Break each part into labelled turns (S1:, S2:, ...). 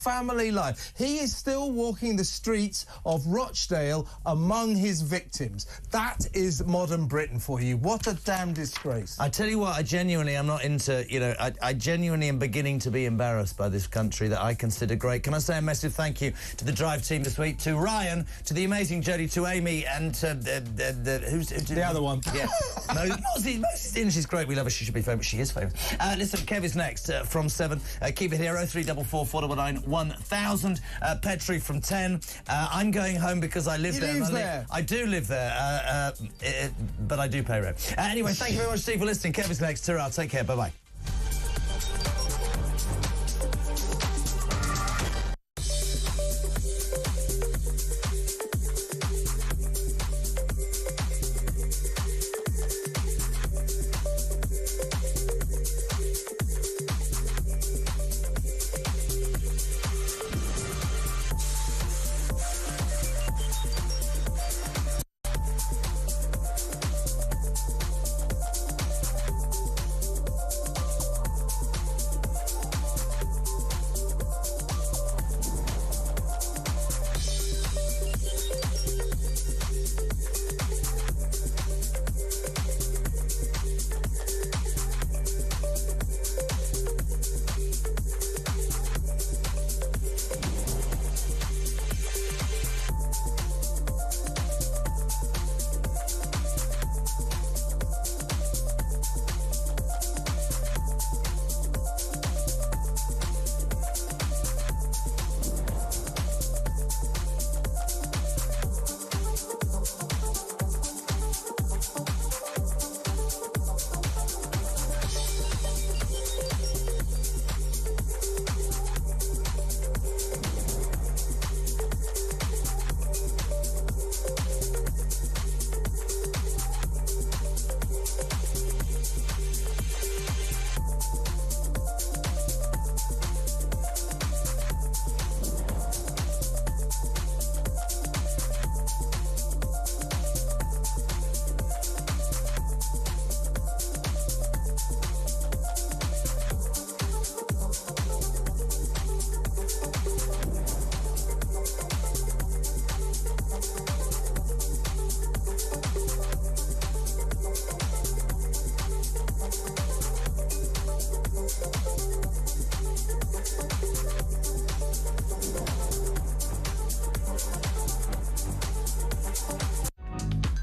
S1: family life. He is still walking the streets of Rochdale among his victims. That is modern Britain for you. What a damn disgrace.
S2: I tell you what, I genuinely am not into, I genuinely am beginning to be embarrassed by this country that I consider great. Can I say a massive thank you to the Drive team this week, to Ryan, to the amazing Jodie, to Amy, and to who's
S1: the other one?
S2: Yeah. Mosey is great. We love her. She should be famous. She is famous. Listen, Kev is next from 7. Keep it here, 0344 499 1000. Petri from 10. I'm going home because I live there.
S1: There.
S2: I do live there, but I do pay rent. Anyway, thank you very much, Steve, for listening. Kev is next. Ta-ra. Take care. Bye-bye.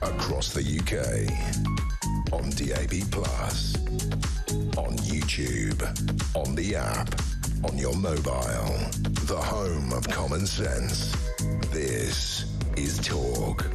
S3: Across the UK, on DAB+, on YouTube, on the app, on your mobile, the home of common sense. This is Talk.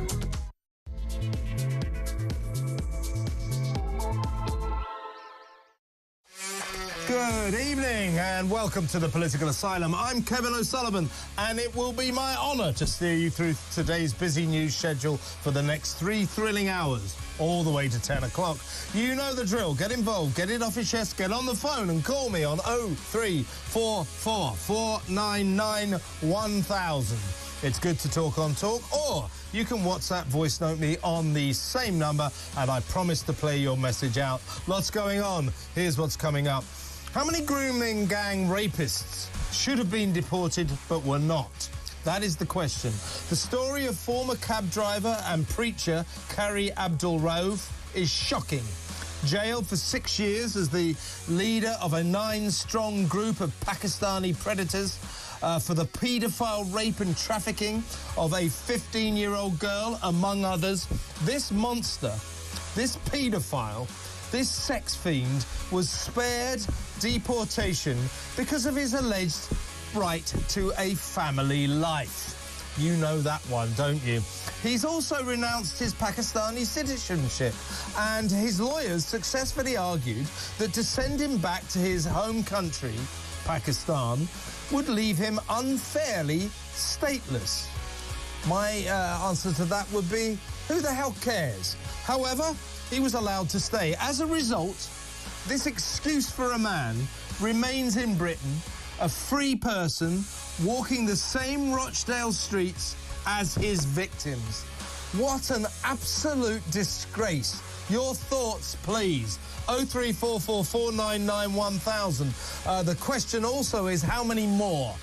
S1: Good evening and welcome to the Political Asylum. I'm Kevin O'Sullivan and it will be my honour to steer you through today's busy news schedule for the next 3 thrilling hours, all the way to 10 o'clock. You know the drill. Get involved, get it off your chest, get on the phone and call me on 0344 499 1000. It's good to talk on Talk, or you can WhatsApp voice note me on the same number and I promise to play your message out. Lots going on. Here's what's coming up. How many grooming gang rapists should have been deported but were not? That is the question. The story of former cab driver and preacher Kari Abdul Rauf is shocking. Jailed for 6 years as the leader of a 9-strong group of Pakistani predators for the paedophile rape and trafficking of a 15-year-old girl, among others. This monster, this paedophile, this sex fiend was spared deportation because of his alleged right to a family life. You know that one, don't you? He's also renounced his Pakistani citizenship, and his lawyers successfully argued that to send him back to his home country, Pakistan, would leave him unfairly stateless. My answer to that would be, who the hell cares? However, he was allowed to stay. As a result, this excuse for a man remains in Britain, a free person walking the same Rochdale streets as his victims. What an absolute disgrace. Your thoughts, please. 0344 499 1000. The question also is, how many more?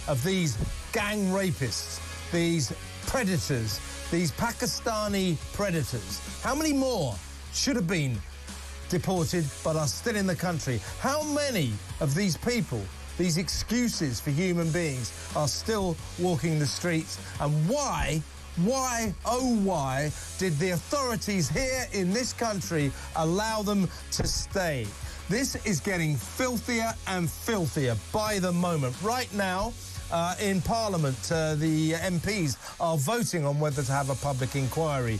S1: of these gang rapists, these predators, these Pakistani predators? How many more should have been deported but are still in the country? How many of these people, these excuses for human beings, are still walking the streets? And why, oh why, did the authorities here in this country allow them to stay? This is getting filthier and filthier by the moment. Right now, in Parliament, the MPs are voting on whether to have a public inquiry.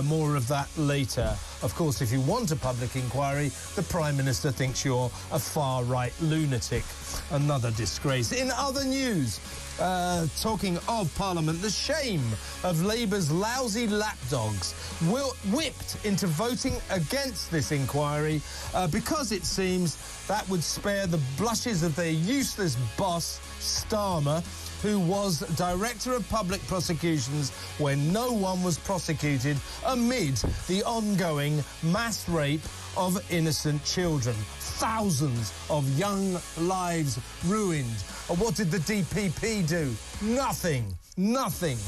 S1: More of that later. Of course, if you want a public inquiry, the Prime Minister thinks you're a far-right lunatic. Another disgrace. In other news, talking of Parliament, the shame of Labour's lousy lapdogs whipped into voting against this inquiry because it seems that would spare the blushes of their useless boss, Starmer, who was Director of Public Prosecutions when no one was prosecuted amid the ongoing mass rape of innocent children. Thousands of young lives ruined. And what did the DPP do? Nothing. Nothing.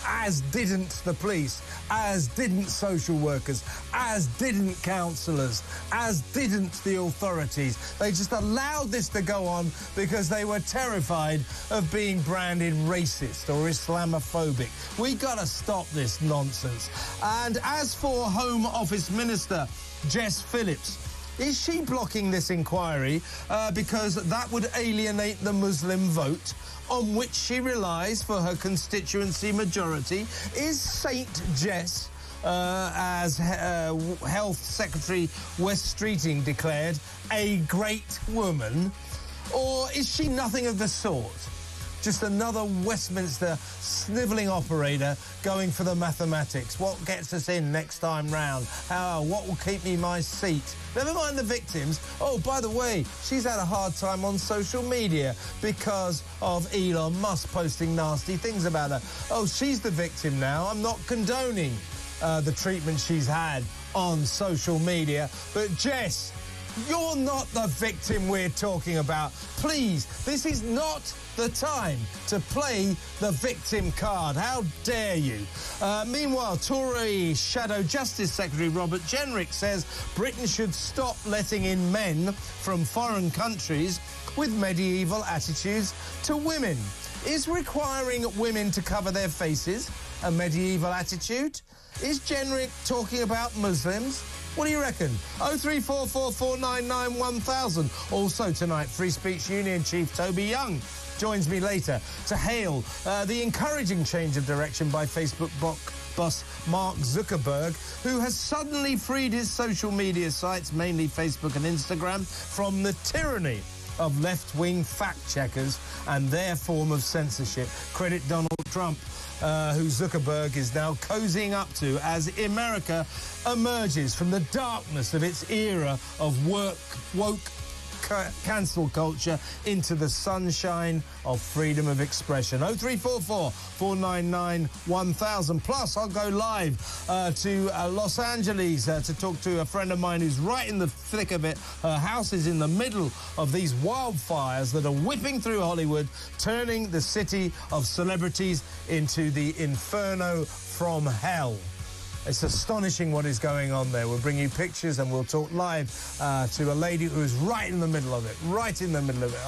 S1: As didn't the police, as didn't social workers, as didn't counsellors, as didn't the authorities. They just allowed this to go on because they were terrified of being branded racist or Islamophobic. We got to stop this nonsense. And as for Home Office Minister Jess Phillips, is she blocking this inquiry because that would alienate the Muslim vote on which she relies for her constituency majority? Is Saint Jess, as Health Secretary Wes Streeting declared, a great woman? Or is she nothing of the sort? Just another Westminster snivelling operator going for the mathematics. What gets us in next time round? What will keep me my seat? Never mind the victims. Oh, by the way, she's had a hard time on social media because of Elon Musk posting nasty things about her. Oh, she's the victim now. I'm not condoning the treatment she's had on social media. But Jess, you're not the victim we're talking about. Please, this is not the time to play the victim card. How dare you? Meanwhile, Tory Shadow Justice Secretary Robert Jenrick says Britain should stop letting in men from foreign countries with medieval attitudes to women. Is requiring women to cover their faces a medieval attitude? Is Jenrick talking about Muslims? What do you reckon? 03444991000. Also tonight, Free Speech Union Chief Toby Young joins me later to hail the encouraging change of direction by Facebook boss Mark Zuckerberg, who has suddenly freed his social media sites, mainly Facebook and Instagram, from the tyranny of left-wing fact-checkers and their form of censorship. Credit Donald Trump, who Zuckerberg is now cozying up to as America emerges from the darkness of its era of woke cancel culture into the sunshine of freedom of expression. 0344 499 1000. Plus, I'll go live to Los Angeles to talk to a friend of mine who's right in the thick of it. Her house is in the middle of these wildfires that are whipping through Hollywood, turning the city of celebrities into the inferno from hell. It's astonishing what is going on there. We'll bring you pictures and we'll talk live to a lady who is right in the middle of it,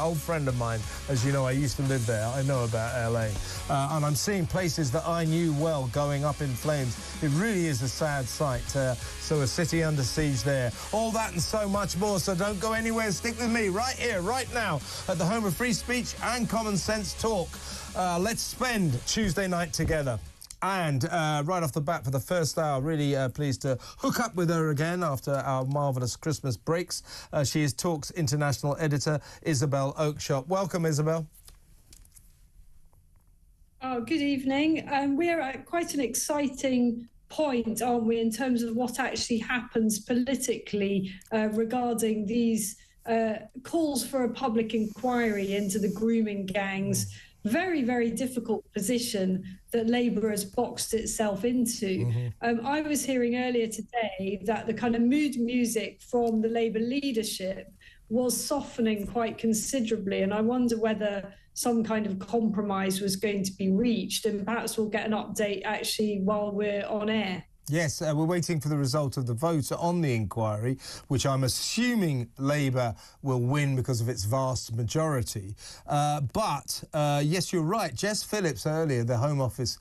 S1: old friend of mine. As you know, I used to live there. I know about LA. And I'm seeing places that I knew well going up in flames. It really is a sad sight. So a city under siege there. All that and so much more. So don't go anywhere. Stick with me right here, right now, at the home of free speech and common sense talk. Let's spend Tuesday night together. And right off the bat, for the first hour, really pleased to hook up with her again after our marvellous Christmas breaks. She is Talk's international editor, Isabel Oakeshott. Welcome, Isabel.
S4: Oh, good evening. We're at quite an exciting point, aren't we, in terms of what actually happens politically regarding these calls for a public inquiry into the grooming gangs. Very, very difficult position that Labour has boxed itself into. I was hearing earlier today that the kind of mood music from the Labour leadership was softening quite considerably, and I wonder whether some kind of compromise was going to be reached, and perhaps we'll get an update actually while we're on air.
S1: Yes, we're waiting for the result of the vote on the inquiry, which I'm assuming Labour will win because of its vast majority. But yes, you're right. Jess Phillips earlier, the Home Office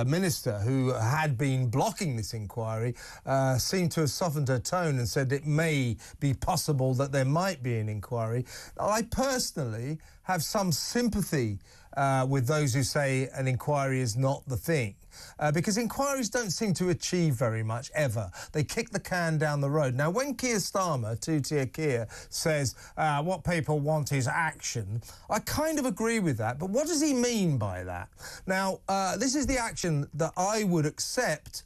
S1: minister who had been blocking this inquiry, seemed to have softened her tone and said it may be possible that there might be an inquiry. I personally have some sympathy with those who say an inquiry is not the thing. Because inquiries don't seem to achieve very much, ever. They kick the can down the road. Now, when Keir Starmer, two-tier Keir, says what people want is action, I kind of agree with that. But what does he mean by that? Now, this is the action that I would accept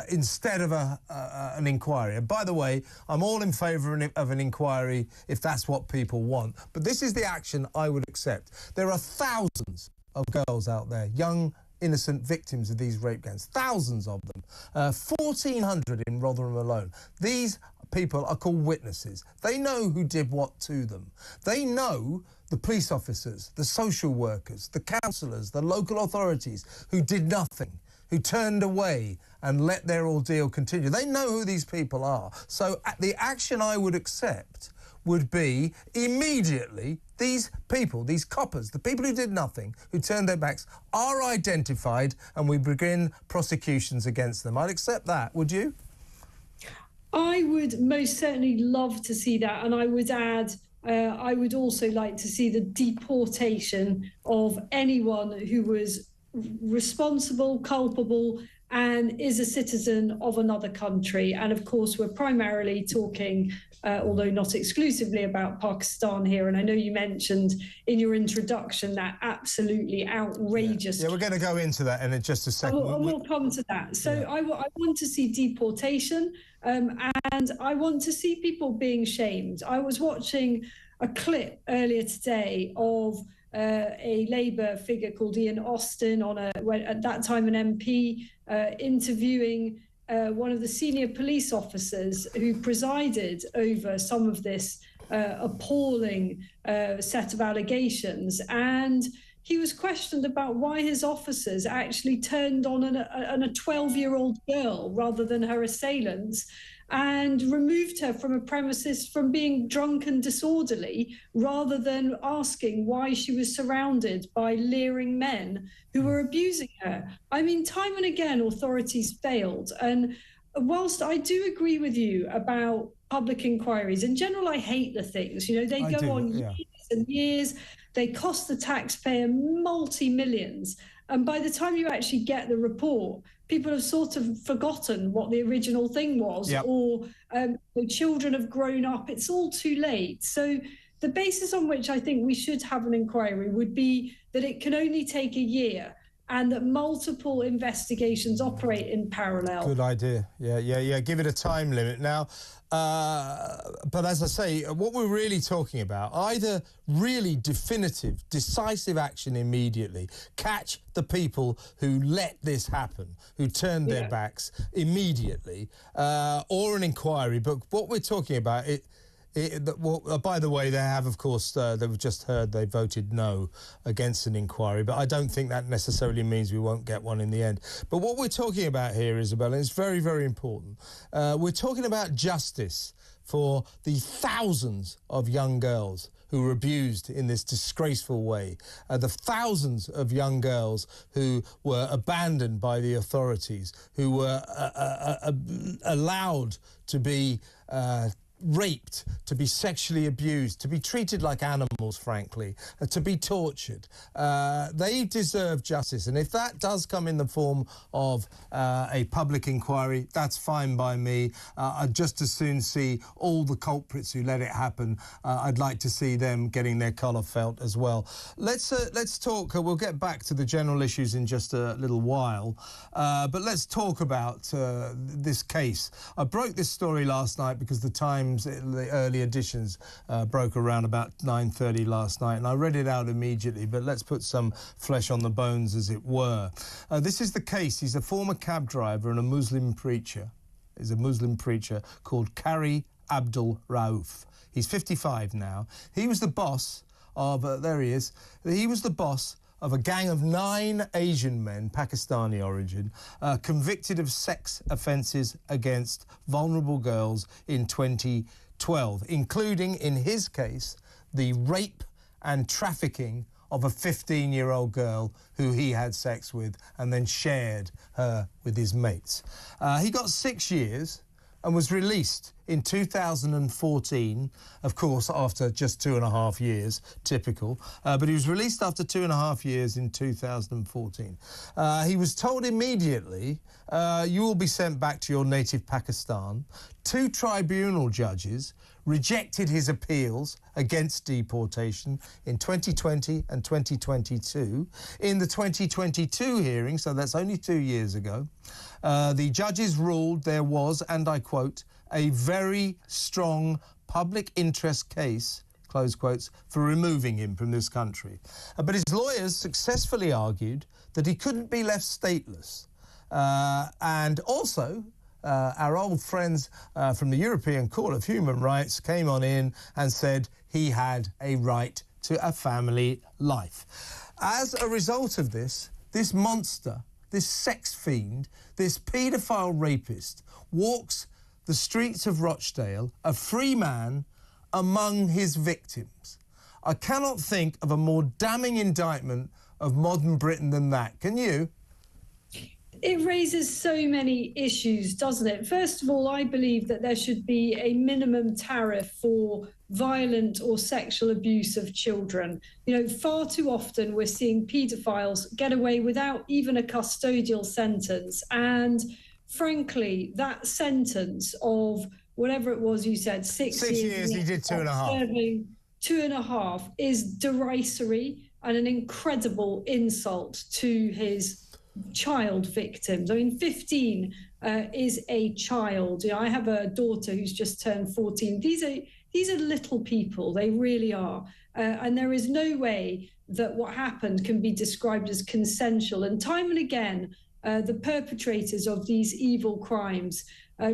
S1: instead of an inquiry. And by the way, I'm all in favour of an inquiry if that's what people want. But this is the action I would accept. There are thousands of girls out there, young innocent victims of these rape gangs, thousands of them, 1,400 in Rotherham alone. These people are called witnesses. They know who did what to them. They know the police officers, the social workers, the councillors, the local authorities who did nothing, who turned away and let their ordeal continue. They know who these people are. So the action I would accept would be immediately these people, these coppers, the people who did nothing, who turned their backs, are identified and we begin prosecutions against them. I'd accept that. Would you?
S4: I would most certainly love to see that. And I would add, I would also like to see the deportation of anyone who was responsible, culpable, and is a citizen of another country. And of course, we're primarily talking, although not exclusively, about Pakistan here. And I know you mentioned in your introduction that absolutely outrageous.
S1: Yeah, we're going to go into that in just a second.
S4: We'll come to that. So yeah. I want to see deportation, and I want to see people being shamed. I was watching a clip earlier today of a Labour figure called Ian Austin, at that time an MP, interviewing one of the senior police officers who presided over some of this appalling set of allegations. And he was questioned about why his officers actually turned on a 12-year-old girl rather than her assailants, and removed her from a premises from being drunk and disorderly, rather than asking why she was surrounded by leering men who were abusing her. I mean, time and again, authorities failed. And whilst I do agree with you about public inquiries, in general, I hate the things. You know, they go on years and years. They cost the taxpayer multi-millions. And by the time you actually get the report, people have sort of forgotten what the original thing was, or the children have grown up. It's all too late. So the basis on which I think we should have an inquiry would be that it can only take a year and that multiple investigations operate in parallel.
S1: Good idea. Yeah. Give it a time limit. Now, but as I say, what we're really talking about, either really definitive, decisive action immediately, catch the people who let this happen, who turned their backs immediately, or an inquiry. But what we're talking about, by the way, they have, of course, they've just heard they voted no against an inquiry, but I don't think that necessarily means we won't get one in the end. But what we're talking about here, Isabel, and it's very, very important, we're talking about justice for the thousands of young girls who were abused in this disgraceful way, the thousands of young girls who were abandoned by the authorities, who were allowed to be raped, to be sexually abused, to be treated like animals, frankly, to be tortured. They deserve justice. And if that does come in the form of a public inquiry, that's fine by me. I'd just as soon see all the culprits who let it happen. I'd like to see them getting their colour felt as well. Let's talk. We'll get back to the general issues in just a little while. But let's talk about this case. I broke this story last night because the Times, the early editions, broke around about 9:30 last night, and I read it out immediately, but let's put some flesh on the bones, as it were. This is the case. He's a former cab driver and a Muslim preacher. He's a Muslim preacher called Kari Abdul Rauf. He's 55 now. He was the boss of, there he is, he was the boss of a gang of 9 Asian men, Pakistani origin, convicted of sex offences against vulnerable girls in 2012, including, in his case, the rape and trafficking of a 15-year-old girl who he had sex with and then shared her with his mates. He got 6 years and was released in 2014, of course, after just 2.5 years, typical. But he was released after 2.5 years in 2014. He was told immediately, you will be sent back to your native Pakistan. 2 tribunal judges rejected his appeals against deportation in 2020 and 2022. In the 2022 hearing, so that's only 2 years ago, the judges ruled there was, and I quote, a very strong public interest case, close quotes, for removing him from this country. But his lawyers successfully argued that he couldn't be left stateless. And also, our old friends from the European Court of Human Rights came on in and said he had a right to a family life. As a result of this, this monster, this sex fiend, this paedophile rapist walks the streets of Rochdale, a free man among his victims. I cannot think of a more damning indictment of modern Britain than that. Can you?
S4: It raises so many issues, doesn't it? First of all, I believe that there should be a minimum tariff for violent or sexual abuse of children. You know, far too often we're seeing paedophiles get away without even a custodial sentence. And frankly, that sentence of whatever it was you said, 6 years.
S1: 6 years, he did 2.5.
S4: Serving 2.5 is derisory and an incredible insult to his child victims. I mean, 15 is a child. You know, I have a daughter who's just turned 14. These are little people. They really are. And there is no way that what happened can be described as consensual. And time and again, the perpetrators of these evil crimes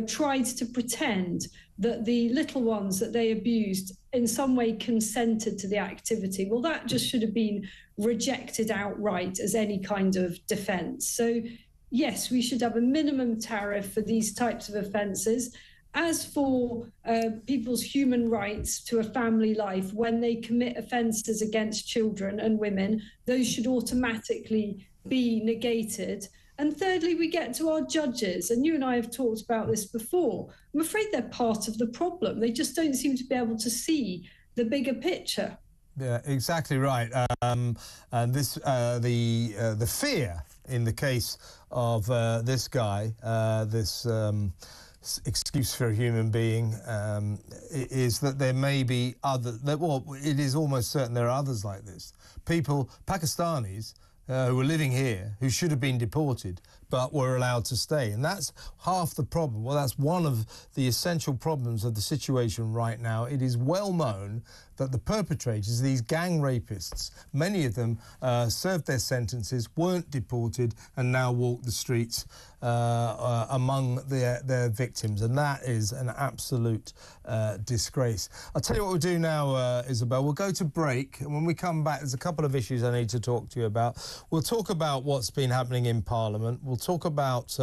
S4: tried to pretend that the little ones that they abused in some way consented to the activity. Well, that just should have been rejected outright as any kind of defence. So, yes, we should have a minimum tariff for these types of offences. As for people's human rights to a family life, when they commit offences against children and women, those should automatically be negated. And thirdly, we get to our judges, and you and I have talked about this before. I'm afraid they're part of the problem. They just don't seem to be able to see the bigger picture.
S1: Yeah, exactly right. And this, the fear in the case of this guy, this excuse for a human being, is that there may be other. Well, it is almost certain there are others like this. People, Pakistanis, who were living here, who should have been deported, but were allowed to stay. And that's half the problem. Well, that's one of the essential problems of the situation right now. It is well known that the perpetrators, these gang rapists, many of them served their sentences, weren't deported, and now walk the streets among their victims. And that is an absolute disgrace. I'll tell you what we'll do now, Isabel. We'll go to break, and when we come back, there's a couple of issues I need to talk to you about. We'll talk about what's been happening in Parliament. We'll talk about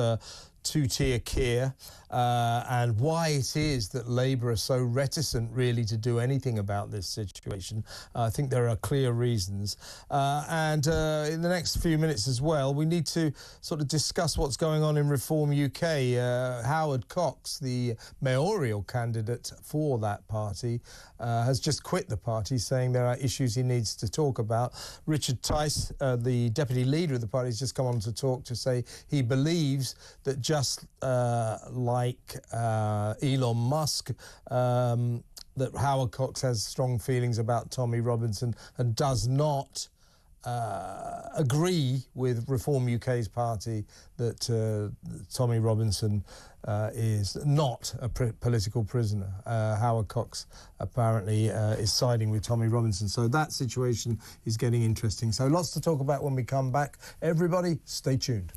S1: two-tier care and why it is that Labour are so reticent really to do anything about this situation. I think there are clear reasons. And in the next few minutes as well, we need to sort of discuss what's going on in Reform UK. Howard Cox, the mayoral candidate for that party, has just quit the party, saying there are issues he needs to talk about. Richard Tice, the deputy leader of the party, has just come on to talk to say he believes that just like Elon Musk, that Howard Cox has strong feelings about Tommy Robinson and does not agree with Reform UK's party that Tommy Robinson is not a political prisoner. Howard Cox apparently is siding with Tommy Robinson. So that situation is getting interesting. So lots to talk about when we come back. Everybody, stay tuned.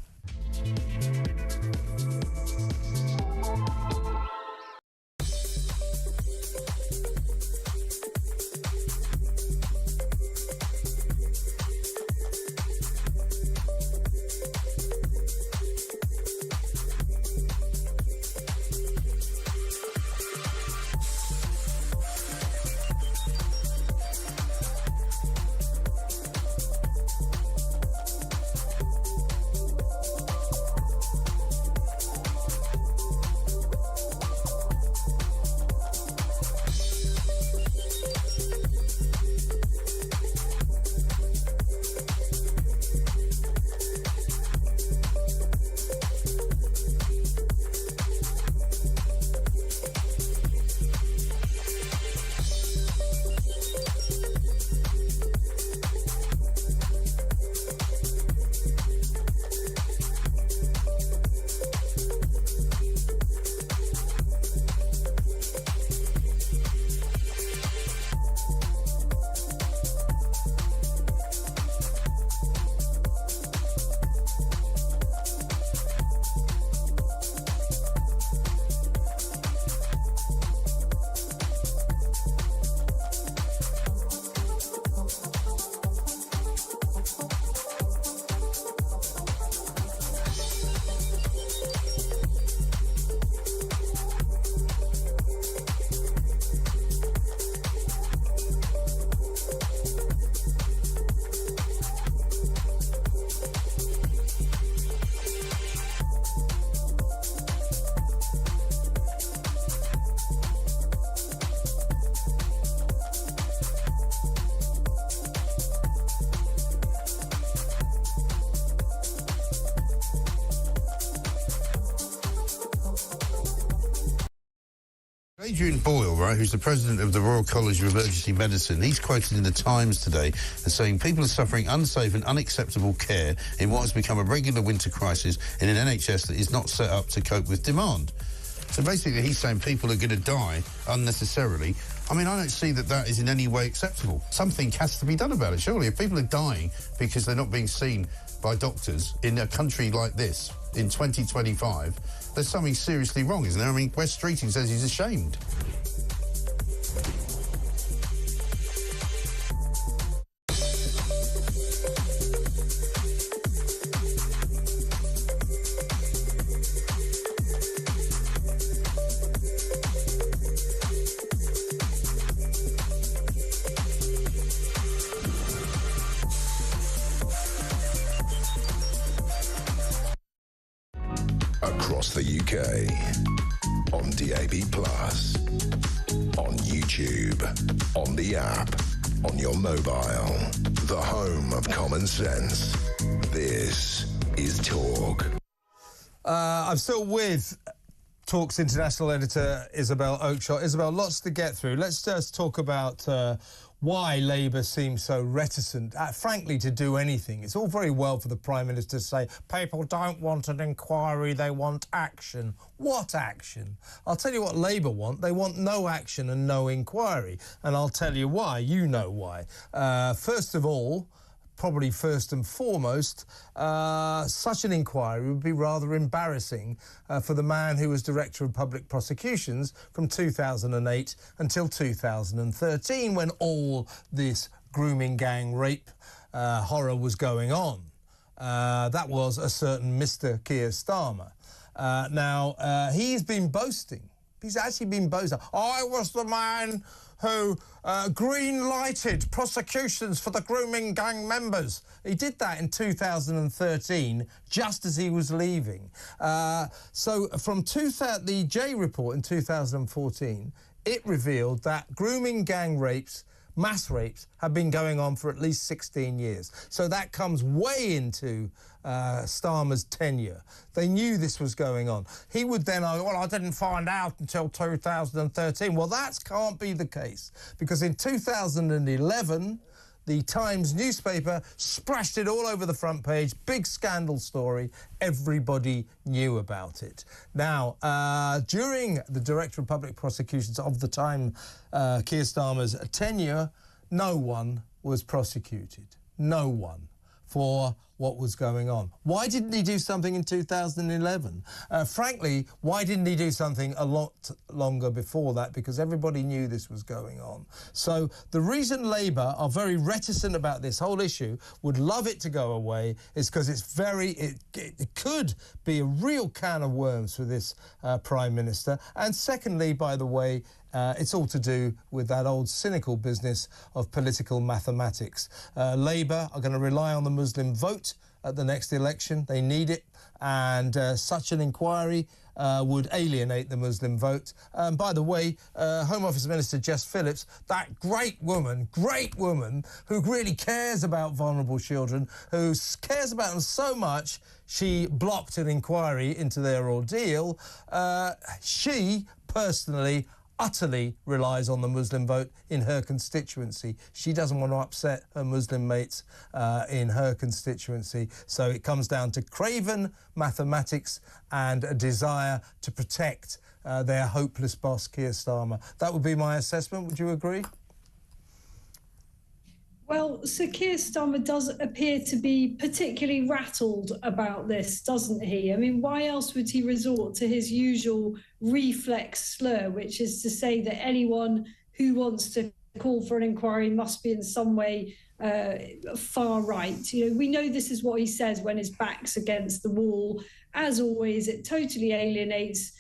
S5: Adrian Boyle, right, who's the president of the Royal College of Emergency Medicine, he's quoted in the Times today as saying people are suffering unsafe and unacceptable care in what has become a regular winter crisis in an NHS that is not set up to cope with demand. So basically he's saying people are going to die unnecessarily. I mean, I don't see that that is in any way acceptable. Something has to be done about it, surely. If people are dying because they're not being seen by doctors in a country like this in 2025, there's something seriously wrong, isn't there? I mean, Wes Streeting says he's ashamed.
S3: Across the UK, on DAB+, on YouTube, on the app, on your mobile, the home of common sense. This is Talk.
S1: I'm still with Talk's international editor, Isabel Oakeshott. Isabel, lots to get through. Let's just talk about why Labour seems so reticent, frankly, to do anything. It's all very well for the Prime Minister to say, people don't want an inquiry, they want action. What action? I'll tell you what Labour want. They want no action and no inquiry. And I'll tell you why. You know why. First of all, probably first and foremost, such an inquiry would be rather embarrassing for the man who was Director of Public Prosecutions from 2008 until 2013, when all this grooming gang rape horror was going on. That was a certain Mr. Keir Starmer. Now, he's been boasting. He's actually been boasting. I was the man who green-lighted prosecutions for the grooming gang members. He did that in 2013, just as he was leaving. So from the J report in 2014, it revealed that grooming gang rapes, mass rapes, have been going on for at least 16 years. So that comes way into Starmer's tenure. They knew this was going on. He would then argue, well, I didn't find out until 2013. Well, that can't be the case, because in 2011, the Times newspaper splashed it all over the front page, big scandal story, everybody knew about it. Now, during the Director of Public Prosecutions of the time, Keir Starmer's tenure, no one was prosecuted. No one. For what was going on. Why didn't he do something in 2011? Frankly, why didn't he do something a lot longer before that? Because everybody knew this was going on. So the reason Labour are very reticent about this whole issue, would love it to go away, is because it's it could be a real can of worms for this Prime Minister. And secondly, by the way, it's all to do with that old cynical business of political mathematics. Labour are going to rely on the Muslim vote at the next election. They need it, and such an inquiry would alienate the Muslim vote. By the way, Home Office Minister Jess Phillips, that great woman who really cares about vulnerable children, who cares about them so much, she blocked an inquiry into their ordeal. She personally utterly relies on the Muslim vote in her constituency. She doesn't want to upset her Muslim mates in her constituency. So it comes down to craven mathematics and a desire to protect their hopeless boss, Keir Starmer. That would be my assessment. Would you agree?
S4: Well, Sir Keir Starmer does appear to be particularly rattled about this, doesn't he? I mean, why else would he resort to his usual reflex slur, which is to say that anyone who wants to call for an inquiry must be in some way far right? You know, we know this is what he says when his back's against the wall. As always, it totally alienates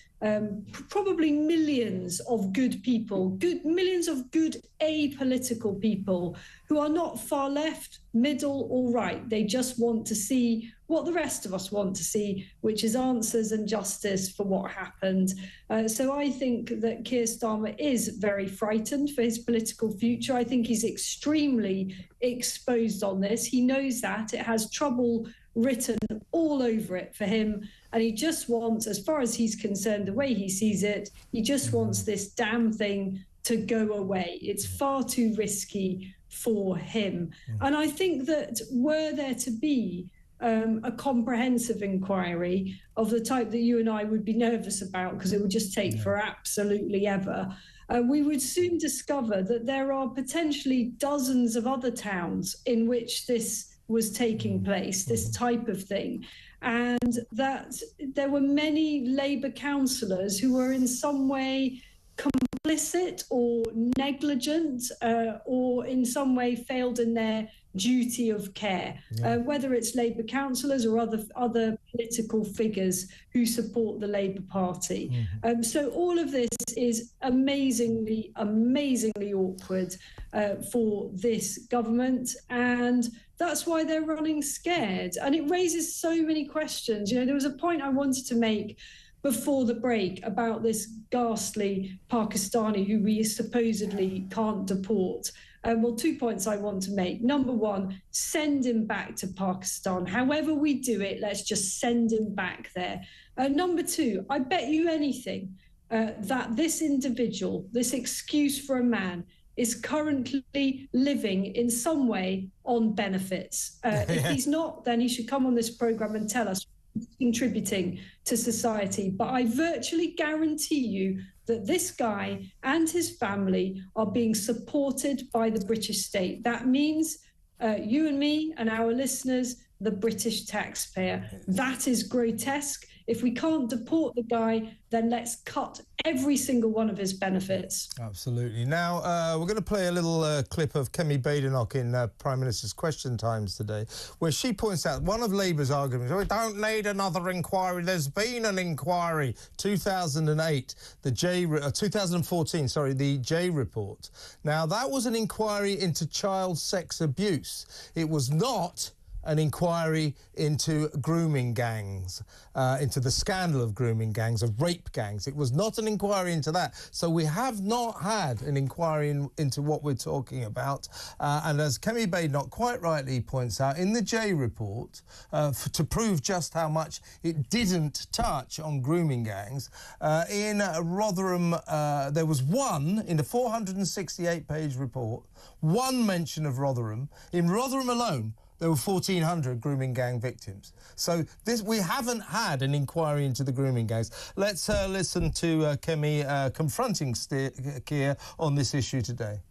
S4: probably millions of good people, millions of good apolitical people who are not far left, middle or right. They just want to see what the rest of us want to see, which is answers and justice for what happened. So I think that Keir Starmer is very frightened for his political future. I think he's extremely exposed on this. He knows that. It has trouble written all over it for him. And he just wants, as far as he's concerned, the way he sees it, he just wants this damn thing to go away. It's far too risky for him. And I think that were there to be a comprehensive inquiry of the type that you and I would be nervous about, because it would just take for absolutely ever, we would soon discover that there are potentially dozens of other towns in which this was taking place, this type of thing, and that there were many Labour councillors who were in some way complicit or negligent or in some way failed in their duty of care, whether it's Labour councillors or other political figures who support the Labour Party. So all of this is amazingly awkward for this government, and that's why they're running scared. And it raises so many questions. You know, there was a point I wanted to make before the break about this ghastly Pakistani who we supposedly can't deport. Well, 2 points I want to make. Number one, send him back to Pakistan. However we do it, let's just send him back there. Number two, I bet you anything that this individual, this excuse for a man, is currently living in some way on benefits. If he's not, then he should come on this programme and tell us contributing to society. But I virtually guarantee you that this guy and his family are being supported by the British state. That means you and me and our listeners, the British taxpayer. That is grotesque. If we can't deport the guy, then let's cut every single one of his benefits.
S1: Absolutely. Now, we're going to play a little clip of Kemi Badenoch in Prime Minister's Question Times today, where she points out one of Labour's arguments: we don't need another inquiry. There's been an inquiry, 2008, 2014, sorry, the J report. Now, that was an inquiry into child sex abuse. It was not an inquiry into grooming gangs, into the scandal of grooming gangs, of rape gangs. It was not an inquiry into that. So we have not had an inquiry into what we're talking about. And as Kemi Badenoch quite rightly points out, in the J report, to prove just how much it didn't touch on grooming gangs, in Rotherham, there was one, in the 468-page report, one mention of Rotherham. In Rotherham alone, there were 1,400 grooming gang victims. So we haven't had an inquiry into the grooming gangs. Let's listen to Kemi confronting Keir on this issue today.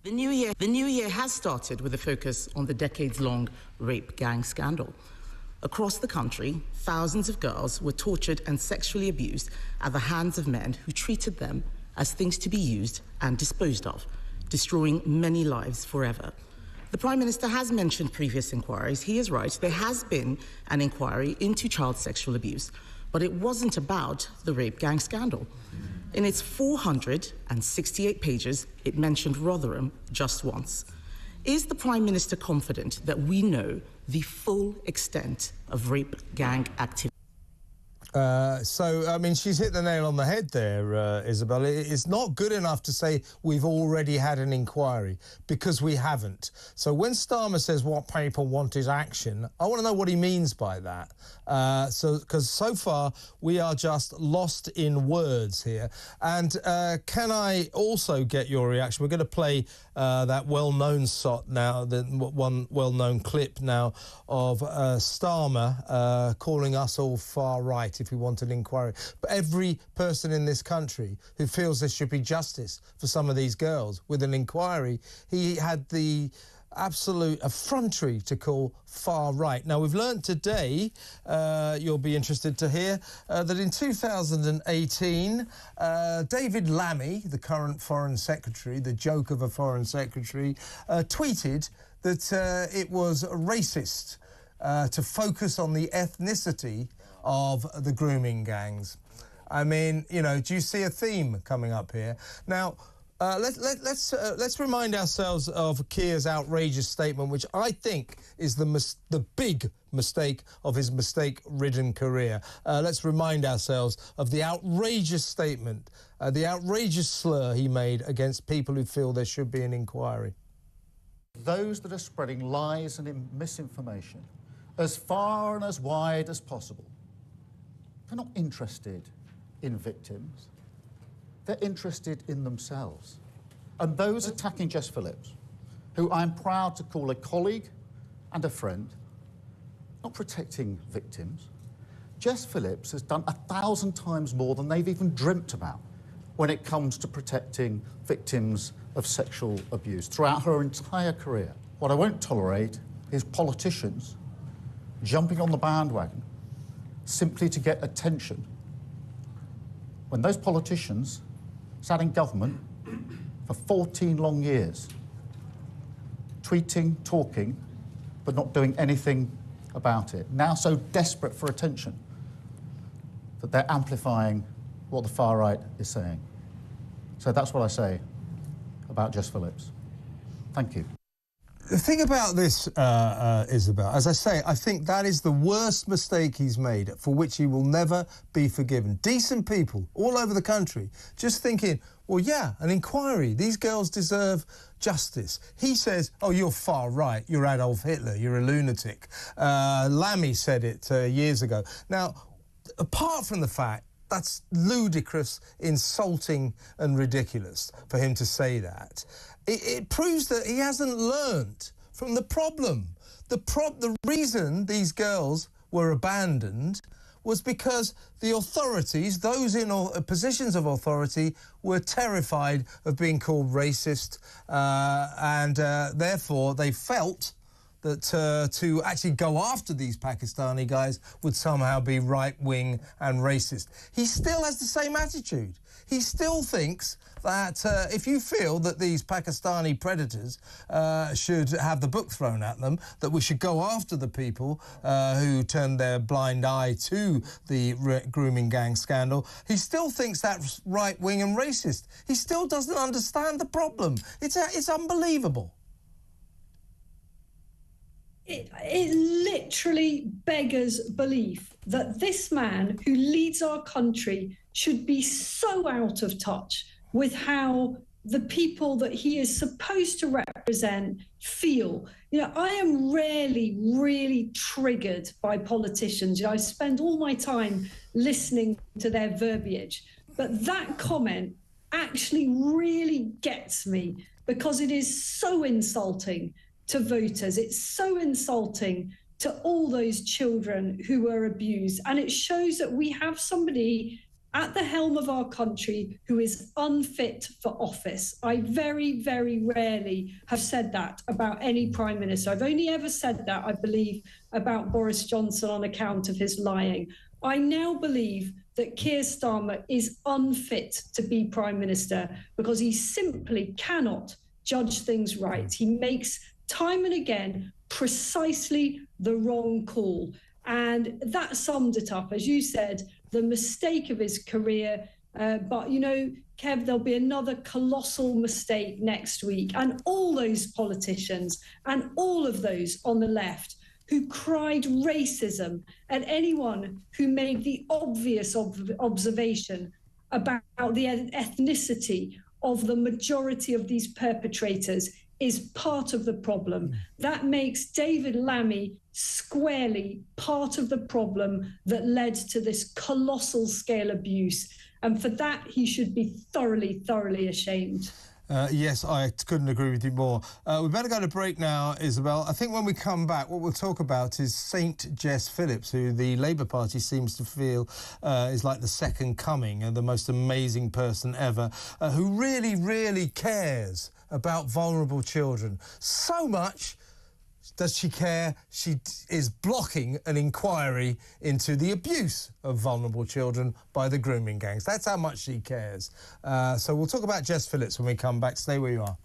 S6: The new year has started with a focus on the decades-long rape gang scandal. Across the country, thousands of girls were tortured and sexually abused at the hands of men who treated them as things to be used and disposed of, destroying many lives forever. The Prime Minister has mentioned previous inquiries. He is right. There has been an inquiry into child sexual abuse, but it wasn't about the rape gang scandal. In its 468 pages, it mentioned Rotherham just once. Is the Prime Minister confident that we know the full extent of rape gang activity?
S1: So, I mean, she's hit the nail on the head there, Isabel. It's not good enough to say we've already had an inquiry, because we haven't. So when Starmer says what people want is action, I want to know what he means by that. Because so far we are just lost in words here. And can I also get your reaction? We're going to play that well-known shot now, the one well-known clip now of Starmer calling us all far right if we want an inquiry. But every person in this country who feels there should be justice for some of these girls with an inquiry, he had the absolute effrontery to call far right. Now, we've learnt today, you'll be interested to hear, that in 2018, David Lammy, the current Foreign Secretary, the joke of a Foreign Secretary, tweeted that it was racist to focus on the ethnicity of the grooming gangs. I mean, you know, do you see a theme coming up here? Now, let's remind ourselves of Keir's outrageous statement, which I think is the big mistake of his mistake-ridden career. Let's remind ourselves of the outrageous statement, the outrageous slur he made against people who feel there should be an inquiry.
S7: Those that are spreading lies and misinformation as far and as wide as possible they're not interested in victims. They're interested in themselves. And those attacking Jess Phillips, who I'm proud to call a colleague and a friend, not protecting victims. Jess Phillips has done 1,000 times more than they've even dreamt about when it comes to protecting victims of sexual abuse throughout her entire career. What I won't tolerate is politicians jumping on the bandwagon simply to get attention when those politicians sat in government for 14 long years, tweeting, talking, but not doing anything about it. Now so desperate for attention that they're amplifying what the far right is saying. So that's what I say about Jess Phillips. Thank you.
S1: The thing about this, Isabel, as I say, I think that is the worst mistake he's made, for which he will never be forgiven. Decent people all over the country just thinking, well, yeah, an inquiry. These girls deserve justice. He says, oh, you're far right. You're Adolf Hitler. You're a lunatic. Lammy said it years ago. Now, apart from the fact that's ludicrous, insulting and ridiculous for him to say that, it proves that he hasn't learnt from the problem. The reason these girls were abandoned was because the authorities, those in positions of authority, were terrified of being called racist, and therefore they felt that to actually go after these Pakistani guys would somehow be right-wing and racist. He still has the same attitude. He still thinks that if you feel that these Pakistani predators should have the book thrown at them, that we should go after the people who turned their blind eye to the grooming gang scandal, he still thinks that's right-wing and racist. He still doesn't understand the problem. It's unbelievable.
S4: It literally beggars belief that this man who leads our country should be so out of touch with how the people that he is supposed to represent feel. You know, I am rarely really triggered by politicians. You know, I spend all my time listening to their verbiage, but that comment actually really gets me because it is so insulting to voters. It's so insulting to all those children who were abused. And it shows that we have somebody at the helm of our country who is unfit for office. I very, very rarely have said that about any prime minister. I've only ever said that, I believe, about Boris Johnson on account of his lying. I now believe that Keir Starmer is unfit to be prime minister because he simply cannot judge things right. He makes time and again precisely the wrong call. And that summed it up, as you said, the mistake of his career. But, you know, Kev, there'll be another colossal mistake next week. And all those politicians and all of those on the left who cried racism at anyone who made the obvious observation about the ethnicity of the majority of these perpetrators is part of the problem. That makes David Lammy squarely part of the problem that led to this colossal scale abuse. And for that, he should be thoroughly, thoroughly ashamed.
S1: Yes, I couldn't agree with you more. We better go to break now, Isabel. I think when we come back, what we'll talk about is Saint Jess Phillips, who the Labour Party seems to feel is like the second coming and the most amazing person ever, who really, really cares about vulnerable children. So much does she care, she is blocking an inquiry into the abuse of vulnerable children by the grooming gangs. That's how much she cares. So we'll talk about Jess Phillips when we come back. Stay where you are.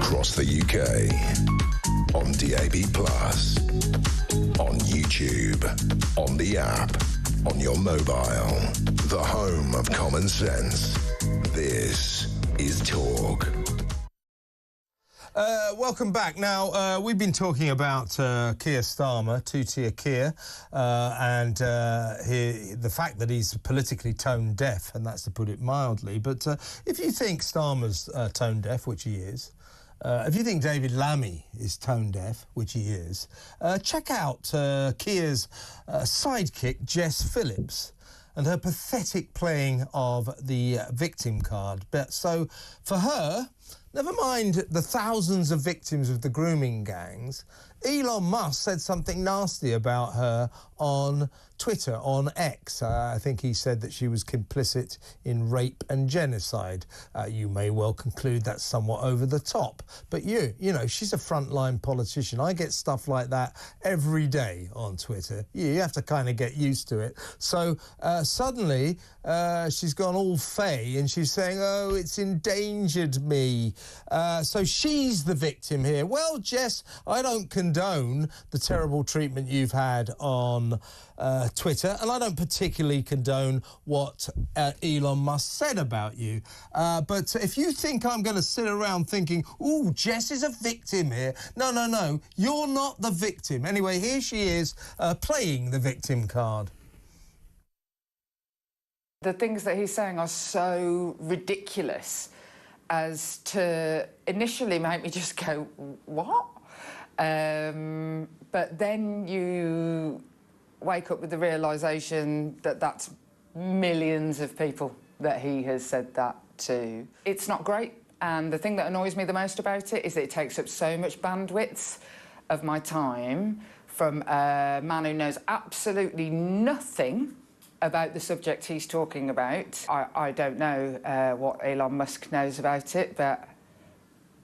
S3: across the UK. On DAB+, on YouTube, on the app, on your mobile. The home of common sense. This is Talk.
S1: Welcome back. Now, we've been talking about Keir Starmer, two-tier Keir, and the fact that he's politically tone-deaf, and that's to put it mildly. But if you think Starmer's tone-deaf, which he is, if you think David Lammy is tone-deaf, which he is, check out Keir's sidekick, Jess Phillips, and her pathetic playing of the victim card. But so, for her, never mind the thousands of victims of the grooming gangs, Elon Musk said something nasty about her on Twitter, on X. I think he said that she was complicit in rape and genocide. You may well conclude that's somewhat over the top. But you know, she's a frontline politician. I get stuff like that every day on Twitter. You have to kind of get used to it. So suddenly she's gone all fey and she's saying, oh, it's endangered me. So she's the victim here. Well, Jess, I don't condone the terrible treatment you've had on Twitter, and I don't particularly condone what Elon Musk said about you. But if you think I'm going to sit around thinking, ooh, Jess is a victim here. No, you're not the victim. Anyway, here she is playing the victim card.
S8: The things that he's saying are so ridiculous as to initially make me just go, what? But then you wake up with the realisation that that's millions of people that he has said that to. It's not great, and the thing that annoys me the most about it is that it takes up so much bandwidth of my time from a man who knows absolutely nothing about the subject he's talking about. I don't know what Elon Musk knows about it, but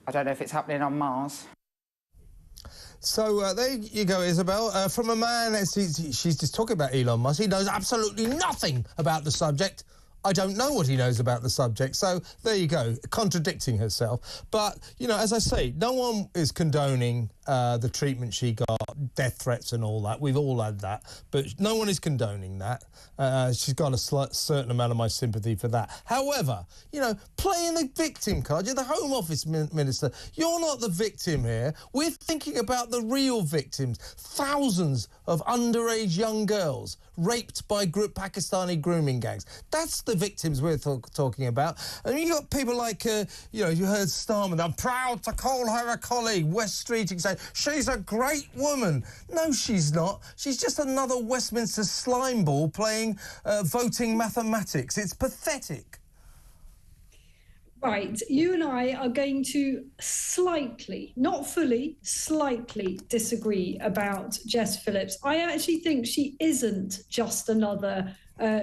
S8: I don't know if it's happening on Mars.
S1: So there you go, Isabel. From a man, she's just talking about Elon Musk. He knows absolutely nothing about the subject. I don't know what he knows about the subject. So there you go, contradicting herself. But, you know, as I say, no one is condoning the treatment she got, death threats and all that. We've all had that. But no one is condoning that. She's got a certain amount of my sympathy for that. However, you know, playing the victim card, you're the Home Office Minister. You're not the victim here. We're thinking about the real victims. Thousands of underage young girls raped by Pakistani grooming gangs. That's the victims we're talking about. And you got people like, you know, you heard Starmer, I'm proud to call her a colleague, West Streeting, saying, she's a great woman. No, she's not. She's just another Westminster slimeball playing voting mathematics. It's pathetic.
S4: Right, you and I are going to slightly, not fully, slightly disagree about Jess Phillips. I actually think she isn't just another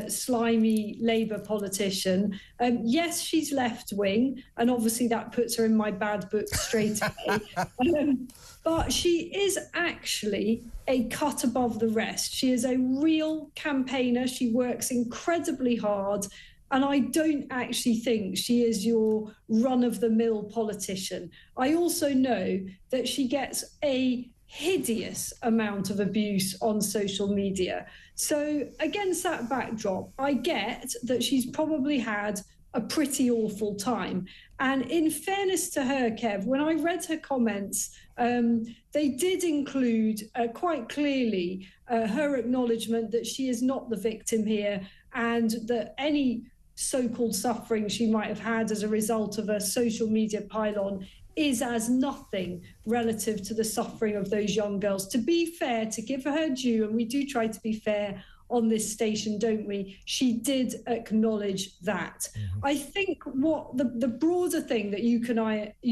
S4: slimy Labour politician. Yes, she's left-wing, and obviously that puts her in my bad book straight away. But she is actually a cut above the rest. She is a real campaigner. She works incredibly hard. And I don't actually think she is your run-of-the-mill politician. I also know that she gets a hideous amount of abuse on social media. So against that backdrop, I get that she's probably had a pretty awful time. And in fairness to her, Kev, when I read her comments, they did include quite clearly her acknowledgement that she is not the victim here and that any so-called suffering she might have had as a result of a social media pylon is as nothing relative to the suffering of those young girls. To be fair, to give her due, and we do try to be fair on this station, don't we? She did acknowledge that. Mm-hmm. I think what the broader thing that you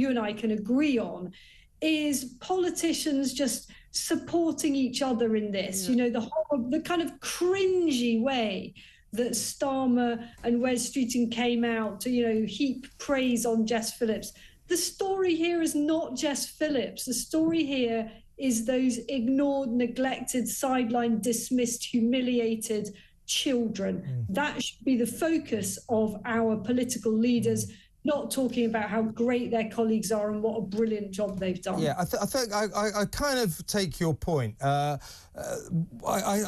S4: and I can agree on is politicians just supporting each other in this. Yeah. You know, the kind of cringy way that Starmer and Wes Streeting came out to, you know, heap praise on Jess Phillips. The story here is not Jess Phillips. The story here is those ignored, neglected, sidelined, dismissed, humiliated children. That should be the focus of our political leaders, not talking about how great their colleagues are and what a brilliant job they've done.
S1: Yeah, I think I kind of take your point. I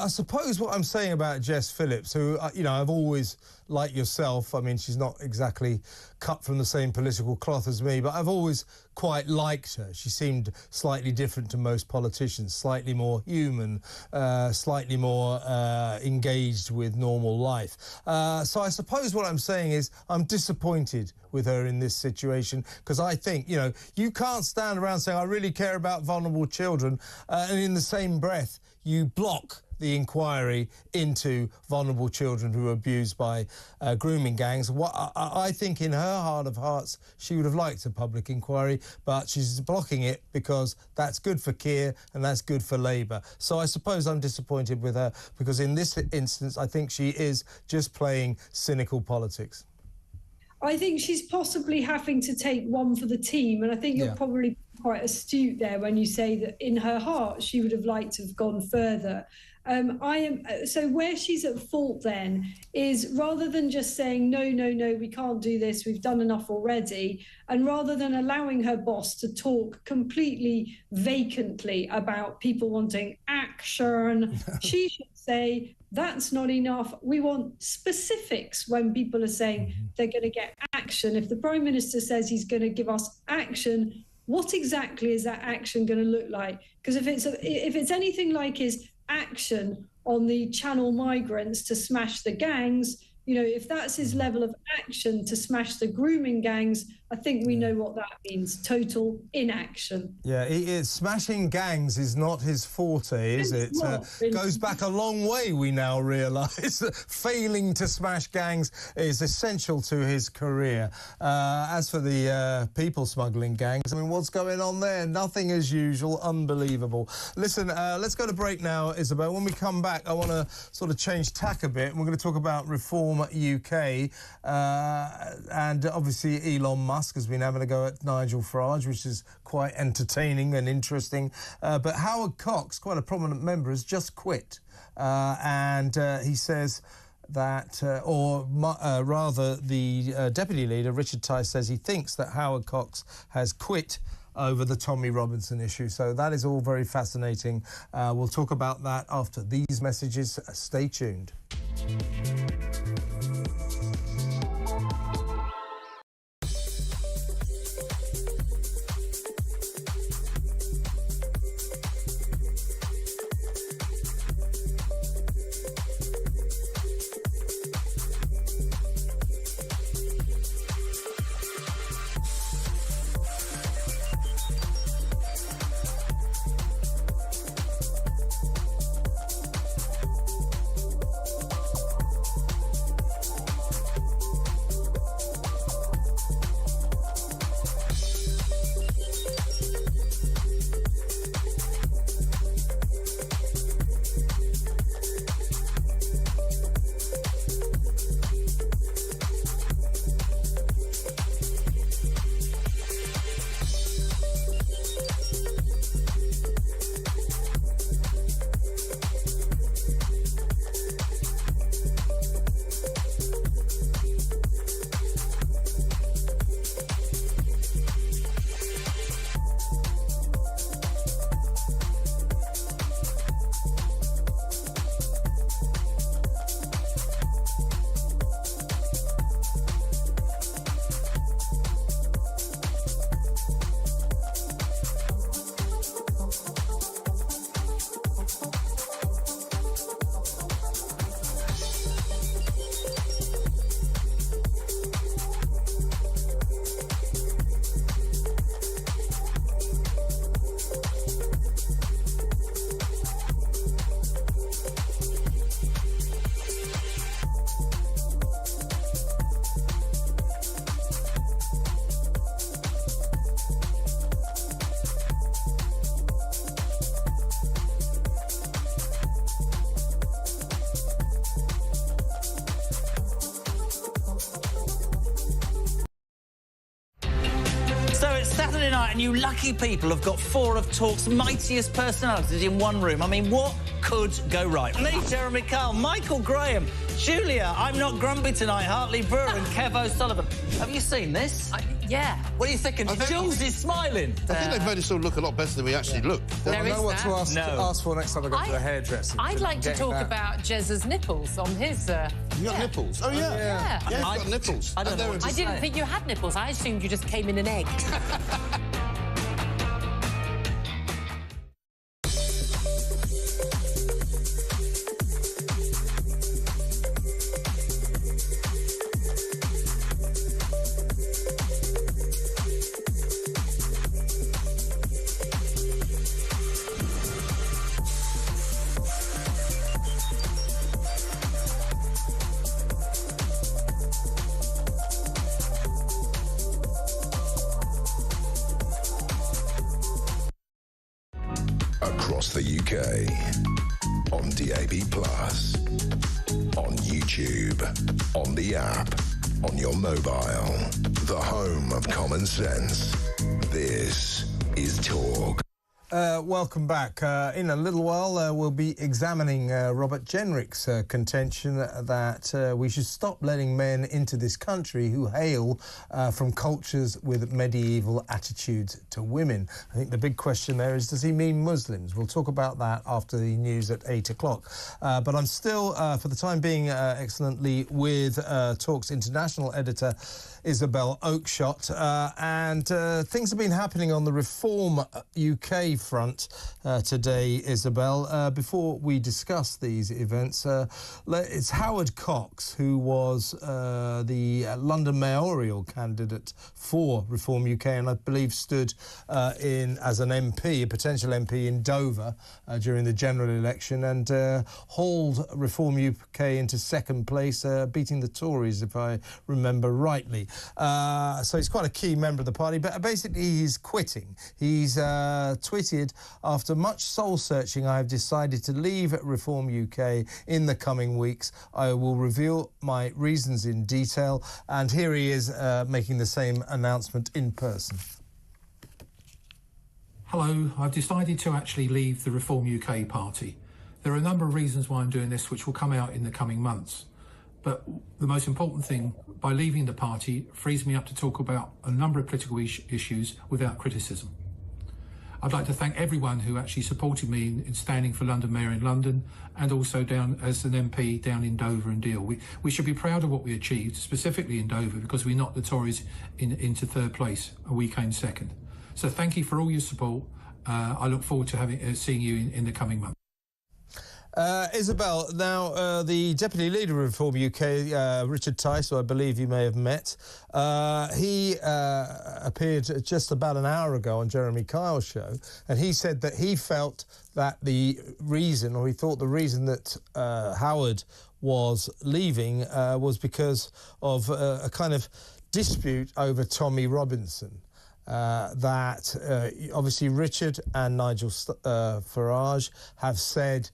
S1: suppose what I'm saying about Jess Phillips, who, you know, I've always, like yourself, I mean, she's not exactly cut from the same political cloth as me, but I've always quite liked her. She seemed slightly different to most politicians, slightly more human, slightly more engaged with normal life. So I suppose what I'm saying is I'm disappointed with her in this situation, because I think, you know, you can't stand around saying I really care about vulnerable children and in the same breath you block the inquiry into vulnerable children who are abused by grooming gangs. What I think in her heart of hearts she would have liked a public inquiry, but she's blocking it because that's good for Keir and that's good for Labour. So I suppose I'm disappointed with her, because in this instance I think she is just playing cynical politics.
S4: I think she's possibly having to take one for the team, and I think you're probably quite astute there when you say that in her heart she would have liked to have gone further. So where she's at fault then is, rather than just saying no, we can't do this, we've done enough already, and rather than allowing her boss to talk completely vacantly about people wanting action, she should say, that's not enough. We want specifics when people are saying they're going to get action. If the Prime Minister says he's going to give us action, what exactly is that action going to look like? Because if it's anything like his action on the Channel migrants to smash the gangs, you know, if that's his level of action to smash the grooming gangs, I think we know what that means. Total inaction.
S1: Yeah, smashing gangs is not his forte, is it? Goes back a long way, we now realise. Failing to smash gangs is essential to his career. As for the people smuggling gangs, I mean, what's going on there? Nothing as usual. Unbelievable. Listen, let's go to break now, Isabel. When we come back, I want to sort of change tack a bit, and we're going to talk about Reform UK. And obviously Elon Musk has been having a go at Nigel Farage, which is quite entertaining and interesting. But Howard Cox, quite a prominent member, has just quit. And he says that, rather the deputy leader, Richard Tice, says he thinks that Howard Cox has quit over the Tommy Robinson issue. So that is all very fascinating. We'll talk about that after these messages. Stay tuned.
S2: Saturday night, and you lucky people have got 4 of Talk's mightiest personalities in one room. I mean, what could go right? Me, Jeremy Kyle, Michael Graham, Julia, I'm Not Grumpy Tonight, Hartley Brewer and Kev O'Sullivan. Have you seen this?
S9: Yeah.
S2: What are you thinking? Jules is smiling.
S5: I think they've made us all look a lot better than we actually look.
S9: There
S1: I know
S9: is
S1: what to
S9: that.
S1: ask for next time I go to the hairdresser.
S9: I'd like to talk about Jez's nipples on his...
S5: You got nipples? Oh, yeah.
S9: Yeah.
S5: Yeah, he's got nipples.
S2: I don't know what to
S9: I didn't
S2: say.
S9: think you had nipples. I assumed you just came in an egg.
S3: Across the UK, on DAB+, on YouTube, on the app, on your mobile, the home of common sense. This is Talk.
S1: Welcome back. In a little while, we'll be examining Robert Jenrick's contention that we should stop letting men into this country who hail from cultures with medieval attitudes to women. I think the big question there is, does he mean Muslims? We'll talk about that after the news at 8 o'clock. But I'm still, for the time being, excellently with Talk's international editor, Isabel Oakeshott, and things have been happening on the Reform UK front today, Isabel. Before we discuss these events, it's Howard Cox, who was the London mayoral candidate for Reform UK, and I believe stood in as an MP, a potential MP in Dover during the general election, and hauled Reform UK into second place, beating the Tories, if I remember rightly. So he's quite a key member of the party, but basically he's quitting. He's tweeted, after much soul-searching, I have decided to leave Reform UK in the coming weeks. I will reveal my reasons in detail. And here he is making the same announcement in person.
S10: Hello, I've decided to actually leave the Reform UK party. There are a number of reasons why I'm doing this, which will come out in the coming months. But the most important thing, by leaving the party, frees me up to talk about a number of political issues without criticism. I'd like to thank everyone who actually supported me in standing for London Mayor in London, and also down as an MP down in Dover and Deal. We should be proud of what we achieved, specifically in Dover, because we knocked the Tories into third place and we came second. So thank you for all your support. I look forward to seeing you in the coming months.
S1: Isabel, now the Deputy Leader of Reform UK, Richard Tice, who I believe you may have met, he appeared just about an hour ago on Jeremy Kyle's show, and he said that he felt that the reason, or he thought the reason that Howard was leaving was because of a kind of dispute over Tommy Robinson. That obviously Richard and Nigel Farage have said,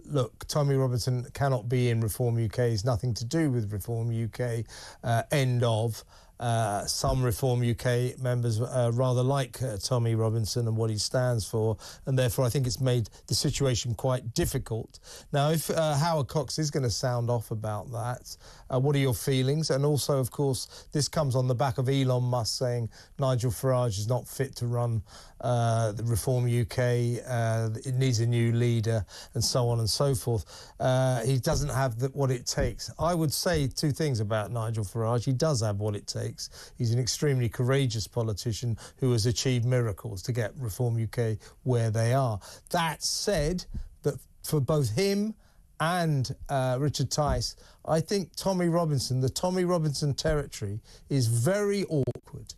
S1: look, Tommy Robinson cannot be in Reform UK. It's nothing to do with Reform UK. End of. Some Reform UK members rather like Tommy Robinson and what he stands for, and therefore I think it's made the situation quite difficult. Now, if Howard Cox is going to sound off about that, what are your feelings? And also, of course, this comes on the back of Elon Musk saying Nigel Farage is not fit to run the Reform UK, it needs a new leader, and so on and so forth. He doesn't have what it takes. I would say two things about Nigel Farage. He does have what it takes. He's an extremely courageous politician who has achieved miracles to get Reform UK where they are. That said, that for both him and Richard Tice, I think Tommy Robinson, the Tommy Robinson territory, is very awkward.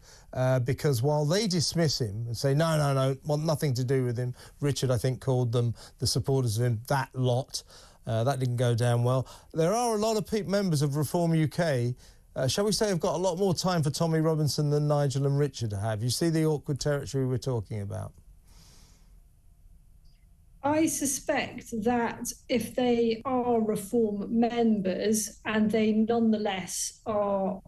S1: Because while they dismiss him and say, no, want nothing to do with him, Richard, I think, called them, the supporters of him, that lot. That didn't go down well. There are a lot of members of Reform UK, shall we say, have got a lot more time for Tommy Robinson than Nigel and Richard have. You see the awkward territory we're talking about?
S4: I suspect that if they are Reform members and they nonetheless are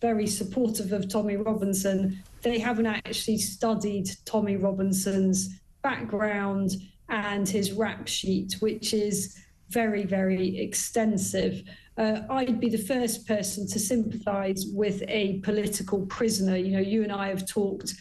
S4: very supportive of Tommy Robinson, they haven't actually studied Tommy Robinson's background and his rap sheet, which is very, very extensive. I'd be the first person to sympathise with a political prisoner. You know, you and I have talked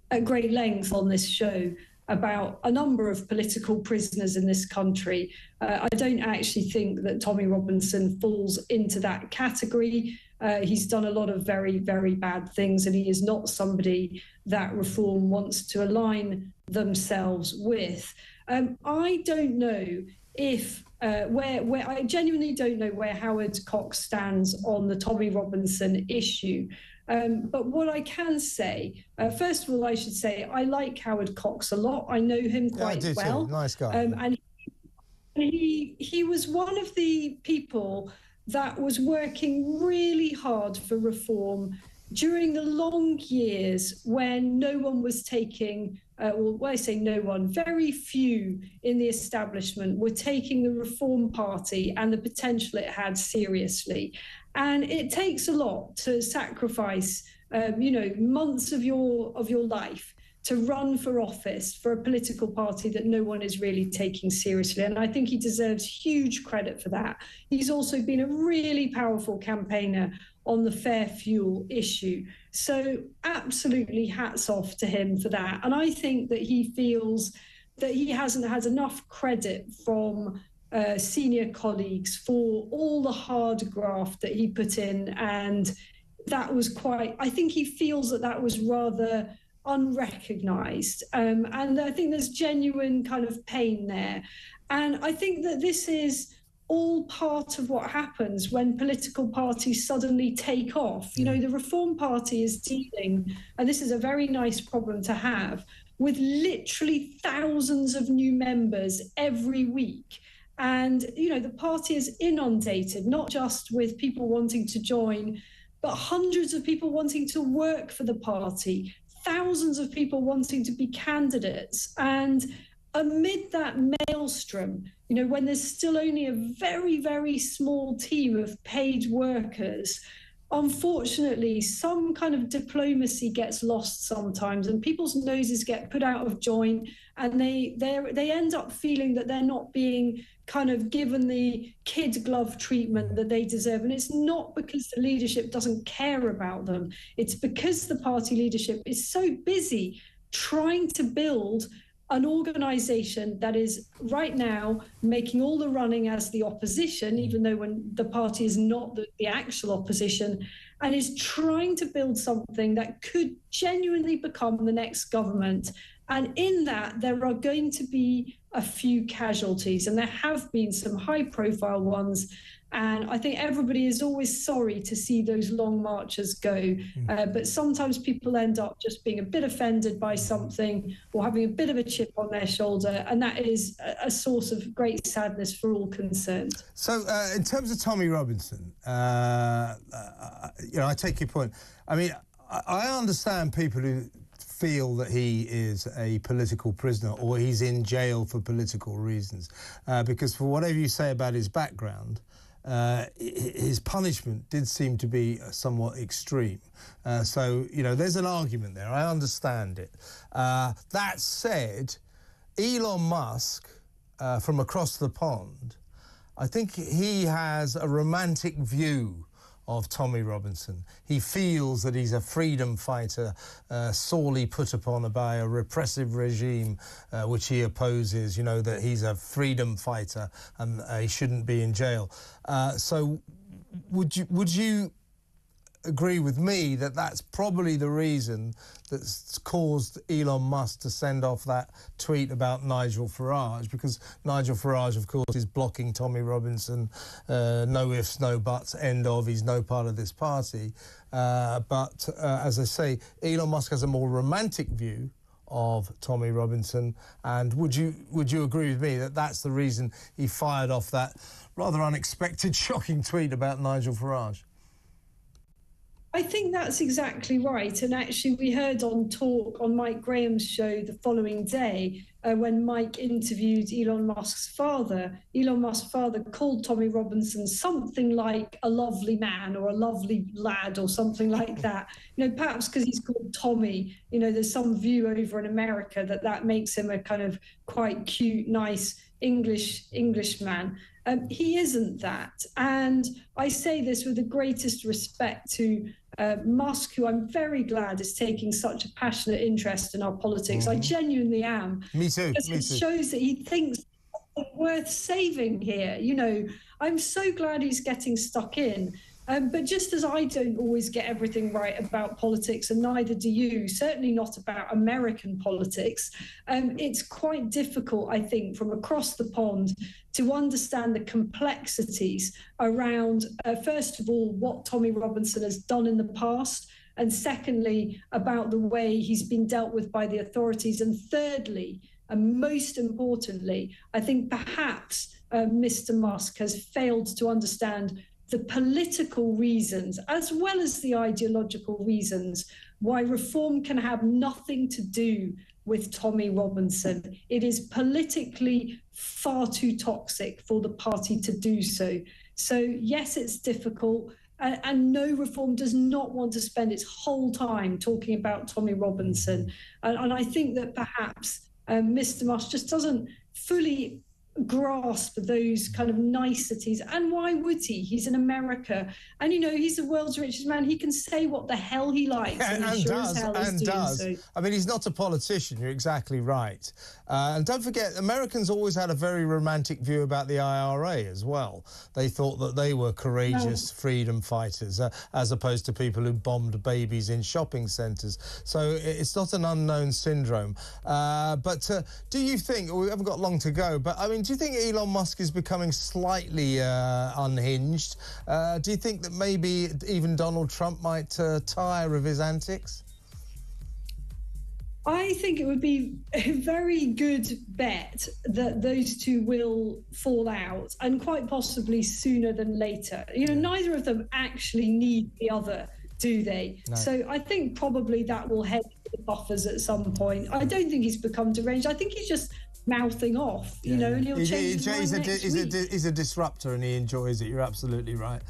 S4: at great length on this show about a number of political prisoners in this country. I don't actually think that Tommy Robinson falls into that category. He's done a lot of very, very bad things, and he is not somebody that Reform wants to align themselves with. I don't know if where I genuinely don't know where Howard Cox stands on the Tommy Robinson issue. But what I can say, first of all, I should say I like Howard Cox a lot. I know him quite well.
S1: Too. Nice guy.
S4: And he was one of the people that was working really hard for Reform during the long years when no one was taking, well, when I say no one, very few in the establishment were taking the Reform Party and the potential it had seriously. And it takes a lot to sacrifice, months of your life to run for office for a political party that no one is really taking seriously. And I think he deserves huge credit for that. He's also been a really powerful campaigner on the fair fuel issue. So absolutely hats off to him for that. And I think that he feels that he hasn't had enough credit from senior colleagues for all the hard graft that he put in. And that was I think he feels that was rather unrecognised. And I think there's genuine kind of pain there. And I think that this is all part of what happens when political parties suddenly take off. You know, the Reform Party is dealing, and this is a very nice problem to have, with literally thousands of new members every week. And, the party is inundated, not just with people wanting to join, but hundreds of people wanting to work for the party, thousands of people wanting to be candidates. And amid that maelstrom, when there's still only a very, very small team of paid workers, unfortunately, some kind of diplomacy gets lost sometimes, and people's noses get put out of joint, and they end up feeling that they're not being kind of given the kid glove treatment that they deserve. And it's not because the leadership doesn't care about them. It's because the party leadership is so busy trying to build an organisation that is right now making all the running as the opposition, even though when the party is not the actual opposition, and is trying to build something that could genuinely become the next government. And in that, there are going to be a few casualties, and there have been some high-profile ones. And I think everybody is always sorry to see those long marches go. But sometimes people end up just being a bit offended by something or having a bit of a chip on their shoulder. And that is a source of great sadness for all concerned.
S1: So in terms of Tommy Robinson, I take your point. I mean, I understand people who feel that he is a political prisoner or he's in jail for political reasons. Because for whatever you say about his background, his punishment did seem to be somewhat extreme. So, there's an argument there. I understand it. That said, Elon Musk, from across the pond, I think he has a romantic view of Tommy Robinson. He feels that he's a freedom fighter, sorely put upon by a repressive regime which he opposes, that he's a freedom fighter and he shouldn't be in jail. So would you agree with me that that's probably the reason that's caused Elon Musk to send off that tweet about Nigel Farage? Because Nigel Farage, of course, is blocking Tommy Robinson. No ifs, no buts, end of, he's no part of this party. But as I say, Elon Musk has a more romantic view of Tommy Robinson. And would you agree with me that that's the reason he fired off that rather unexpected, shocking tweet about Nigel Farage?
S4: I think that's exactly right. And actually, we heard on Talk on Mike Graham's show the following day when Mike interviewed Elon Musk's father. Elon Musk's father called Tommy Robinson something like a lovely man or a lovely lad or something like that. You know, perhaps because he's called Tommy, you know, there's some view over in America that makes him a kind of quite cute, nice Englishman. He isn't that. And I say this with the greatest respect to Musk, who I'm very glad is taking such a passionate interest in our politics. I genuinely am.
S1: Me too.
S4: It shows that he thinks it's worth saving here. You know, I'm so glad he's getting stuck in. But just as I don't always get everything right about politics, and neither do you, certainly not about American politics, it's quite difficult, I think, from across the pond to understand the complexities around, first of all, what Tommy Robinson has done in the past, and secondly, about the way he's been dealt with by the authorities, and thirdly, and most importantly, I think perhaps Mr. Musk has failed to understand the political reasons, as well as the ideological reasons, why reform can have nothing to do with Tommy Robinson. It is politically far too toxic for the party to do so. So yes, it's difficult, and no reform does not want to spend its whole time talking about Tommy Robinson. And I think that perhaps Mr. Musk just doesn't fully grasp those kind of niceties. And why would he? He's in America, and you know, he's the world's richest man. He can say what the hell he likes, and he sure as hell is doing so.
S1: I mean, he's not a politician. You're exactly right. And don't forget, Americans always had a very romantic view about the IRA as well. They thought that they were courageous freedom fighters, as opposed to people who bombed babies in shopping centres. So it's not an unknown syndrome. But do you think, we haven't got long to go, but I mean, do you think Elon Musk is becoming slightly unhinged? Do you think that maybe even Donald Trump might tire of his antics?
S4: I think it would be a very good bet that those two will fall out, and quite possibly sooner than later. You know, neither of them actually need the other, do they? No. So I think probably that will head to the buffers at some point. I don't think he's become deranged. I think he's just mouthing off, you know, and he'll change his mind next week.
S1: He's a disruptor, and he enjoys it. You're absolutely right.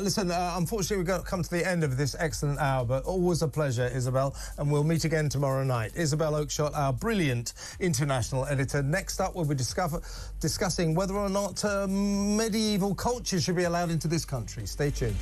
S1: Listen, unfortunately, we've got to come to the end of this excellent hour, but always a pleasure, Isabel, and we'll meet again tomorrow night. Isabel Oakeshott, our brilliant international editor. Next up, we'll be discussing whether or not medieval culture should be allowed into this country. Stay tuned.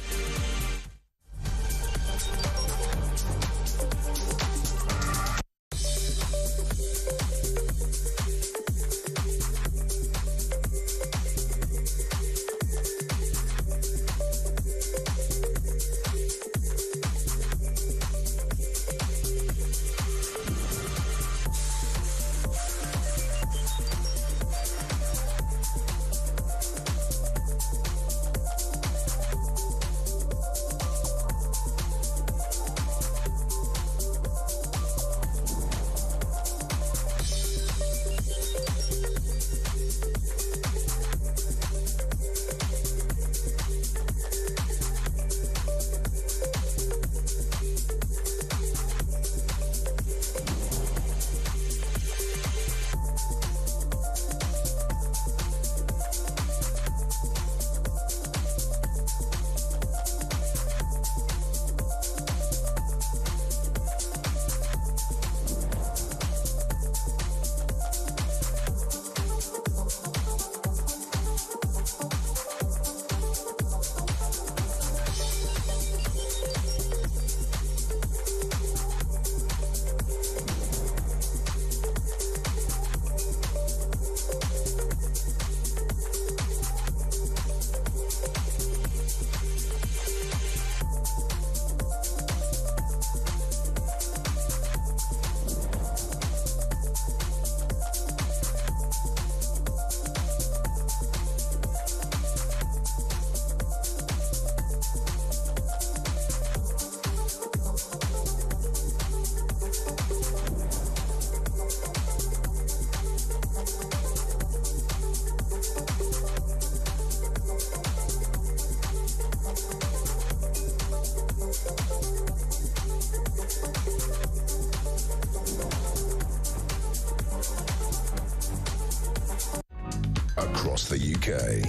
S3: across the UK,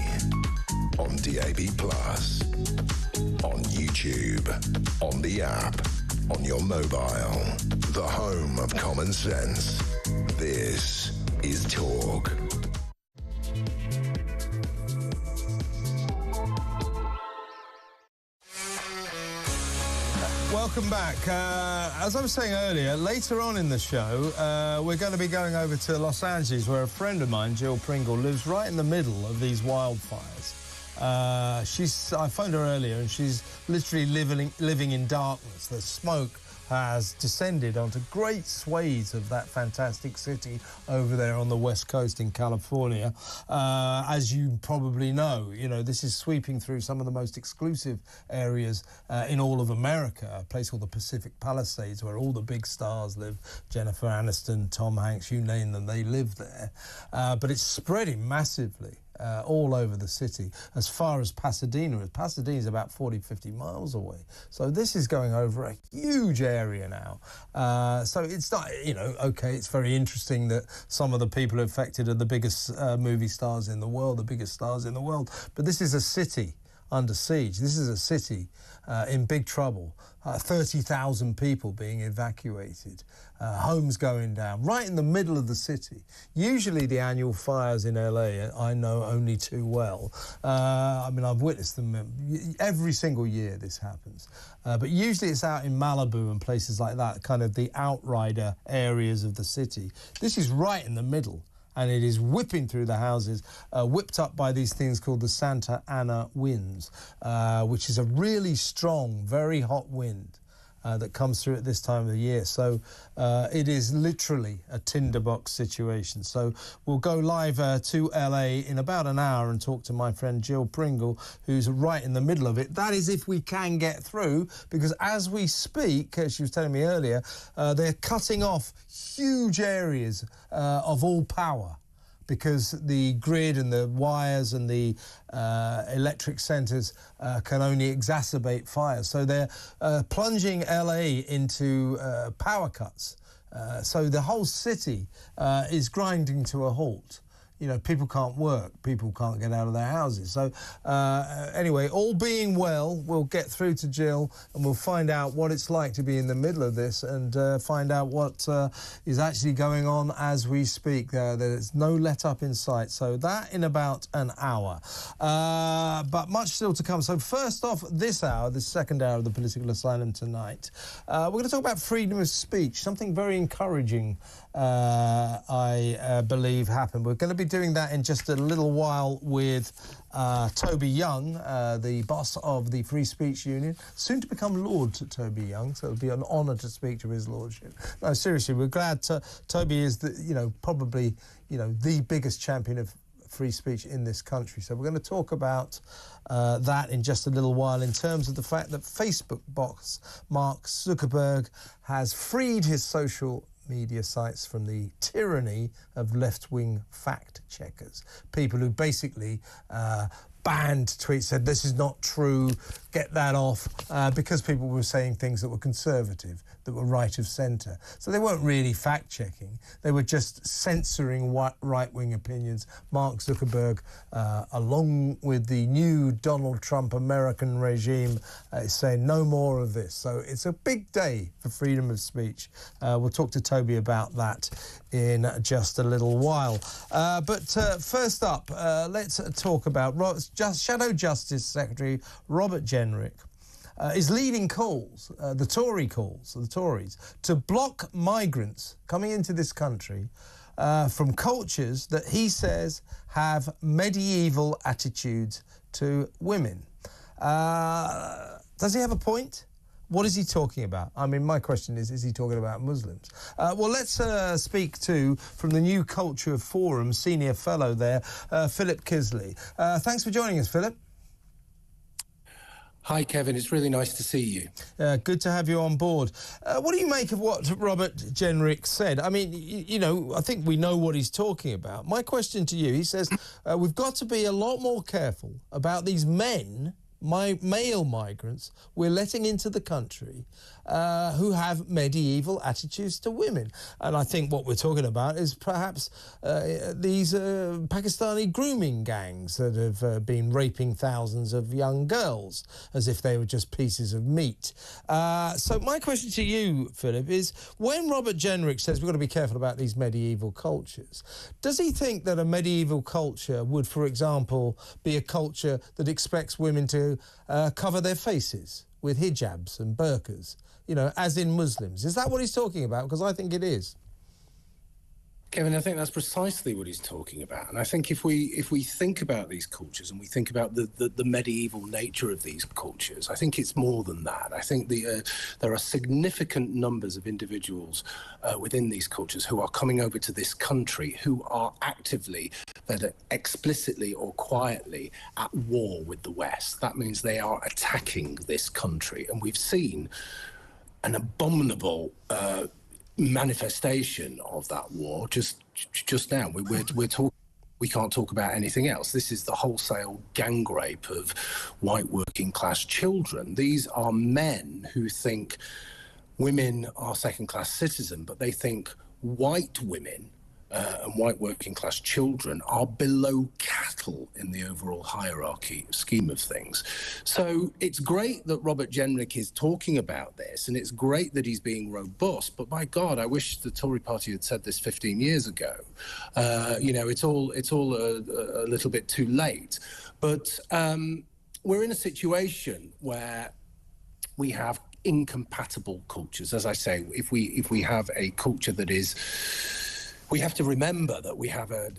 S3: on DAB+, on YouTube, on the app, on your mobile, the home of common sense. This is Talk.
S1: Welcome back. As I was saying earlier, later on in the show, we're going to be going over to Los Angeles, where a friend of mine, Jill Pringle, lives right in the middle of these wildfires. I phoned her earlier, and she's literally living in darkness. The smoke has descended onto great swathes of that fantastic city over there on the west coast in California. As you probably know, this is sweeping through some of the most exclusive areas in all of America, a place called the Pacific Palisades, where all the big stars live. Jennifer Aniston, Tom Hanks, you name them, they live there. But it's spreading massively. All over the city, as far as Pasadena. Pasadena is about 40-50 miles away. So this is going over a huge area now. So it's not, OK, it's very interesting that some of the people affected are the biggest movie stars in the world, the biggest stars in the world. But this is a city under siege. This is a city in big trouble. 30,000 people being evacuated, homes going down, right in the middle of the city. Usually the annual fires in LA, I know only too well. I've witnessed them every single year this happens. But usually it's out in Malibu and places like that, kind of the outrider areas of the city. This is right in the middle. And it is whipping through the houses, whipped up by these things called the Santa Ana winds, which is a really strong, very hot wind that comes through at this time of the year. So it is literally a tinderbox situation. So we'll go live to LA in about an hour and talk to my friend Jill Pringle, who's right in the middle of it. That is if we can get through, because as we speak, as she was telling me earlier, they're cutting off huge areas of all power, because the grid and the wires and the electric centres can only exacerbate fires. So they're plunging LA into power cuts. So the whole city is grinding to a halt. People can't work, people can't get out of their houses. So anyway, all being well, we'll get through to Jill and we'll find out what it's like to be in the middle of this and find out what is actually going on as we speak. There's no let up in sight. So that in about an hour. But much still to come. So first off, this hour, the second hour of the Political Asylum tonight, we're going to talk about freedom of speech, something very encouraging I believe happened. We're going to be doing that in just a little while with Toby Young, the boss of the Free Speech Union, soon to become Lord Toby Young, so it'll be an honour to speak to his lordship. No, seriously, we're glad Toby is probably the biggest champion of free speech in this country. So we're going to talk about that in just a little while, in terms of the fact that Facebook boss Mark Zuckerberg has freed his social media sites from the tyranny of left-wing fact-checkers, people who basically banned tweets, said this is not true, get that off, because people were saying things that were conservative, that were right of centre. So they weren't really fact-checking, they were just censoring right-wing opinions. Mark Zuckerberg, along with the new Donald Trump American regime, is saying no more of this. So it's a big day for freedom of speech. We'll talk to Toby about that in just a little while. But first up, let's talk about Shadow Justice Secretary Robert Jenrick is leading calls, the Tories, to block migrants coming into this country from cultures that he says have medieval attitudes to women. Does he have a point? What is he talking about? I mean, my question is he talking about Muslims? Well, let's speak to, from the New Culture Forum, Senior Fellow there, Philip Kisley. Thanks for joining us, Philip.
S11: Hi, Kevin. It's really nice to see you.
S1: Good to have you on board. What do you make of what Robert Jenrick said? I mean, I think we know what he's talking about. My question to you, he says, we've got to be a lot more careful about these men male migrants we're letting into the country who have medieval attitudes to women. And I think what we're talking about is perhaps these Pakistani grooming gangs that have been raping thousands of young girls as if they were just pieces of meat. So my question to you, Philip, is when Robert Jenrick says we've got to be careful about these medieval cultures, does he think that a medieval culture would, for example, be a culture that expects women to cover their faces with hijabs and burqas, you know, as in Muslims? Is that what he's talking about? Because I think it is.
S11: Kevin, I think that's precisely what he's talking about. And I think if we think about these cultures and we think about the medieval nature of these cultures, I think it's more than that. I think there are significant numbers of individuals within these cultures who are coming over to this country who are actively, whether explicitly or quietly, at war with the West. That means they are attacking this country. And we've seen an abominable manifestation of that war just now. We're talking. We can't talk about anything else. This is the wholesale gang rape of white working class children. These are men who think women are second class citizens, but they think white women and white working class children are below cattle in the overall hierarchy scheme of things. So it's great that Robert Jenrick is talking about this, and it's great that he's being robust, but my God, I wish the Tory party had said this 15 years ago. You know, it's all a little bit too late. But we're in a situation where we have incompatible cultures. As I say, if we have a culture that is, we have to remember that we have a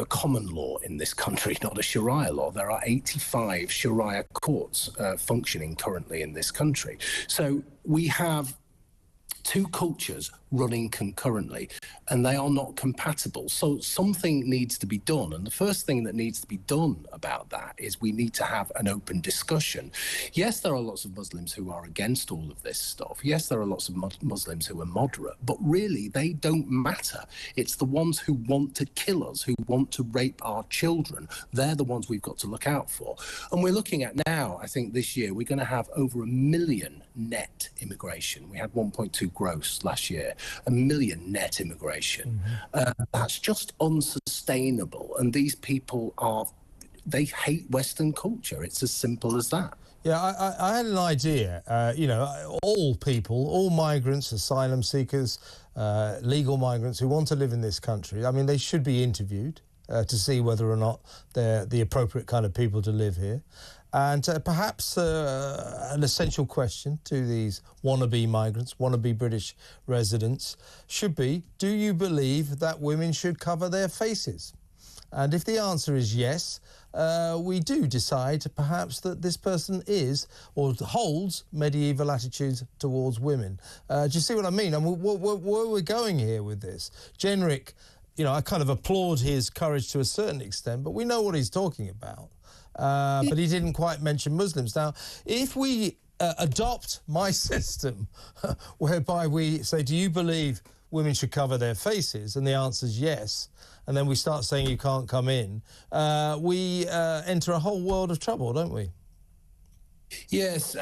S11: common law in this country, not a Sharia law. There are 85 Sharia courts functioning currently in this country. So we have two cultures running concurrently, and they are not compatible. So something needs to be done. And the first thing that needs to be done about that is we need to have an open discussion. Yes, there are lots of Muslims who are against all of this stuff. Yes, there are lots of Muslims who are moderate, but really they don't matter. It's the ones who want to kill us, who want to rape our children. They're the ones we've got to look out for. And we're looking at now, I think this year, we're going to have over 1 million net immigration. We had 1.2 gross last year. 1 million net immigration. That's just unsustainable. And these people they hate Western culture. It's as simple as that.
S1: Yeah, I had an idea, you know, all people, all migrants, asylum seekers, legal migrants who want to live in this country, I mean, they should be interviewed to see whether or not they're the appropriate kind of people to live here. And perhaps an essential question to these wannabe migrants, wannabe British residents, should be, do you believe that women should cover their faces? And if the answer is yes, we do decide perhaps that this person is or holds medieval attitudes towards women. Do you see what I mean? I mean, where we're going here with this? Jenrick, you know, I kind of applaud his courage to a certain extent, but we know what he's talking about. But he didn't quite mention Muslims. Now, if we adopt my system, whereby we say, do you believe women should cover their faces? And the answer is yes. And then we start saying you can't come in. We enter a whole world of trouble, don't we?
S11: Yes,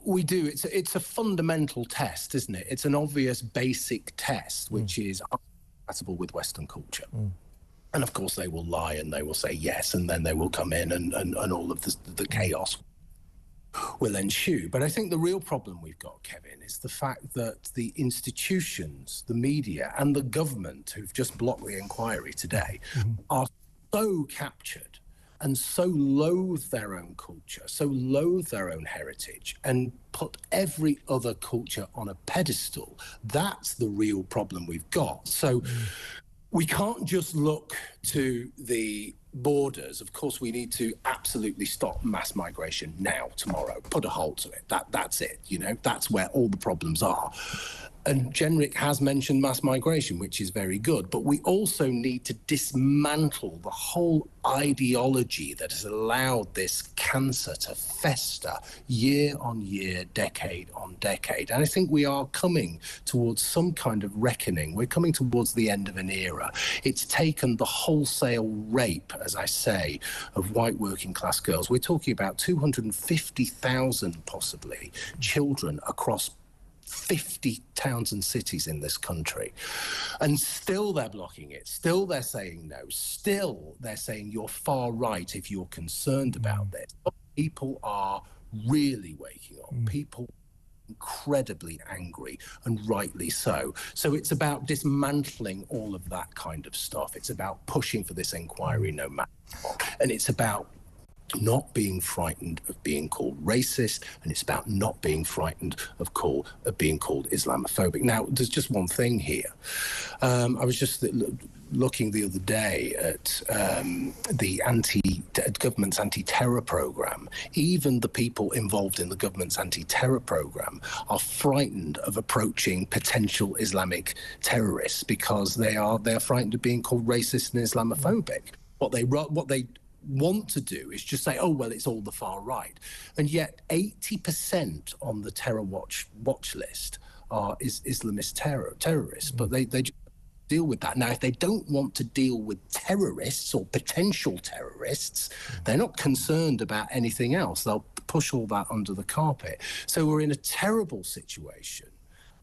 S11: we do. It's a fundamental test, isn't it? It's an obvious basic test, which is compatible with Western culture. And of course they will lie and they will say yes, and then they will come in and all of the chaos will ensue. But I think the real problem we've got, Kevin, is the fact that the institutions, the media and the government who've just blocked the inquiry today are so captured and so loathe their own culture, so loathe their own heritage, and put every other culture on a pedestal. That's the real problem we've got. So we can't just look to the borders. Of course, we need to absolutely stop mass migration now, tomorrow, put a halt to it. That's it, you know, that's where all the problems are. And Jenrick has mentioned mass migration, which is very good, but we also need to dismantle the whole ideology that has allowed this cancer to fester year on year, decade on decade. And I think we are coming towards some kind of reckoning. We're coming towards the end of an era. It's taken the wholesale rape, as I say, of white working class girls. We're talking about 250,000 possibly children across 50 towns and cities in this country. And still they're blocking it. Still they're saying no. Still they're saying you're far right if you're concerned about this. But people are really waking up. People incredibly angry, and rightly so. So it's about dismantling all of that kind of stuff. It's about pushing for this inquiry no matter what. And it's about not being frightened of being called racist, and it's about not being frightened of being called Islamophobic. Now, there's just one thing here. I was just looking the other day at the government's anti-terror program. Even the people involved in the government's anti-terror program are frightened of approaching potential Islamic terrorists because they're frightened of being called racist and Islamophobic. What they want to do is just say, oh, well, it's all the far right. And yet 80% on the terror watch list are Islamist terrorists, but they just deal with that. Now, if they don't want to deal with terrorists or potential terrorists, they're not concerned about anything else. They'll push all that under the carpet. So we're in a terrible situation,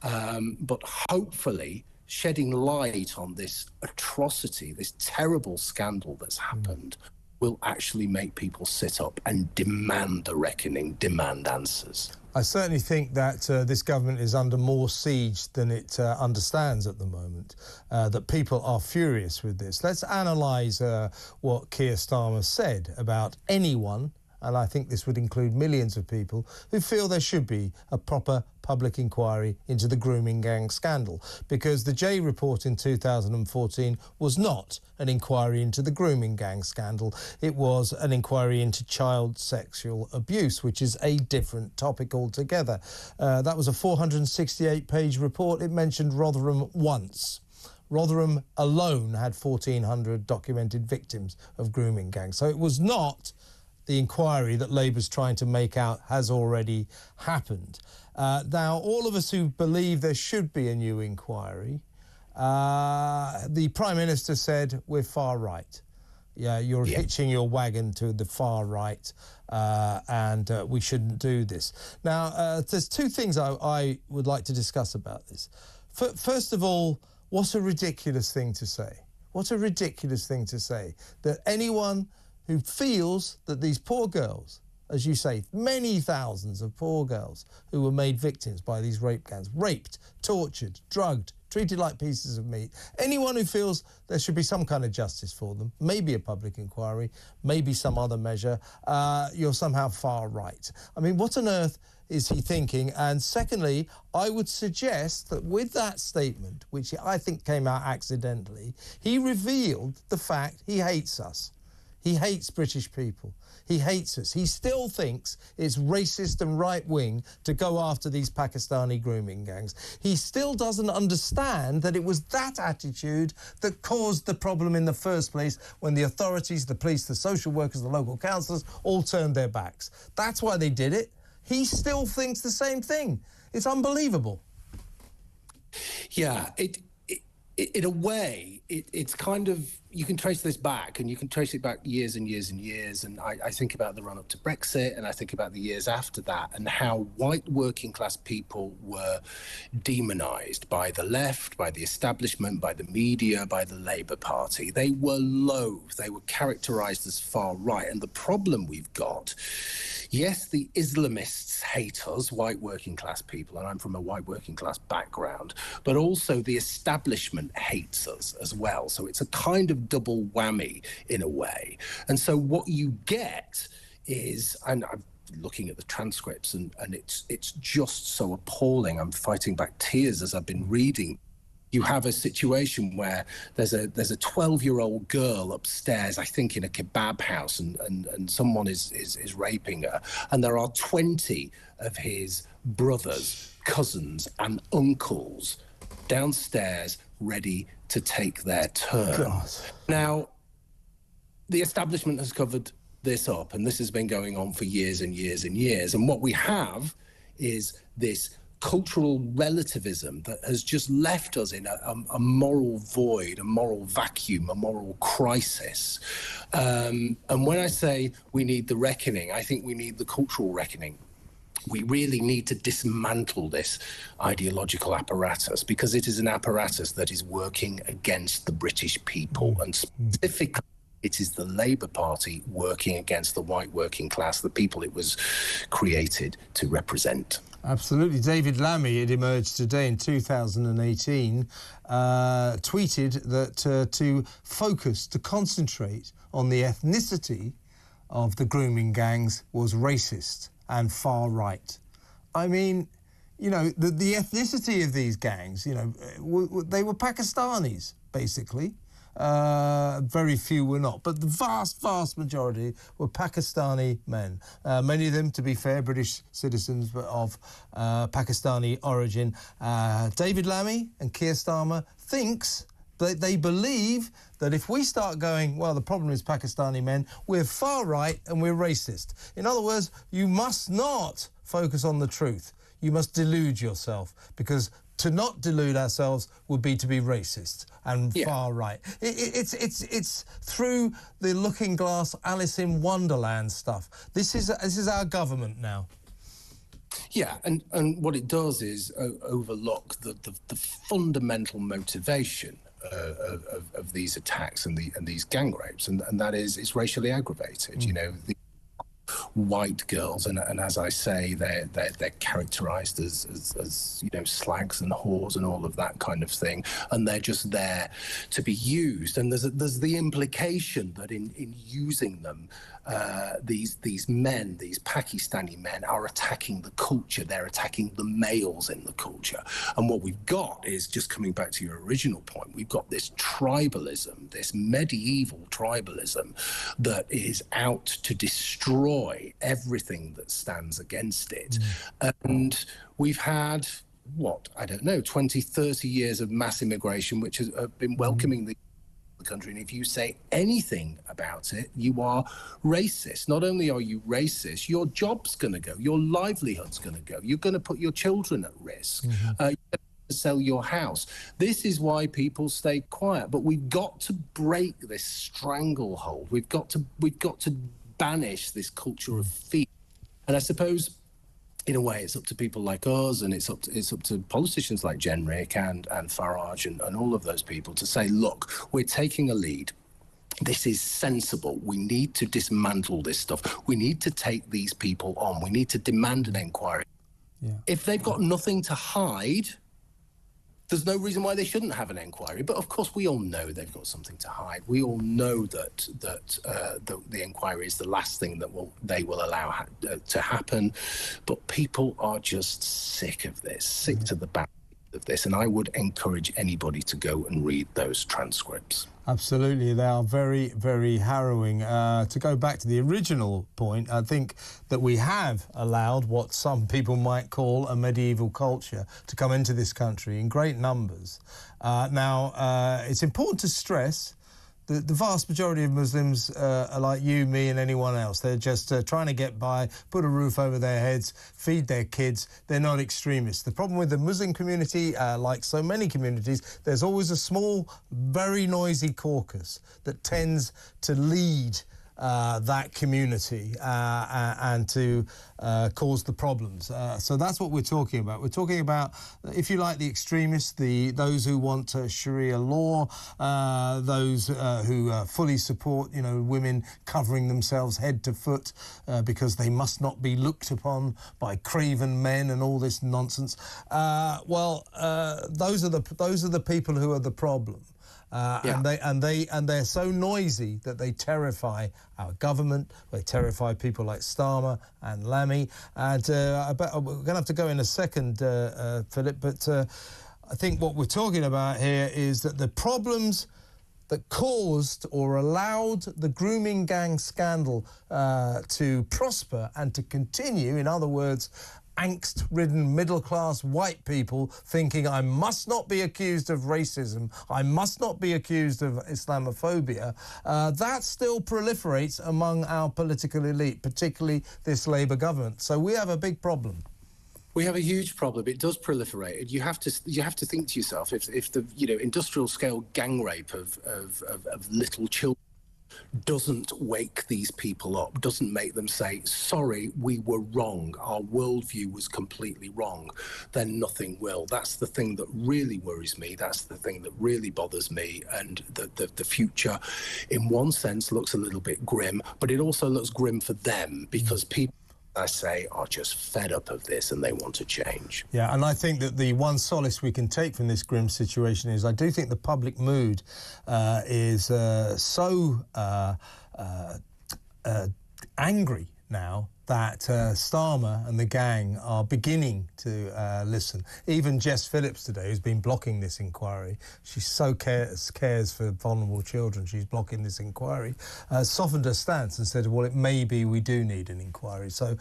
S11: but hopefully shedding light on this atrocity, this terrible scandal that's happened, will actually make people sit up and demand the reckoning, demand answers.
S1: I certainly think that this government is under more siege than it understands at the moment, that people are furious with this. Let's analyse what Keir Starmer said about anyone, and I think this would include millions of people, who feel there should be a proper public inquiry into the grooming gang scandal, because the J report in 2014 was not an inquiry into the grooming gang scandal. It was an inquiry into child sexual abuse, which is a different topic altogether. That was a 468-page report. It mentioned Rotherham once. Rotherham alone had 1,400 documented victims of grooming gangs. So it was not the inquiry that Labour's trying to make out has already happened. Now, all of us who believe there should be a new inquiry, the Prime Minister said we're far right. Yeah, you're hitching your wagon to the far right, and we shouldn't do this. Now, there's two things I would like to discuss about this. First of all, what a ridiculous thing to say. What a ridiculous thing to say, that anyone who feels that these poor girls, as you say, many thousands of poor girls who were made victims by these rape gangs, raped, tortured, drugged, treated like pieces of meat, anyone who feels there should be some kind of justice for them, maybe a public inquiry, maybe some other measure, you're somehow far right. I mean, what on earth is he thinking? And secondly, I would suggest that with that statement, which I think came out accidentally, he revealed the fact he hates us. He hates British people. He hates us. He still thinks it's racist and right-wing to go after these Pakistani grooming gangs. He still doesn't understand that it was that attitude that caused the problem in the first place when the authorities, the police, the social workers, the local councillors all turned their backs. That's why they did it. He still thinks the same thing. It's unbelievable.
S11: Yeah, in a way, it's kind of, you can trace this back, and you can trace it back years and years and years. And I think about the run-up to Brexit, and I think about the years after that, and how white working-class people were demonised by the left, by the establishment, by the media, by the Labour Party. They were loathed. They were characterised as far right. And the problem we've got, yes, the Islamists hate us, white working-class people, and I'm from a white working-class background, but also the establishment hates us as well. So it's a kind of double whammy in a way. And so what you get is, and I'm looking at the transcripts, and it's just so appalling. I'm fighting back tears as I've been reading You have a situation where there's a 12-year-old girl upstairs, I think in a kebab house, and someone is raping her, and there are 20 of his brothers, cousins and uncles downstairs ready to take their turn.
S1: God.
S11: Now, the establishment has covered this up, and this has been going on for years and years and years, and what we have is this cultural relativism that has just left us in a moral void, a moral vacuum, a moral crisis. And when I say we need the reckoning, I think we need the cultural reckoning. We really need to dismantle this ideological apparatus, because it is an apparatus that is working against the British people, and specifically it is the Labour Party working against the white working class, the people it was created to represent.
S1: Absolutely. David Lammy, it emerged today in 2018, tweeted that to concentrate on the ethnicity of the grooming gangs was racist and far right. I mean, you know, the ethnicity of these gangs, you know, they were Pakistanis, basically. Very few were not, but the vast majority were Pakistani men. Many of them, to be fair, British citizens, but of Pakistani origin. David Lammy and Keir Starmer thinks that they believe that if we start going, well, the problem is Pakistani men, we're far right and we're racist. In other words, you must not focus on the truth. You must delude yourself, because to not delude ourselves would be to be racist and far right. It's through the looking glass, Alice in Wonderland stuff. This is our government now.
S11: Yeah, and what it does is overlook the fundamental motivation of these attacks and these gang rapes, and that is it's racially aggravated. You know, the white girls, and as I say, they're characterised as you know, slags and whores and all of that kind of thing, and they're just there to be used. And there's the implication that in using them, these men, these Pakistani men, are attacking the culture. They're attacking the males in the culture. And what we've got is, just coming back to your original point, we've got this tribalism, this medieval tribalism that is out to destroy everything that stands against it. And we've had, what, I don't know, 20, 30 years of mass immigration, which has been welcoming the country, and if you say anything about it, you are racist. Not only are you racist, your job's going to go, your livelihood's going to go, you're going to put your children at risk, you're going to sell your house. This is why people stay quiet. But we've got to break this stranglehold. We've got to banish this culture of fear. And I suppose, in a way, it's up to people like us, and it's up to politicians like Jenrick and Farage and all of those people to say, look, we're taking a lead. This is sensible. We need to dismantle this stuff. We need to take these people on. We need to demand an inquiry. Yeah. If they've got nothing to hide, there's no reason why they shouldn't have an inquiry. But of course, we all know they've got something to hide. We all know that the inquiry is the last thing that they will allow to happen. But people are just sick of this, sick to the back of this. And I would encourage anybody to go and read those transcripts.
S1: Absolutely, they are very, very harrowing. To go back to the original point, I think that we have allowed what some people might call a medieval culture to come into this country in great numbers. Now, it's important to stress that the vast majority of Muslims are like you, me and anyone else. They're just trying to get by, put a roof over their heads, feed their kids. They're not extremists. The problem with the Muslim community, like so many communities, there's always a small, very noisy caucus that tends to lead that community and to cause the problems. So that's what we're talking about. We're talking about, if you like, the extremists, those who want Sharia law, those who fully support, you know, women covering themselves head to foot because they must not be looked upon by craven men and all this nonsense. Those are the people who are the problem. And they're so noisy that they terrify our government. They terrify people like Starmer and Lammy. And we're going to have to go in a second, Philip. But I think what we're talking about here is that the problems that caused or allowed the grooming gang scandal to prosper and to continue, in other words, angst-ridden middle-class white people thinking I must not be accused of racism, I must not be accused of Islamophobia, that still proliferates among our political elite, particularly this Labour government. So we have a big problem.
S11: We have a huge problem. It does proliferate, and you have to think to yourself, if the industrial scale gang rape of little children doesn't wake these people up, doesn't make them say, sorry, we were wrong, our worldview was completely wrong, then nothing will. That's the thing that really worries me. That's the thing that really bothers me. And the future, in one sense, looks a little bit grim, but it also looks grim for them, because people, I say, are just fed up of this and they want to change.
S1: Yeah, and I think that the one solace we can take from this grim situation is I do think the public mood is so angry now that Starmer and the gang are beginning to listen. Even Jess Phillips today, who's been blocking this inquiry, she so cares for vulnerable children, she's blocking this inquiry, softened her stance and said, well, it may be we do need an inquiry. So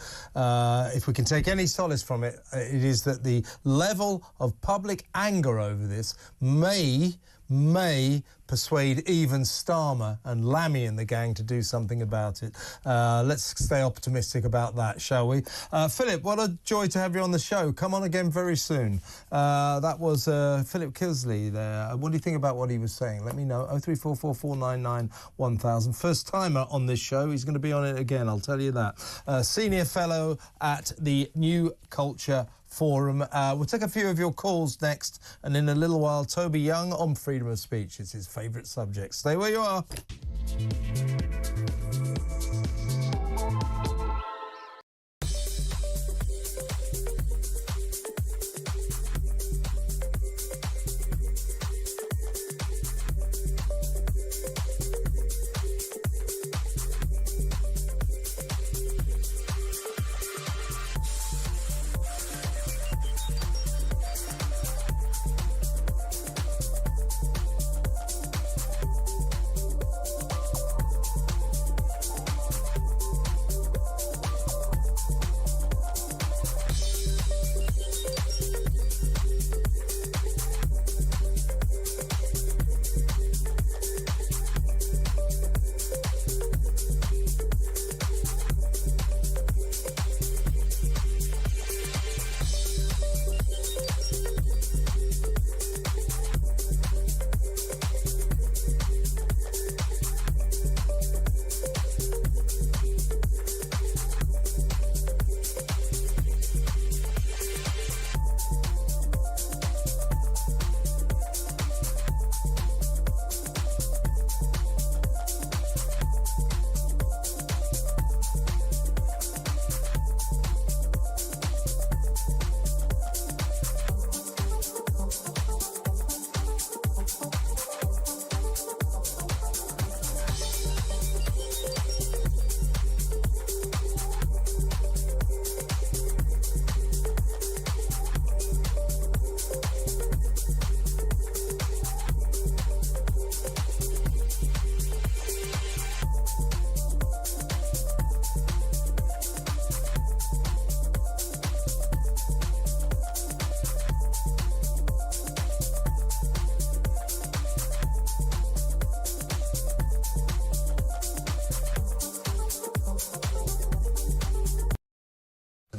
S1: if we can take any solace from it, it is that the level of public anger over this may persuade even Starmer and Lammy and the gang to do something about it. Let's stay optimistic about that, shall we? Philip, what a joy to have you on the show. Come on again very soon. That was Philip Kilsley there. What do you think about what he was saying? Let me know. 03444991000. First timer on this show. He's going to be on it again, I'll tell you that. Senior fellow at the New Culture Forum. We'll take a few of your calls next, and in a little while, Toby Young on freedom of speech. It's his favourite subject. Stay where you are.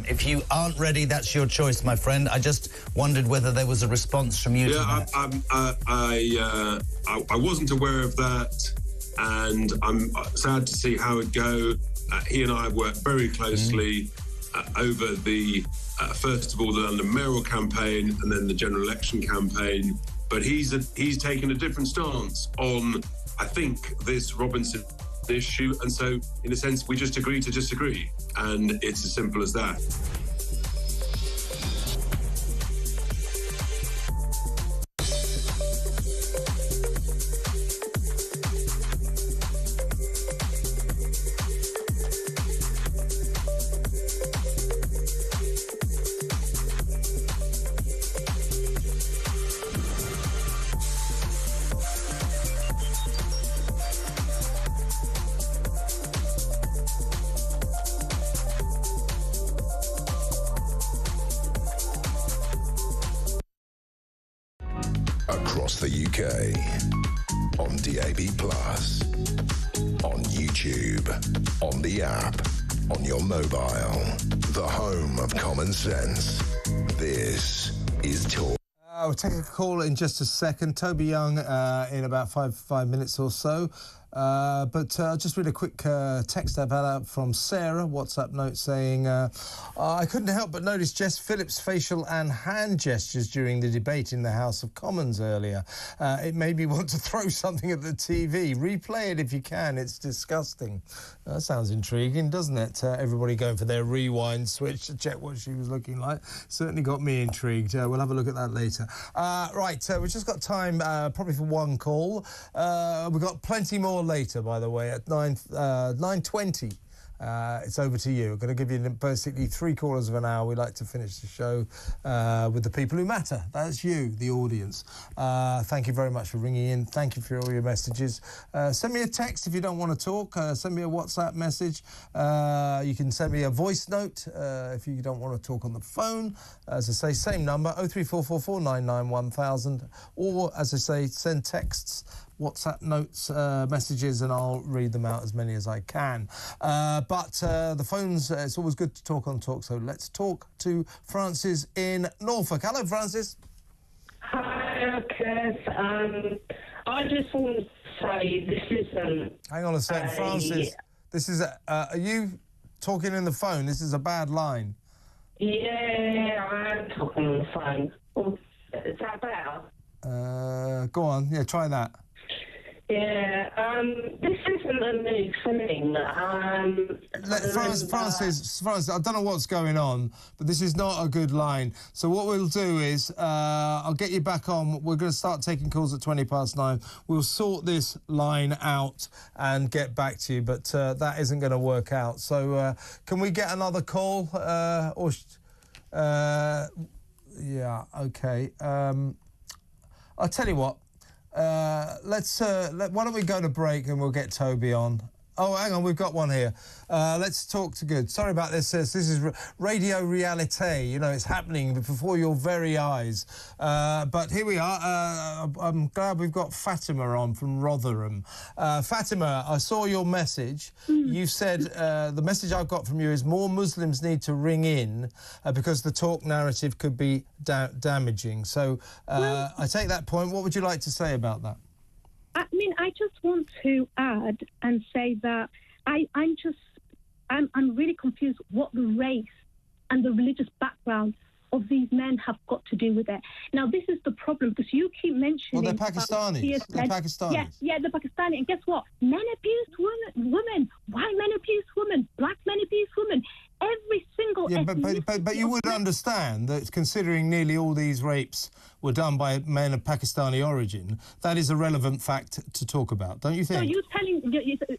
S2: If you aren't ready, that's your choice, my friend. I just wondered whether there was a response from you to that.
S12: I wasn't aware of that, and I'm sad to see how it go. He and I have worked very closely over the, first of all, the London mayoral campaign and then the general election campaign. But he's taken a different stance on, I think, this Robinson issue. And so, in a sense, we just agree to disagree. And it's as simple as that.
S3: across the UK. On DAB+, on YouTube, on the app, on your mobile. The home of common sense. This is Talk.
S1: We'll take a call in just a second. Toby Young in about five minutes or so. But I'll just read a quick text I've had out from Sarah, WhatsApp note saying, I couldn't help but notice Jess Phillips' facial and hand gestures during the debate in the House of Commons earlier. It made me want to throw something at the TV. Replay it if you can. It's disgusting. That sounds intriguing, doesn't it? Everybody going for their rewind switch to check what she was looking like. Certainly got me intrigued. We'll have a look at that later. Right, we've just got time probably for one call. We've got plenty more later, by the way, at 9:20. It's over to you. I'm going to give you basically 3/4 of an hour. We like to finish the show with the people who matter. That's you, the audience. Thank you very much for ringing in. Thank you for all your messages. Send me a text if you don't want to talk. Send me a WhatsApp message. You can send me a voice note if you don't want to talk on the phone. As I say, same number, 03444 99 1000. Or, as I say, send texts, WhatsApp notes, messages, and I'll read them out as many as I can. But the phones, it's always good to talk on Talk, so let's talk to Francis in Norfolk. Hello, Francis.
S13: Hi, Kev. I just want to say this isn't...
S1: Hang on a second, Francis. This is... are you talking in the phone? This is a bad line.
S13: Yeah, I am talking on the phone. Oh, is that better?
S1: Go on. Yeah, try that.
S13: Yeah, this isn't a new thing.
S1: Francis, I don't know what's going on, but this is not a good line. So what we'll do is I'll get you back on. We're going to start taking calls at 9:20. We'll sort this line out and get back to you, but that isn't going to work out. So can we get another call? Yeah, OK. I'll tell you what. Why don't we go to break and we'll get Toby on. Oh, hang on, we've got one here. Let's talk to good. Sorry about this. This is radio reality. You know, it's happening before your very eyes. But here we are. I'm glad we've got Fatima on from Rotherham. Fatima, I saw your message. You said the message I've got from you is more Muslims need to ring in because the Talk narrative could be damaging. So I take that point. What would you like to say about that?
S14: I mean, I just want to add and say that I'm really confused what the race and the religious background of these men have got to do with it. Now, this is the problem, because you keep mentioning...
S1: Well, they're Pakistanis. They're Pakistanis.
S14: Yeah, they're Pakistani. And guess what? Men abuse women. White men abuse women. Black men abuse women. Every single...
S1: Yeah, but you would understand that considering nearly all these rapes were done by men of Pakistani origin, that is a relevant fact to talk about, don't you think?
S14: So you're telling...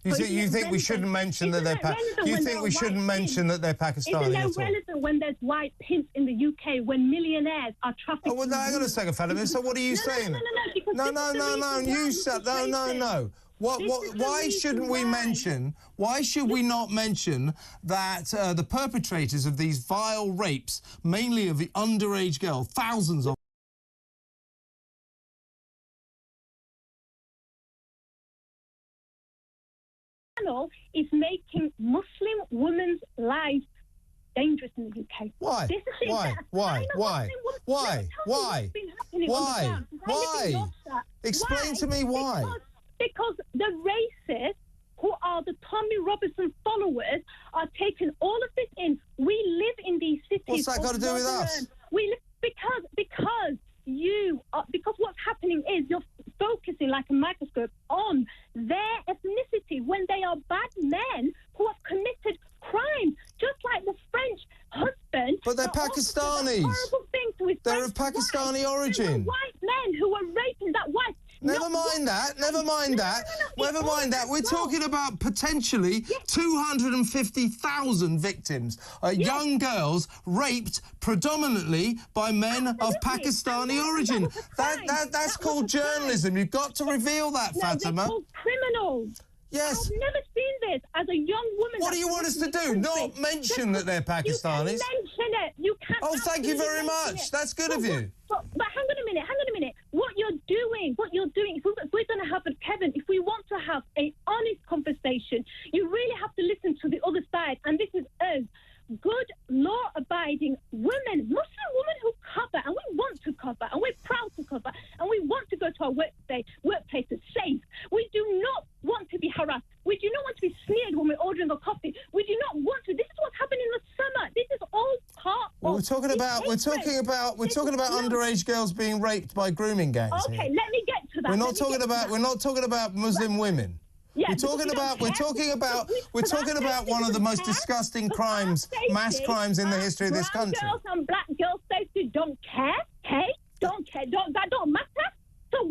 S1: You think we shouldn't mention that they're... You think we shouldn't mention that they're Pakistani?
S14: Isn't it relevant when there's white pimps in the UK, when millionaires are trafficked...
S1: Oh, well, no, hang on a second, Fatima. So what are you saying? No, you said... No. Why shouldn't we mention... Why should we not mention that the perpetrators of these vile rapes, mainly of the underage girl, thousands of...
S14: is making Muslim women's lives dangerous in the UK.
S1: Why? Explain to me why.
S14: Because the racists, who are the Tommy Robinson followers, are taking all of this in. We live in these cities.
S1: What's that got to do with us?
S14: We live because what's happening is you're focusing like a microscope on their ethnicity when they are bad men who have committed crimes, just like the French husband.
S1: But they're Pakistanis. They're of Pakistani origin.
S14: White men who are raping that wife.
S1: Never mind that. We're talking about potentially 250,000 victims, young girls raped predominantly by men of Pakistani origin. That's called journalism. You've got to reveal that, Fatima.
S14: They're called criminals.
S1: Yes.
S14: I've never seen this as a young woman.
S1: What do you want us to do? Not mention that they're Pakistanis?
S14: You can mention it. You can.
S1: Oh, thank you very much. That's good of you.
S14: But hang on a minute. What you're doing
S1: talking about underage girls being raped by grooming gangs.
S14: Okay,
S1: here.
S14: let me get to that.
S1: We're not talking about Muslim women.
S14: Yeah,
S1: we're talking about one of the most disgusting crimes, mass crimes in the history of this country.
S14: Brown girls and black girls' safety don't care. Hey, don't care. That don't matter. So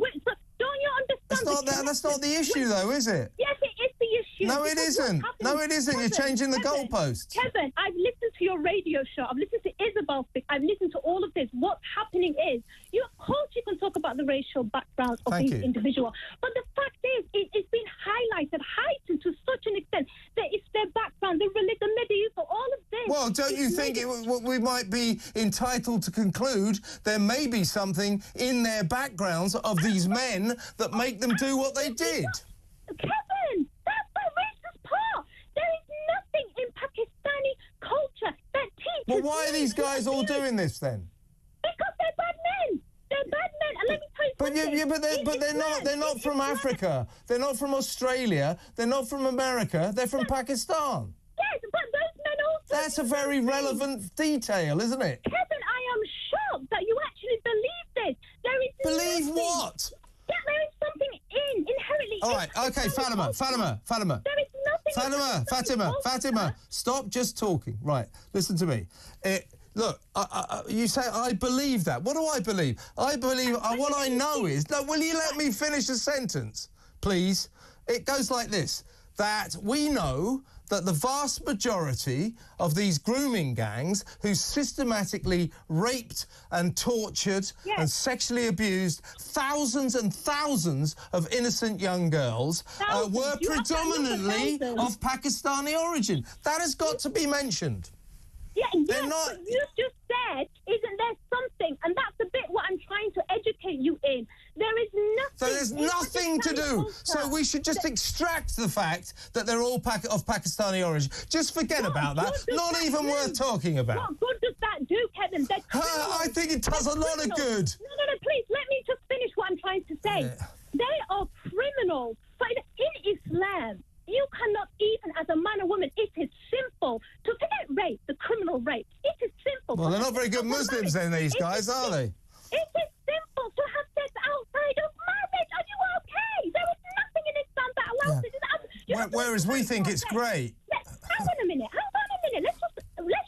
S14: don't you understand?
S1: That's not the issue, though, is it?
S14: Yes, it is the issue.
S1: No, it isn't. No, it isn't. You're changing the goalposts.
S14: Kevin, I've listened to your radio show. I've listened to Isabel speak. I've listened to all of this. What's happening is, of course, you can talk about the racial background of these individuals, but the fact is, it's been heightened to such an extent that it's their background, the religion, the medieval, all of this.
S1: Well, don't you think we might be entitled to conclude there may be something in their backgrounds of these men that make them do what they did?
S14: Kevin, that's the racist part. There is nothing in Pakistani culture that teaches...
S1: Well, why are these guys all doing this, then?
S14: Because they're bad men. They're bad men. And let me tell you something.
S1: They're not from Africa. They're not from Australia. They're not from America. They're from Pakistan.
S14: Yes, but those men also...
S1: That's a very relevant detail, isn't it?
S14: Kevin, I am shocked that you actually believe this. There is
S1: Believe
S14: nothing...
S1: what?
S14: Yeah, there is something inherently...
S1: All right, okay, Fatima.
S14: There is nothing...
S1: Fatima, stop just talking. Right, listen to me. Look, you say, I believe that. What do I believe? I believe, what I know is... No, will you let me finish a sentence, please? It goes like this, that we know that the vast majority of these grooming gangs who systematically raped and tortured and sexually abused thousands and thousands of innocent young girls were predominantly of Pakistani origin. That has got to be mentioned.
S14: Yeah, but you just said, isn't there something? And that's a bit what I'm trying to educate you in. There is nothing...
S1: So there's nothing to do. So we should just extract the fact that they're all of Pakistani origin. Just forget about that. Not even worth talking about.
S14: What good does that do, Kevin?
S1: I think it does a lot of good.
S14: No, please, let me just finish what I'm trying to say. They are criminals. But in Islam... You cannot even, as a man or woman, it is simple to forget rape, the criminal rape. It is simple.
S1: Well, they're not very good Muslims then, these guys, are they?
S14: It is simple to have sex outside of marriage. Are you okay? There is nothing in Islam that allows it.
S1: Whereas we think it's great.
S14: Hang on a minute. Let's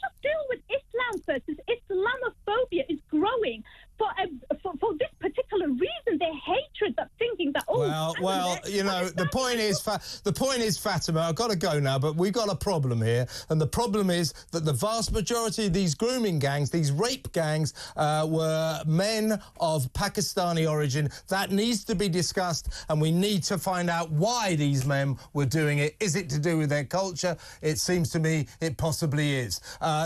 S14: just deal with Islam first. Islamophobia is growing for this particular reason. Their hatred, that thinking that
S1: well, you know, the point is, Fatima, I've got to go now, but we've got a problem here, and the problem is that the vast majority of these grooming gangs, these rape gangs, were men of Pakistani origin. That needs to be discussed, and we need to find out why these men were doing it. Is it to do with their culture? It seems to me it possibly is.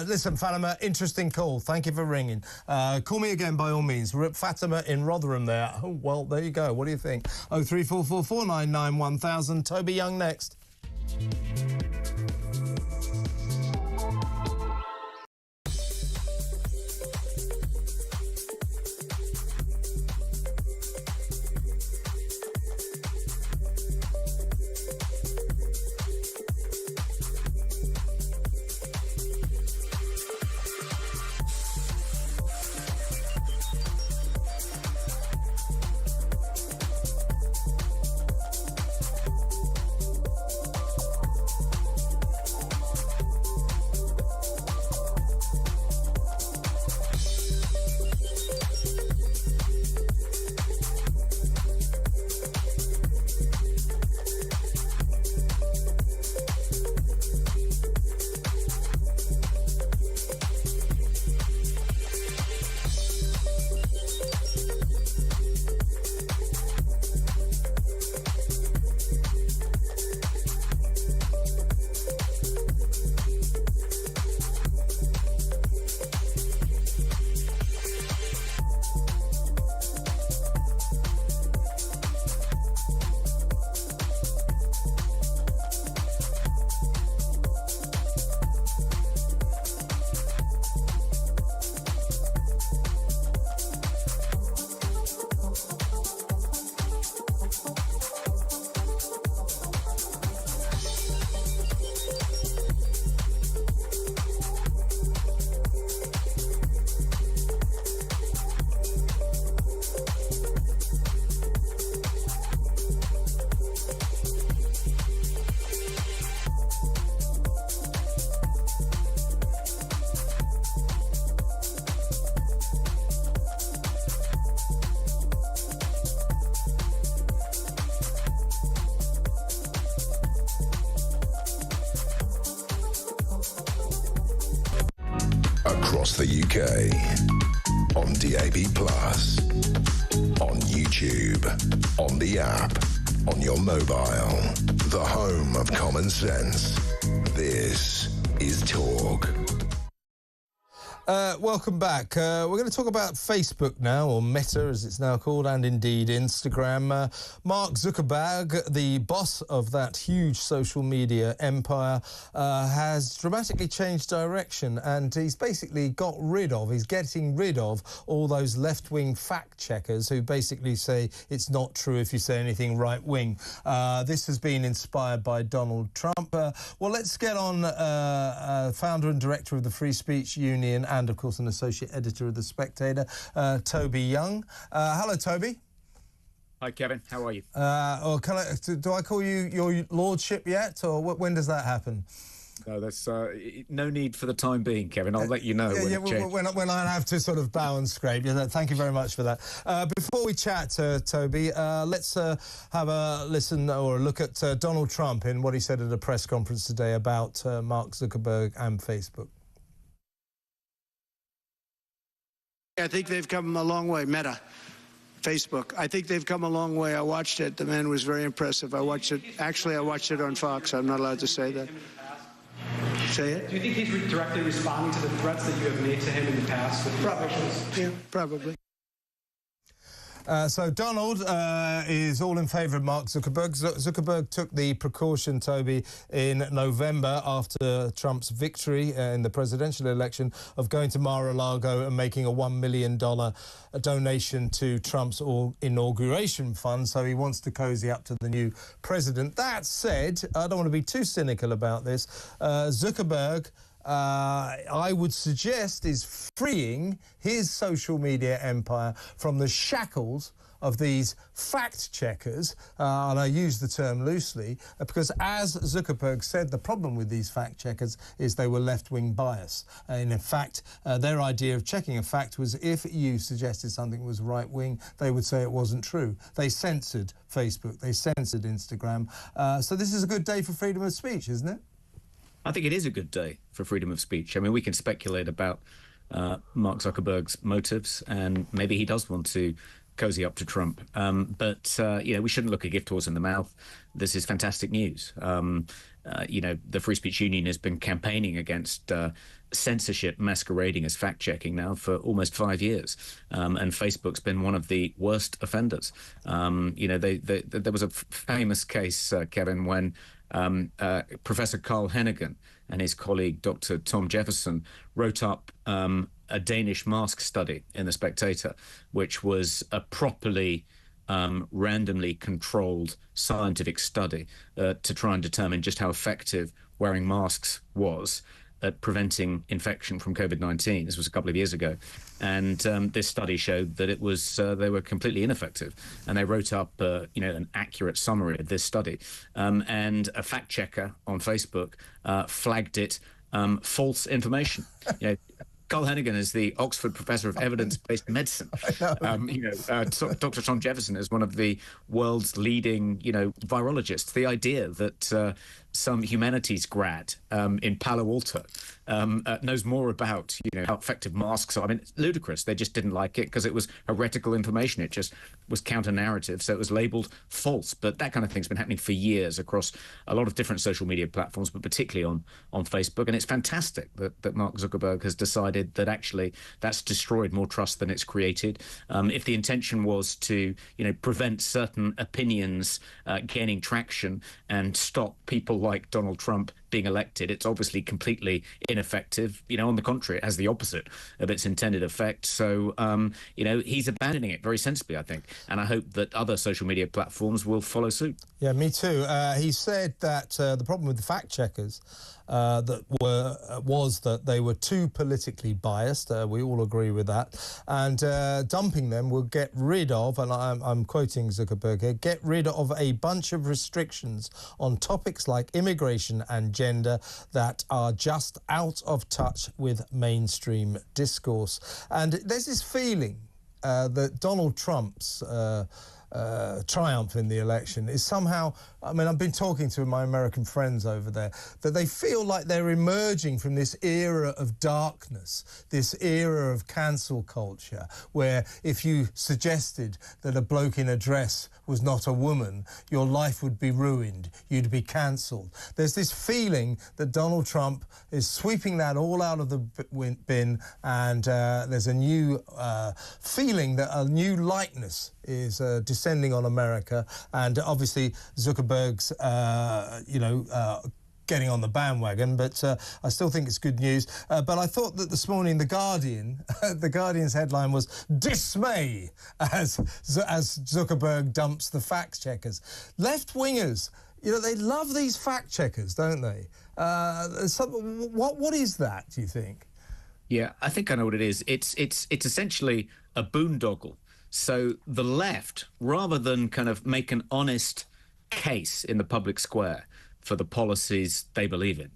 S1: Listen, Fatima, interesting call. Thank you for ringing. Call me again by all means. Fatima in Rotherham there. Oh, well, there you go. What do you think? 03444 499 1000. Toby Young next.
S3: across the UK. On DAB+, on YouTube, on the app, on your mobile. The home of common sense. This is Talk.
S1: Welcome back. We're going to talk about Facebook now, or Meta as it's now called, and indeed Instagram. Mark Zuckerberg, the boss of that huge social media empire, has dramatically changed direction, and he's basically getting rid of all those left-wing fact-checkers who basically say it's not true if you say anything right-wing. This has been inspired by Donald Trump. Well, let's get on founder and director of the Free Speech Union and, of course, an associate editor of The Spectator, Toby Young. Hello, Toby.
S15: Hi, Kevin. How are you?
S1: Or do I call you your lordship yet, or when does that happen?
S15: No, that's no need for the time being, Kevin. I'll let you know
S1: when I have to sort of bow and scrape. Yeah, thank you very much for that. Before we chat, Toby, let's have a listen or a look at Donald Trump in what he said at a press conference today about Mark Zuckerberg and Facebook.
S16: I think they've come a long way, Meta, Facebook. I think they've come a long way. I watched it. The man was very impressive. I watched it on Fox. I'm not allowed to say that. Say it?
S17: Do you think he's directly responding to the threats that you have made to him in the past?
S16: Probably. Yeah, probably.
S1: So Donald is all in favour of Mark Zuckerberg. Zuckerberg took the precaution, Toby, in November after Trump's victory in the presidential election of going to Mar-a-Lago and making a $1 million donation to Trump's inauguration fund. So he wants to cozy up to the new president. That said, I don't want to be too cynical about this. Zuckerberg, I would suggest, is freeing his social media empire from the shackles of these fact-checkers, and I use the term loosely, because as Zuckerberg said, the problem with these fact-checkers is they were left-wing bias. And in fact, their idea of checking a fact was if you suggested something was right-wing, they would say it wasn't true. They censored Facebook, they censored Instagram. So this is a good day for freedom of speech, isn't it?
S15: I think it is a good day for freedom of speech. I mean, we can speculate about Mark Zuckerberg's motives, and maybe he does want to cozy up to Trump. But we shouldn't look a gift horse in the mouth. This is fantastic news. The Free Speech Union has been campaigning against censorship masquerading as fact-checking now for almost 5 years. And Facebook's been one of the worst offenders. There was a famous case, Kevin, when Professor Carl Hennigan and his colleague Dr. Tom Jefferson wrote up a Danish mask study in The Spectator, which was a properly randomly controlled scientific study to try and determine just how effective wearing masks was at preventing infection from COVID-19. This was a couple of years ago. And this study showed that it was they were completely ineffective. And they wrote up an accurate summary of this study. And a fact checker on Facebook flagged it false information. Carl Hennigan is the Oxford Professor of Evidence-Based Medicine. Dr. Tom Jefferson is one of the world's leading, virologists. The idea that some humanities grad in Palo Alto knows more about, how effective masks are. I mean, it's ludicrous. They just didn't like it because it was heretical information. It just was counter-narrative, so it was labelled false. But that kind of thing's been happening for years across a lot of different social media platforms, but particularly on Facebook. And it's fantastic that Mark Zuckerberg has decided that actually that's destroyed more trust than it's created. If the intention was to, prevent certain opinions gaining traction and stop people like Donald Trump being elected, it's obviously completely ineffective. On the contrary, it has the opposite of its intended effect. So, he's abandoning it very sensibly, I think. And I hope that other social media platforms will follow suit.
S1: Yeah, me too. He said that the problem with the fact checkers was that they were too politically biased. We all agree with that. And dumping them will get rid of, and I'm quoting Zuckerberg here, get rid of a bunch of restrictions on topics like immigration and gender that are just out of touch with mainstream discourse. And there's this feeling that Donald Trump's triumph in the election is somehow, I mean, I've been talking to my American friends over there, that they feel like they're emerging from this era of darkness, this era of cancel culture, where if you suggested that a bloke in a dress was not a woman, your life would be ruined, you'd be cancelled. There's this feeling that Donald Trump is sweeping that all out of the bin, and there's a new feeling that a new lightness is descending on America, and obviously Zuckerberg's, getting on the bandwagon, but I still think it's good news. But I thought that this morning The Guardian's headline was "Dismay" as Zuckerberg dumps the fact-checkers. Left-wingers, they love these fact-checkers, don't they? What is that, do you think?
S15: Yeah, I think I know what it is. It's essentially a boondoggle. So the left, rather than kind of make an honest case in the public square for the policies they believe in,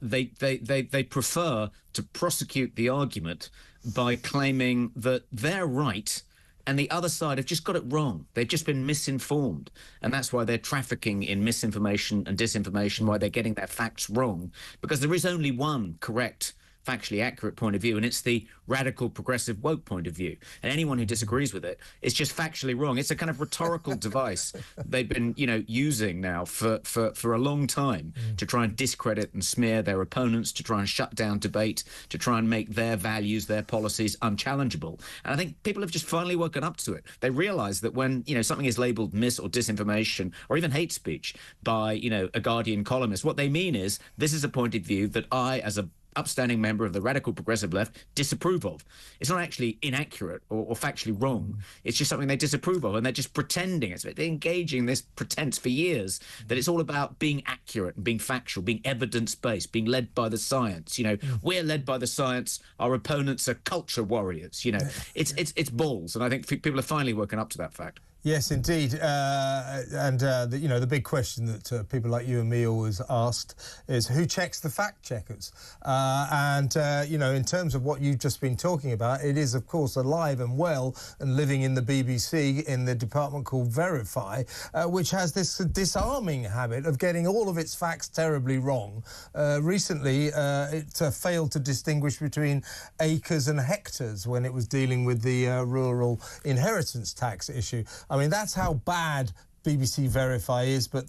S15: they prefer to prosecute the argument by claiming that they're right and the other side have just got it wrong. They've just been misinformed. And that's why they're trafficking in misinformation and disinformation, why they're getting their facts wrong, because there is only one correct, factually accurate point of view, and it's the radical, progressive, woke point of view. And anyone who disagrees with it is just factually wrong. It's a kind of rhetorical device they've been, using now for a long time to try and discredit and smear their opponents, to try and shut down debate, to try and make their values, their policies unchallengeable. And I think people have just finally woken up to it. They realise that when, something is labelled mis or disinformation or even hate speech by, a Guardian columnist, what they mean is this is a point of view that I, as a upstanding member of the radical progressive left, disapprove of. It's not actually inaccurate or factually wrong. It's just something they disapprove of, and they're just pretending. They're engaging in this pretense for years that it's all about being accurate and being factual, being evidence-based, being led by the science. We're led by the science. Our opponents are culture warriors. It's balls, and I think people have finally woken up to that fact.
S1: Yes, indeed. The big question that people like you and me always asked is who checks the fact checkers? In terms of what you've just been talking about, it is, of course, alive and well and living in the BBC in the department called Verify, which has this disarming habit of getting all of its facts terribly wrong. Recently, it failed to distinguish between acres and hectares when it was dealing with the rural inheritance tax issue. I mean, that's how bad BBC Verify is, but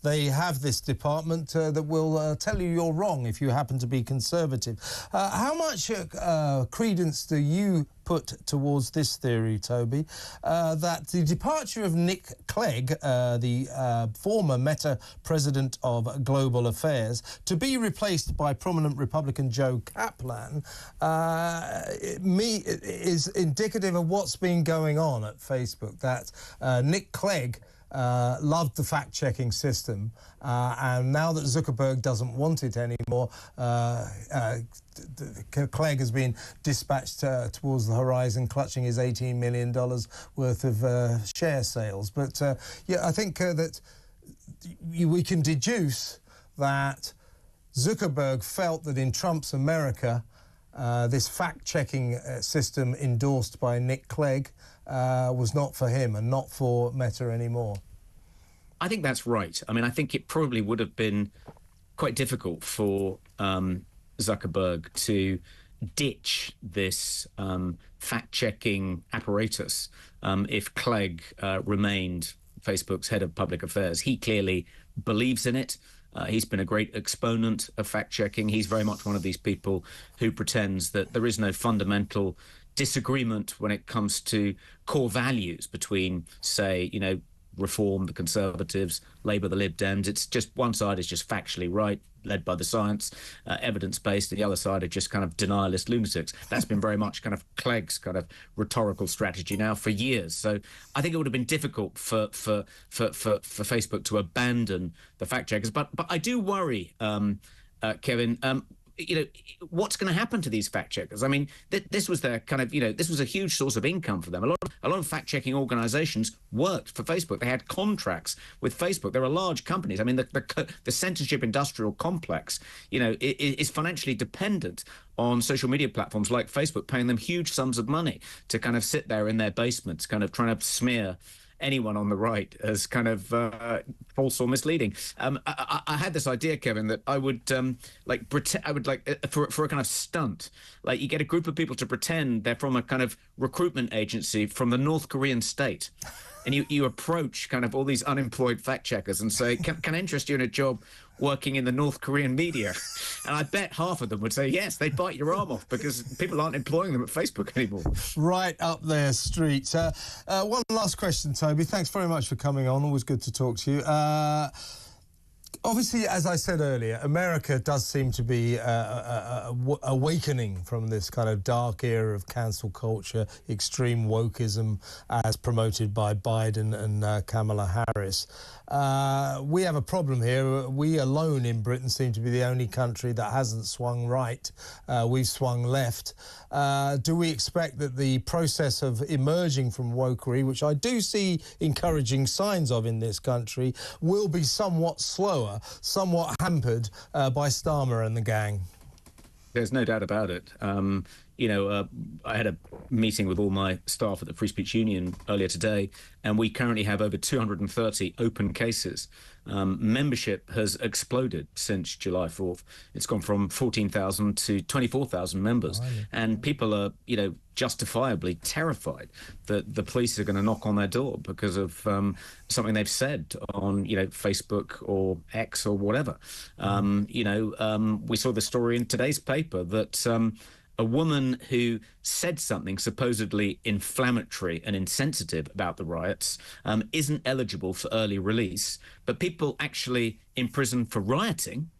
S1: they have this department that will tell you you're wrong if you happen to be conservative. How much credence do you put towards this theory, Toby, that the departure of Nick Clegg, the former Meta president of Global Affairs, to be replaced by prominent Republican Joe Kaplan, is indicative of what's been going on at Facebook, that Nick Clegg loved the fact-checking system, and now that Zuckerberg doesn't want it anymore, Clegg has been dispatched towards the horizon, clutching his $18 million worth of share sales. But I think that we can deduce that Zuckerberg felt that in Trump's America, this fact-checking system endorsed by Nick Clegg was not for him and not for Meta anymore.
S15: I think that's right. I mean, I think it probably would have been quite difficult for Zuckerberg to ditch this fact-checking apparatus if Clegg remained Facebook's head of public affairs. He clearly believes in it. He's been a great exponent of fact-checking. He's very much one of these people who pretends that there is no fundamental disagreement when it comes to core values between, say, Reform, the Conservatives, Labour, the Lib Dems. It's just one side is just factually right, led by the science, evidence-based, and the other side are just kind of denialist lunatics. That's been very much kind of Clegg's kind of rhetorical strategy now for years. So I think it would have been difficult for Facebook to abandon the fact-checkers. But I do worry, Kevin, what's going to happen to these fact checkers? I mean, this was their kind of, this was a huge source of income for them. A lot of fact checking organizations worked for Facebook. They had contracts with Facebook. There are large companies. I mean, the censorship industrial complex, is financially dependent on social media platforms like Facebook, paying them huge sums of money to kind of sit there in their basements, kind of trying to smear anyone on the right as kind of false or misleading. I had this idea, Kevin, that I would pretend. I would for a kind of stunt. Like, you get a group of people to pretend they're from a kind of recruitment agency from the North Korean state, and you approach kind of all these unemployed fact checkers and say, "Can I interest you in a job working in the North Korean media?" And I bet half of them would say yes. They'd bite your arm off because people aren't employing them at Facebook anymore.
S1: Right up their street. One last question, Toby. Thanks very much for coming on. Always good to talk to you. Obviously, as I said earlier, America does seem to be awakening from this kind of dark era of cancel culture, extreme wokeism as promoted by Biden and Kamala Harris. We have a problem here. We alone in Britain seem to be the only country that hasn't swung right. We've swung left. Do we expect that the process of emerging from wokery, which I do see encouraging signs of in this country, will be somewhat slower, somewhat hampered by Starmer and the gang?
S15: There's no doubt about it. I had a meeting with all my staff at the Free Speech Union earlier today, and we currently have over 230 open cases. Membership has exploded since July 4th. It's gone from 14,000 to 24,000 members. And people are, justifiably terrified that the police are going to knock on their door because of something they've said on, Facebook or X or whatever. We saw the story in today's paper that a woman who said something supposedly inflammatory and insensitive about the riots isn't eligible for early release, but people actually in prison for rioting,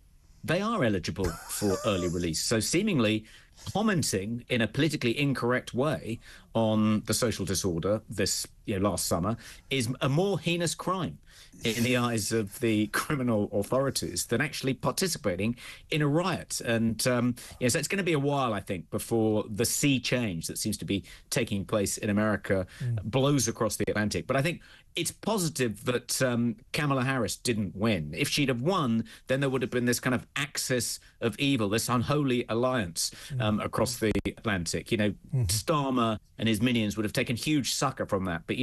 S15: they are eligible for early release. So seemingly commenting in a politically incorrect way on the social disorder this last summer is a more heinous crime in the eyes of the criminal authorities than actually participating in a riot. And so it's going to be a while, I think, before the sea change that seems to be taking place in America blows across the Atlantic. But I think it's positive that Kamala Harris didn't win. If she'd have won, then there would have been this kind of axis of evil, this unholy alliance across the Atlantic. Starmer and his minions would have taken huge succor from that. But,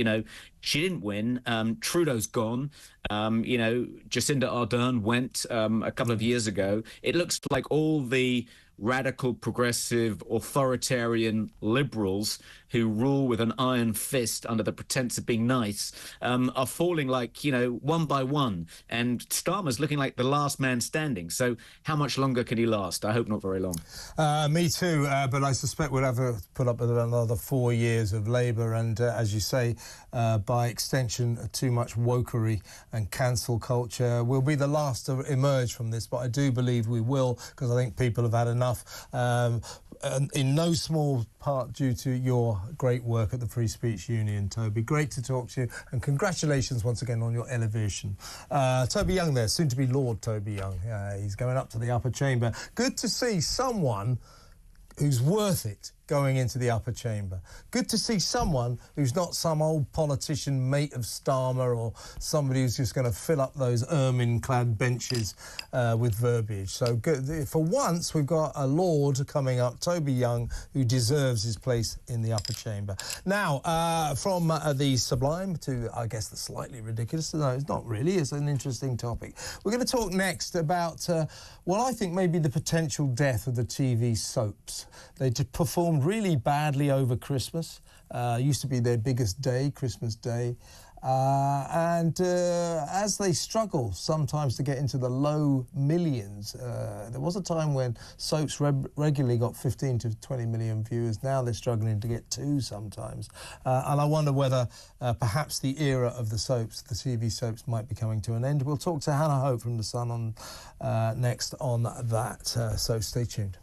S15: she didn't win. Trudeau's gone. Jacinda Ardern went a couple of years ago. It looks like all the radical, progressive, authoritarian liberals who rule with an iron fist under the pretense of being nice are falling like, one by one. And Starmer's looking like the last man standing. So how much longer can he last? I hope not very long.
S1: Me too, but I suspect we'll have to put up with another 4 years of Labour and, as you say, by extension, too much wokery and cancel culture. We'll be the last to emerge from this, but I do believe we will, because I think people have had enough. In no small part due to your great work at the Free Speech Union, Toby. Great to talk to you, and congratulations once again on your elevation. Toby Young there, soon to be Lord Toby Young. He's going up to the upper chamber. Good to see someone who's worth it going into the upper chamber. Good to see someone who's not some old politician mate of Starmer or somebody who's just going to fill up those ermine-clad benches with verbiage. So good. For once, we've got a lord coming up, Toby Young, who deserves his place in the upper chamber. Now, from the sublime to, I guess, the slightly ridiculous. No, it's not really. It's an interesting topic. We're going to talk next about, I think maybe the potential death of the TV soaps. They performed really badly over Christmas. Used to be their biggest day, Christmas Day. And as they struggle sometimes to get into the low millions, there was a time when soaps regularly got 15 to 20 million viewers. Now they're struggling to get 2 sometimes. And I wonder whether perhaps the era of the soaps, the TV soaps, might be coming to an end. We'll talk to Hannah Hope from The Sun on next on that. So stay tuned.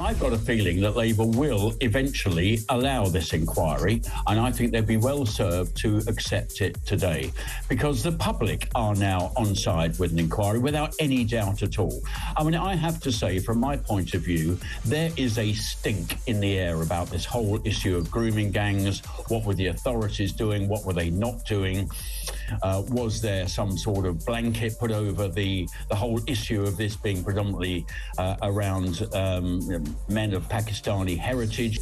S18: I've got a feeling that Labour will eventually allow this inquiry, and I think they'd be well served to accept it today, because the public are now on side with an inquiry without any doubt at all. I mean, I have to say, from my point of view, there is a stink in the air about this whole issue of grooming gangs. What were the authorities doing? What were they not doing? Was there some sort of blanket put over the whole issue of this being predominantly around men of Pakistani heritage?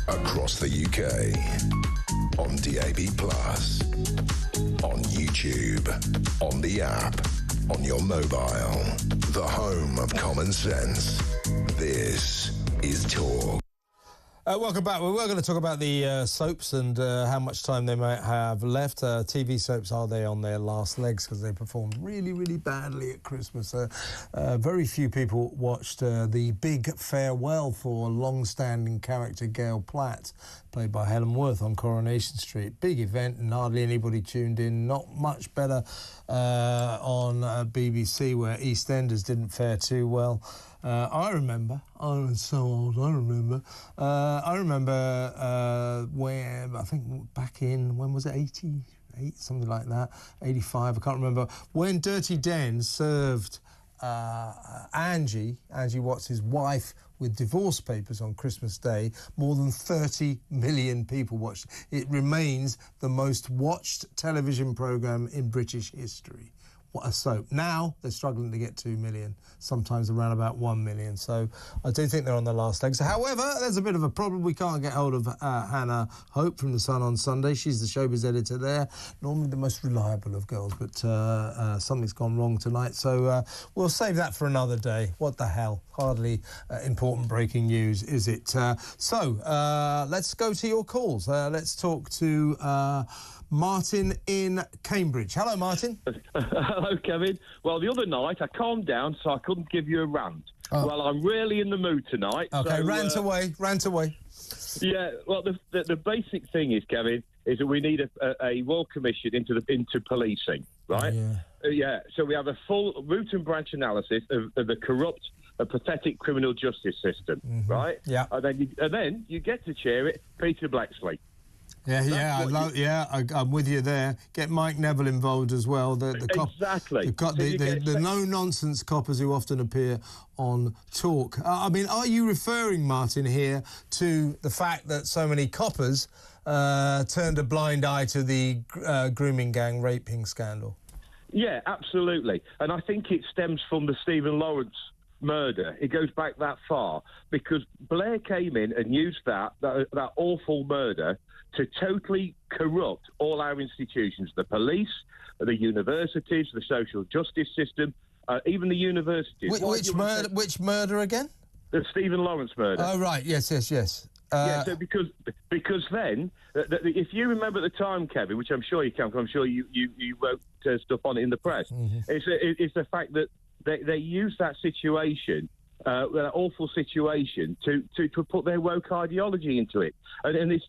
S3: Across the UK, on DAB+, on YouTube, on the app, on your mobile, the home of common sense. This is Talk.
S1: Welcome back. We were going to talk about the soaps and how much time they might have left. TV soaps, are they on their last legs because they performed really, really badly at Christmas? Very few people watched The Big Farewell for long-standing character Gail Platt, played by Helen Worth, on Coronation Street. Big event and hardly anybody tuned in. Not much better on BBC, where EastEnders didn't fare too well. I remember, I was so old, I remember when, I think back in, when was it, 88, something like that, 85, I can't remember, when Dirty Den served Angie Watts' wife with divorce papers on Christmas Day. More than 30 million people watched. It remains the most watched television programme in British history. What a soap. Now they're struggling to get 2 million, sometimes around about 1 million. So I do think they're on the last legs. However, there's a bit of a problem. We can't get hold of Hannah Hope from The Sun on Sunday. She's the showbiz editor there, normally the most reliable of girls, but something's gone wrong tonight. So we'll save that for another day. What the hell? Hardly important breaking news, is it? So let's go to your calls. Let's talk to Martin in Cambridge. Hello, Martin.
S19: Hello, Kevin. Well, the other night I calmed down, so I couldn't give you a rant.
S1: Oh.
S19: Well, I'm really in the mood tonight.
S1: Okay,
S19: so,
S1: rant away.
S19: Yeah, well, the basic thing is, Kevin, is that we need a royal commission into policing, right? Yeah. So we have a full root and branch analysis of the corrupt, pathetic criminal justice system, right?
S1: Yeah.
S19: And then you get to chair it, Peter Blexley.
S1: I'm with you there. Get Mike Neville involved as well.
S19: Exactly.
S1: The no-nonsense coppers who often appear on Talk. I mean, are you referring, Martin, here to the fact that so many coppers turned a blind eye to the grooming gang raping scandal?
S19: Yeah, absolutely. And I think it stems from the Stephen Lawrence murder. It goes back that far because Blair came in and used that awful murder to totally corrupt all our institutions, the police, the universities, the social justice system, even the universities.
S1: Which murder again?
S19: The Stephen Lawrence murder.
S1: Oh, right, yes.
S19: Yeah, so because then, if you remember at the time, Kevin, which I'm sure you can, because I'm sure you wrote stuff on it in the press, it's the fact that they used that situation, that awful situation, to put their woke ideology into it, and it's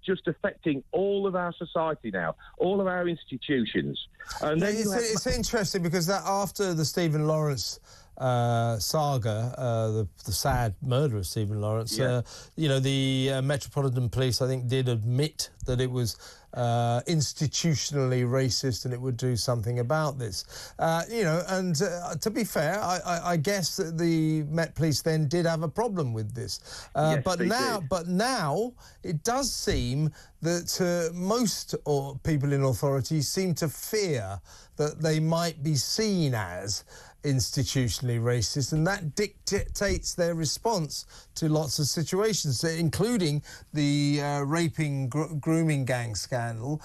S19: just affecting all of our society now, all of our institutions. And then
S1: it's interesting because that after the Stephen Lawrence saga, the sad murder of Stephen Lawrence, the Metropolitan Police, I think, did admit that it was institutionally racist and it would do something about this. And to be fair, I guess that the Met Police then did have a problem with this. But now it does seem that most people in authority seem to fear that they might be seen as institutionally racist, and that dictates their response to lots of situations, including the raping, grooming gang scandal,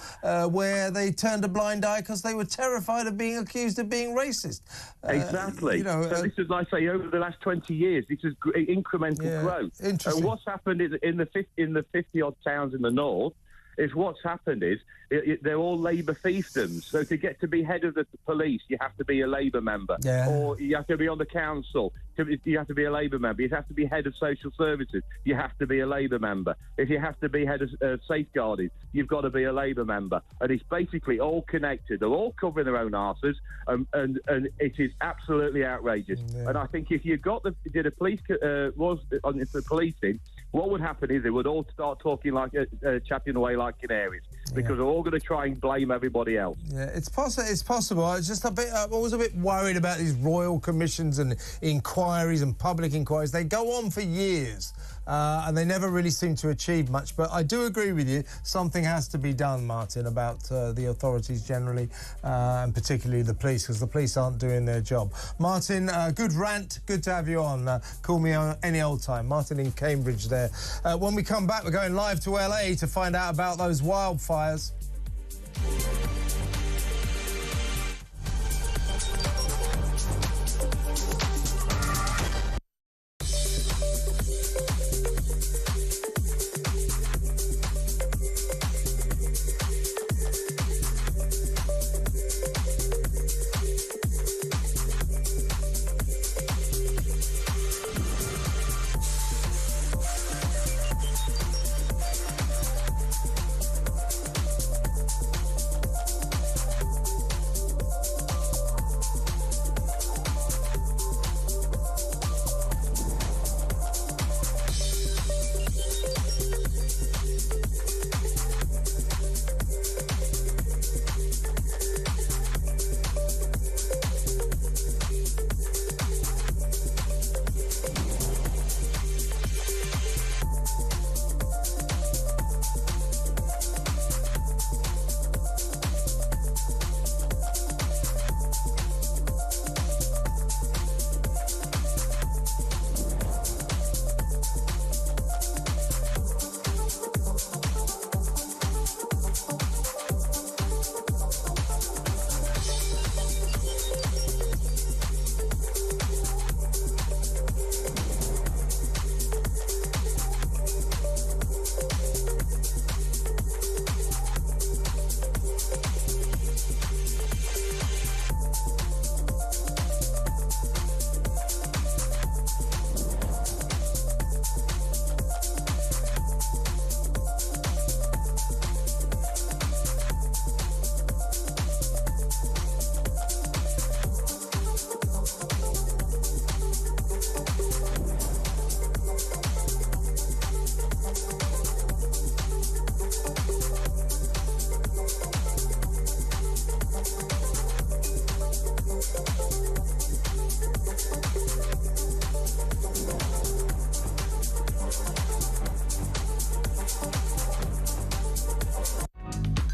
S1: where they turned a blind eye because they were terrified of being accused of being racist.
S19: Exactly. So this is, like I say, over the last 20 years, this is incremental growth.
S1: Interesting.
S19: And what's happened in the 50-odd towns in the north is what's happened is they're all Labour fiefdoms. So to get to be head of the police, you have to be a Labour member.
S1: Yeah.
S19: Or you have to be on the council. You have to be a Labour member. You have to be head of social services. You have to be a Labour member. If you have to be head of safeguarding, you've got to be a Labour member. And it's basically all connected. They're all covering their own arses, and it is absolutely outrageous. Yeah. And I think if you did a police was on the policing, what would happen is they would all start talking like chatting away like canaries, because they're all going to try and blame everybody else.
S1: Yeah, it's possible. I was just a bit. I was a bit worried about these royal commissions and inquiries and public inquiries. They go on for years, and they never really seem to achieve much. But I do agree with you. Something has to be done, Martin, about the authorities generally, and particularly the police, because the police aren't doing their job. Martin, good rant. Good to have you on. Call me on any old time. Martin in Cambridge there. When we come back, we're going live to LA to find out about those wildfires.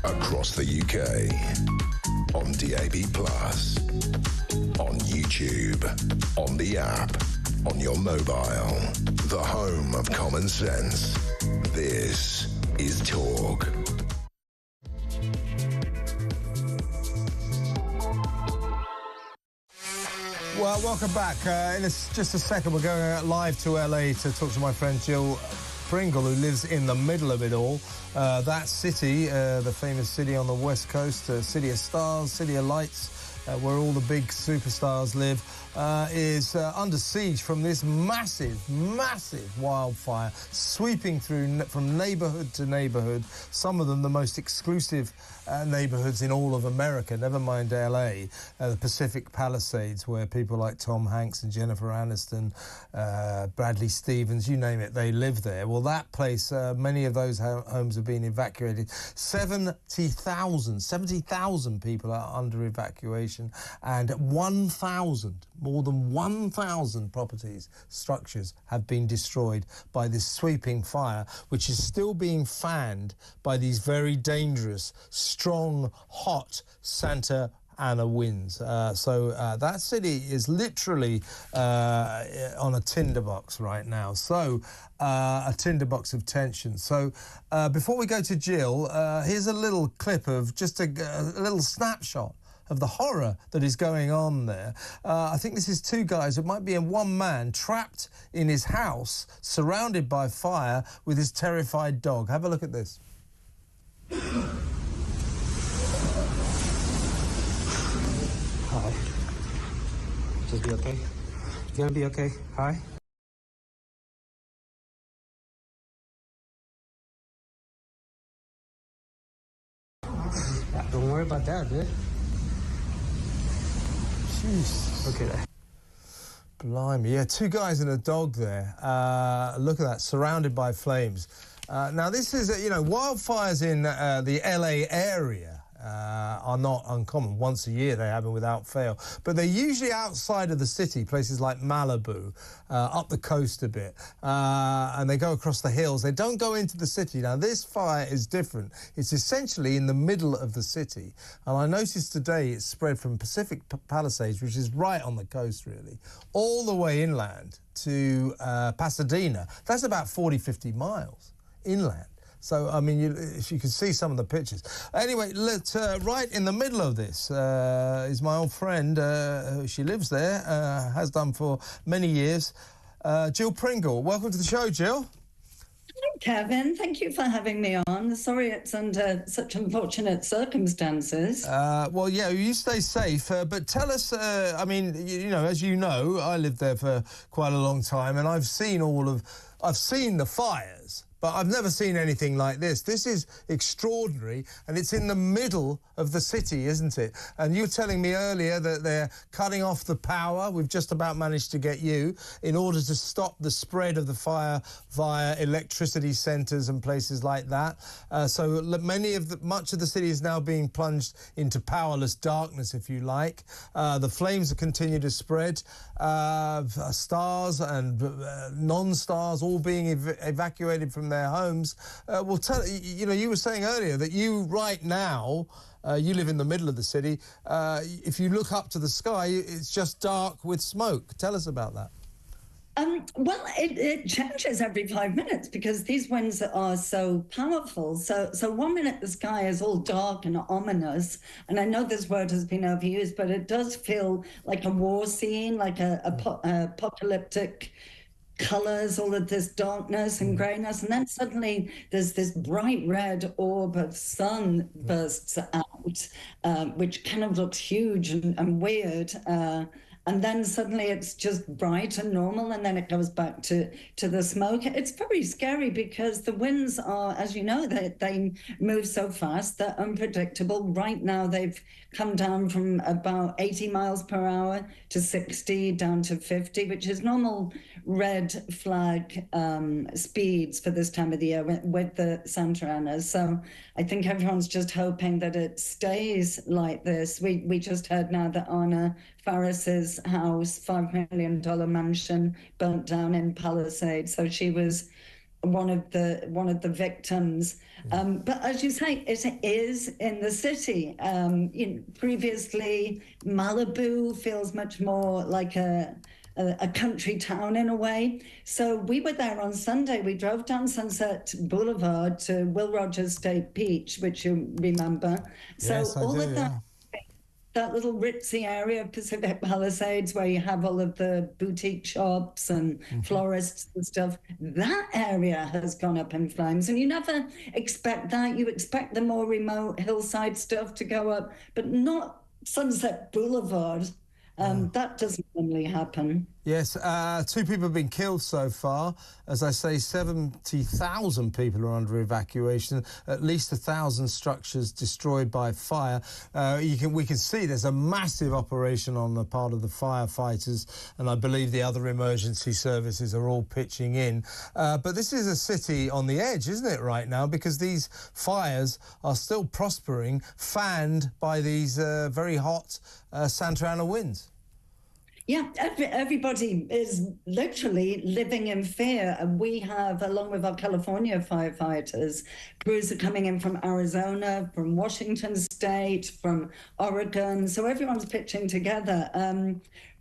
S3: Across the UK, on DAB+, on YouTube, on the app, on your mobile, the home of common sense. This is Talk.
S1: Well, welcome back. In just a second, we're going live to LA to talk to my friend Jill Pringle, who lives in the middle of it all. That city, the famous city on the West Coast, City of Stars, City of Lights, where all the big superstars live, is under siege from this massive wildfire sweeping through from neighbourhood to neighbourhood, some of them the most exclusive neighbourhoods in all of America, never mind LA, the Pacific Palisades, where people like Tom Hanks and Jennifer Aniston, Bradley Stevens, you name it, they live there. Well, that place, many of those homes have been evacuated. 70,000 people are under evacuation, and more than 1,000 properties, structures have been destroyed by this sweeping fire, which is still being fanned by these very dangerous, strong, hot Santa Ana winds. That city is literally on a tinderbox right now. So a tinderbox of tension. So before we go to Jill, here's a little clip of just a little snapshot of the horror that is going on there. I think this is two guys. It might be one man trapped in his house, surrounded by fire with his terrified dog. Have a look at this.
S20: Hi. Just be okay? You gonna be okay? Hi? Don't worry about that, dude.
S1: Jeez.
S20: Okay.
S1: Blimey. Yeah, two guys and a dog there. Look at that, surrounded by flames. Now, this is, wildfires in the LA area are not uncommon. Once a year they happen without fail. But they're usually outside of the city, places like Malibu, up the coast a bit. And they go across the hills. They don't go into the city. Now, this fire is different. It's essentially in the middle of the city. And I noticed today it's spread from Pacific Palisades, which is right on the coast, really, all the way inland to Pasadena. That's about 40, 50 miles inland. So, I mean, if you can see some of the pictures. Anyway, right in the middle of this is my old friend. She lives there, has done for many years, Jill Pringle. Welcome to the show, Jill.
S21: Hi, Kevin. Thank you for having me on. Sorry it's under such unfortunate circumstances.
S1: Well, yeah, you stay safe. But tell us, I mean, as you know, I lived there for quite a long time, and I've seen the fires. But I've never seen anything like this. This is extraordinary, and it's in the middle of the city, isn't it? And you were telling me earlier that they're cutting off the power. We've just about managed to get you in order to stop the spread of the fire via electricity centres and places like that. So much of the city is now being plunged into powerless darkness, if you like. The flames continue to spread. Stars and non-stars all being evacuated from their homes. Well, you were saying earlier that you right now, you live in the middle of the city. If you look up to the sky, it's just dark with smoke. Tell us about that.
S21: Well, it changes every 5 minutes because these winds are so powerful. So 1 minute the sky is all dark and ominous, and I know this word has been overused, but it does feel like a war scene, like a apocalyptic colours, all of this darkness and greyness, and then suddenly there's this bright red orb of sun bursts out, which kind of looks huge and weird. And then suddenly it's just bright and normal, and then it goes back to the smoke. It's very scary because the winds are, as you know, they move so fast, they're unpredictable. Right now they've come down from about 80 miles per hour to 60, down to 50, which is normal red flag speeds for this time of the year with the Santa Anas. So I think everyone's just hoping that it stays like this. We just heard now that Anna Faris's house, $5 million mansion, burnt down in Palisades. So she was one of the victims. But as you say, it is in the city. Previously, Malibu feels much more like a country town in a way. So we were there on Sunday. We drove down Sunset Boulevard to Will Rogers State Beach, which you remember. So
S1: yes,
S21: all
S1: I do,
S21: of that.
S1: Yeah.
S21: That little ritzy area of Pacific Palisades where you have all of the boutique shops and florists and stuff, that area has gone up in flames. And you never expect that. You expect the more remote hillside stuff to go up, but not Sunset Boulevard. That doesn't normally happen.
S1: Yes, 2 people have been killed so far. As I say, 70,000 people are under evacuation. At least 1,000 structures destroyed by fire. We can see there's a massive operation on the part of the firefighters, and I believe the other emergency services are all pitching in. But this is a city on the edge, isn't it, right now? Because these fires are still prospering, fanned by these very hot Santa Ana winds.
S21: Yeah, everybody is literally living in fear. And we have, along with our California firefighters, crews are coming in from Arizona, from Washington State, from Oregon. So everyone's pitching together.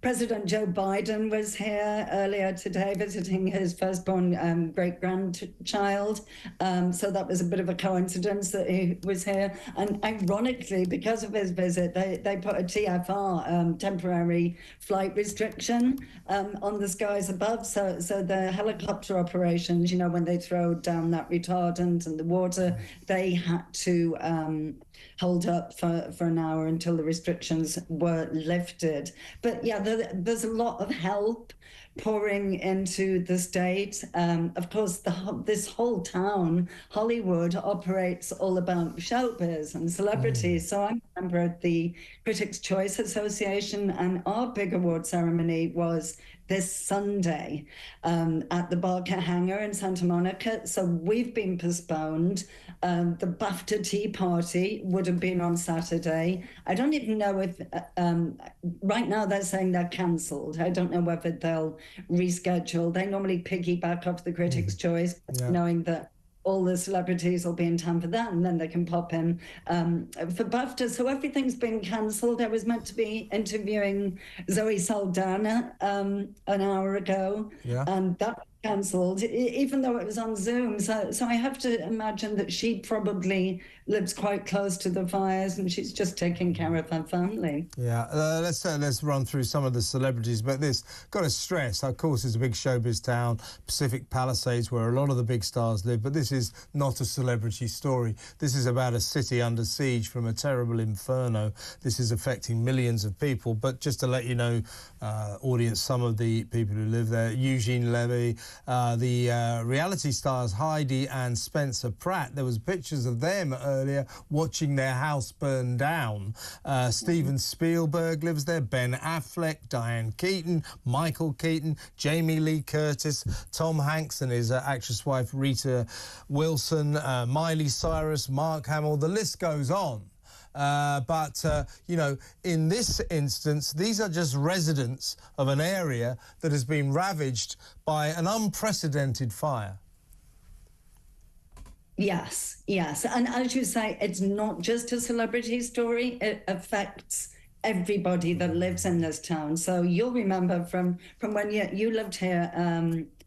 S21: President Joe Biden was here earlier today visiting his firstborn great-grandchild. So that was a bit of a coincidence that he was here. And ironically, because of his visit, they put a TFR, temporary flight restriction, on the skies above. So the helicopter operations, you know, when they throw down that retardant in the water, they had to hold up for an hour until the restrictions were lifted. But yeah, there's a lot of help pouring into the state. Of course, this whole town, Hollywood, operates all about showbiz and celebrities. So I'm a member of the Critics' Choice Association, and our big award ceremony was this Sunday at the Barker Hangar in Santa Monica. So we've been postponed. The BAFTA Tea Party would have been on Saturday. I don't even know if, right now they're saying they're cancelled. I don't know whether they'll reschedule. They normally piggyback off the Critics' Choice, knowing that all the celebrities will be in time for that, and then they can pop in for BAFTA. So everything's been cancelled. I was meant to be interviewing Zoe Saldana an hour ago, and that was cancelled, even though it was on Zoom. So I have to imagine that she probably lives quite close to the fires, and she's just taking care of her family.
S1: Yeah, let's run through some of the celebrities, but got to stress, of course, it's a big showbiz town, Pacific Palisades, where a lot of the big stars live, but this is not a celebrity story. This is about a city under siege from a terrible inferno. This is affecting millions of people, but just to let you know, audience, some of the people who live there, Eugene Levy, the reality stars Heidi and Spencer Pratt, there was pictures of them earlier watching their house burn down. Steven Spielberg lives there, Ben Affleck, Diane Keaton, Michael Keaton, Jamie Lee Curtis, Tom Hanks and his actress wife Rita Wilson, Miley Cyrus, Mark Hamill, the list goes on. But, you know, in this instance, these are just residents of an area that has been ravaged by an unprecedented fire.
S21: Yes, yes. And as you say, it's not just a celebrity story. It affects everybody that lives in this town. So you'll remember from when you lived here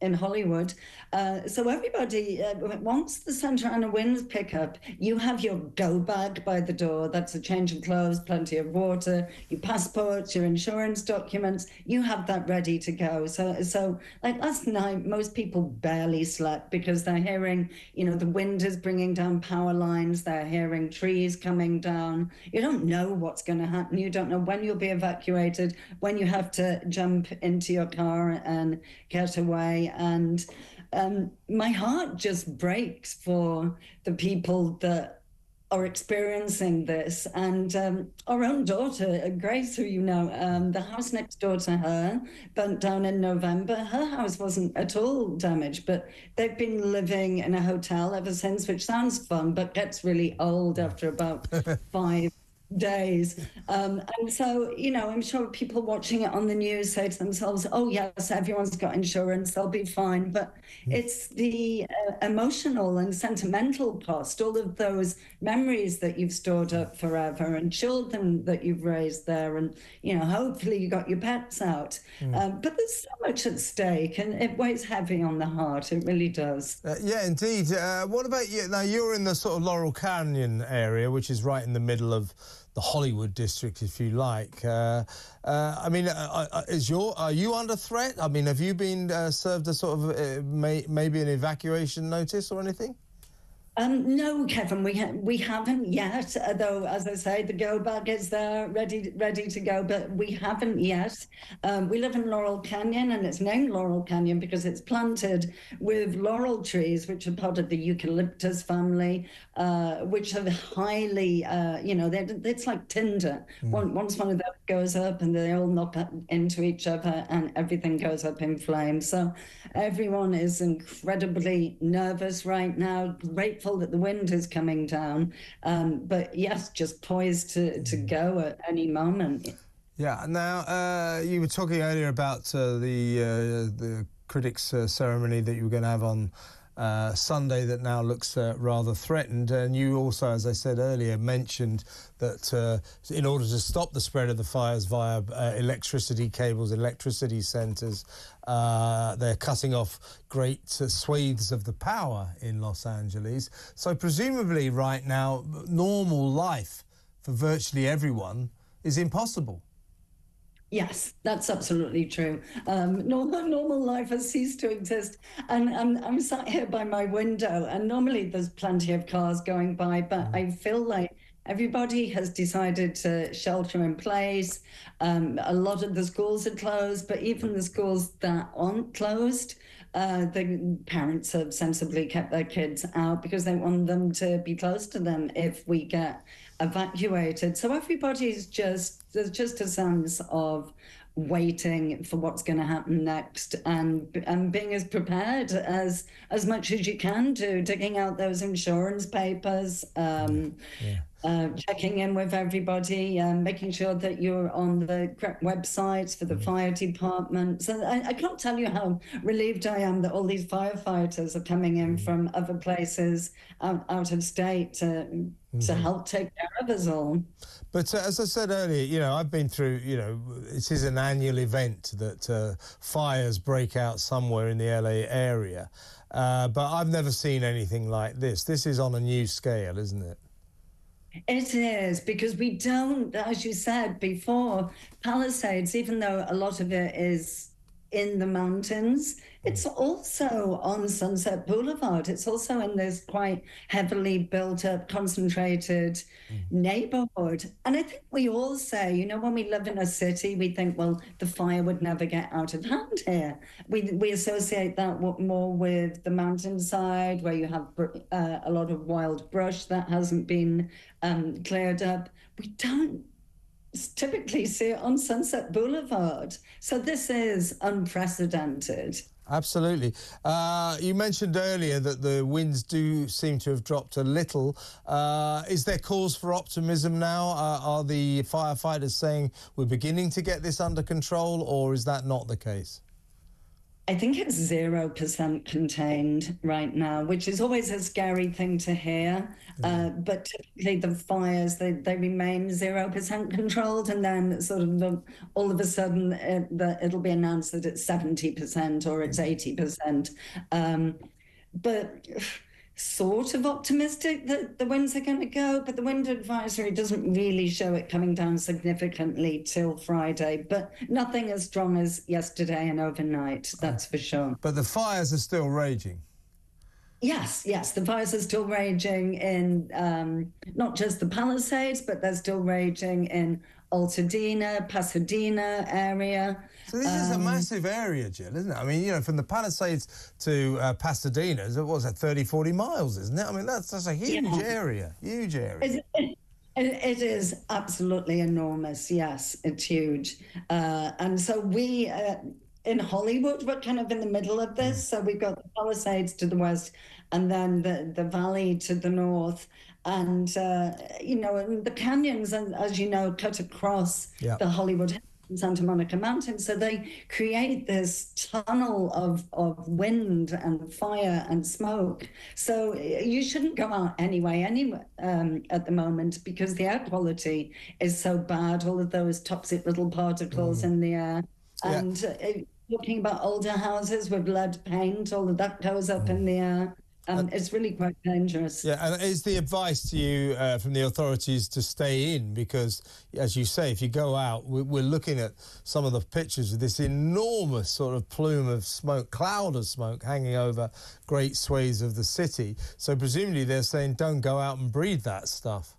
S21: in Hollywood. So everybody, once the Santa Ana winds pick up, you have your go bag by the door. That's a change of clothes, plenty of water, your passports, your insurance documents. You have that ready to go. So like last night, most people barely slept because they're hearing, you know, the wind is bringing down power lines. They're hearing trees coming down. You don't know what's going to happen. You don't know when you'll be evacuated, when you have to jump into your car and get away. And my heart just breaks for the people that are experiencing this. And our own daughter, Grace, who you know, the house next door to her burnt down in November. Her house wasn't at all damaged, but they've been living in a hotel ever since, which sounds fun, but gets really old after about 5 days. And so, you know, I'm sure people watching it on the news say to themselves, oh, yes, everyone's got insurance, they'll be fine. But it's the emotional and sentimental cost, all of those memories that you've stored up forever and children that you've raised there. And, you know, hopefully you got your pets out. But there's so much at stake and it weighs heavy on the heart. It really does.
S1: Yeah, indeed. What about you? Now, you're in the sort of Laurel Canyon area, which is right in the middle of the Hollywood district, if you like. I mean, are you under threat? I mean, have you been served a sort of maybe an evacuation notice or anything?
S21: No, Kevin, we haven't yet, though, as I say, the go bag is there, ready to go, but we haven't yet. We live in Laurel Canyon, and it's named Laurel Canyon because it's planted with laurel trees, which are part of the eucalyptus family, which are highly, you know, it's like tinder. Once one of them goes up and they all knock into each other and everything goes up in flames. So everyone is incredibly nervous right now, grateful that the wind is coming down, but yes, just poised to go at any moment.
S1: Yeah. Now, you were talking earlier about the critics' ceremony that you were going to have on Sunday that now looks rather threatened. And you also, as I said earlier, mentioned that in order to stop the spread of the fires via electricity cables, electricity centres, they're cutting off great swathes of the power in Los Angeles. So presumably right now, normal life for virtually everyone is impossible.
S21: Yes, that's absolutely true. Normal life has ceased to exist. And I'm sat here by my window, and normally there's plenty of cars going by, but I feel like everybody has decided to shelter in place. A lot of the schools are closed, but even the schools that aren't closed, the parents have sensibly kept their kids out because they want them to be close to them if we get evacuated. So everybody's there's just a sense of waiting for what's going to happen next and being as prepared as much as you can do, digging out those insurance papers, checking in with everybody, making sure that you're on the correct websites for the fire department. So I can't tell you how relieved I am that all these firefighters are coming in from other places out of state to help take care of us all.
S1: But as I said earlier, you know, I've been through, you know, it is an annual event that fires break out somewhere in the LA area. But I've never seen anything like this. This is on a new scale, isn't it?
S21: It is, because we don't, as you said before, Palisades, even though a lot of it is in the mountains, it's also on Sunset Boulevard. It's also in this quite heavily built up, concentrated neighborhood. And I think we all say, you know, when we live in a city, we think, well, the fire would never get out of hand here. We associate that more with the mountainside, where you have a lot of wild brush that hasn't been cleared up. We don't typically see it on Sunset Boulevard. So this is unprecedented.
S1: Absolutely. You mentioned earlier that the winds do seem to have dropped a little. Is there cause for optimism now? Are the firefighters saying we're beginning to get this under control, or is that not the case?
S21: I think it's 0% contained right now, which is always a scary thing to hear. But typically the fires, they remain 0% controlled, and then sort of all of a sudden it'll be announced that it's 70% or it's 80%. But sort of optimistic that the winds are going to go, but the wind advisory doesn't really show it coming down significantly till Friday, but nothing as strong as yesterday and overnight, that's for sure.
S1: But the fires are still raging.
S21: Yes, the fires are still raging in not just the Palisades, but they're still raging in Altadena, Pasadena area.
S1: So this is a massive area, Jill, isn't it? I mean, you know, from the Palisades to Pasadena, what was that, 30, 40 miles, isn't it? I mean, that's a huge area, huge area.
S21: It is absolutely enormous, yes, it's huge. And so we, in Hollywood, we're kind of in the middle of this. So we've got the Palisades to the west and then the valley to the north. And, you know, the canyons, as you know, cut across the Hollywood and Santa Monica Mountains. So they create this tunnel of wind and fire and smoke. So you shouldn't go out anyway at the moment, because the air quality is so bad, all of those toxic little particles in the air. And talking about older houses with lead paint, all of that goes up in the air. It's really quite dangerous.
S1: Yeah, and is the advice to you from the authorities to stay in? Because, as you say, if you go out, we're looking at some of the pictures of this enormous sort of plume of smoke, cloud of smoke hanging over great swathes of the city. So presumably they're saying don't go out and breathe that stuff.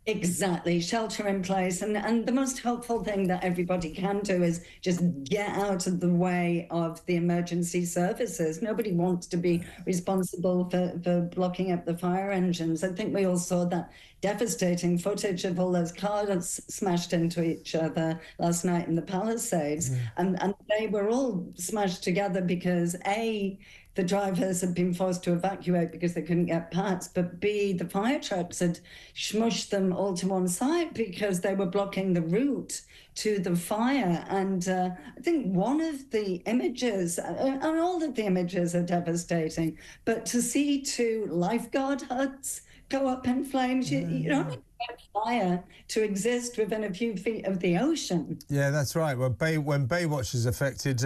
S21: Exactly, shelter in place. And the most helpful thing that everybody can do is just get out of the way of the emergency services. Nobody wants to be responsible for blocking up the fire engines. I think we all saw that devastating footage of all those cars smashed into each other last night in the Palisades. And they were all smashed together because, A, the drivers had been forced to evacuate because they couldn't get parts, but B, the fire trucks had smushed them all to one side because they were blocking the route to the fire. And I think one of the images, and all of the images are devastating, but to see 2 lifeguard huts go up in flames, you don't expect fire to exist within a few feet of the ocean.
S1: Yeah, that's right. Well, when Baywatch is affected,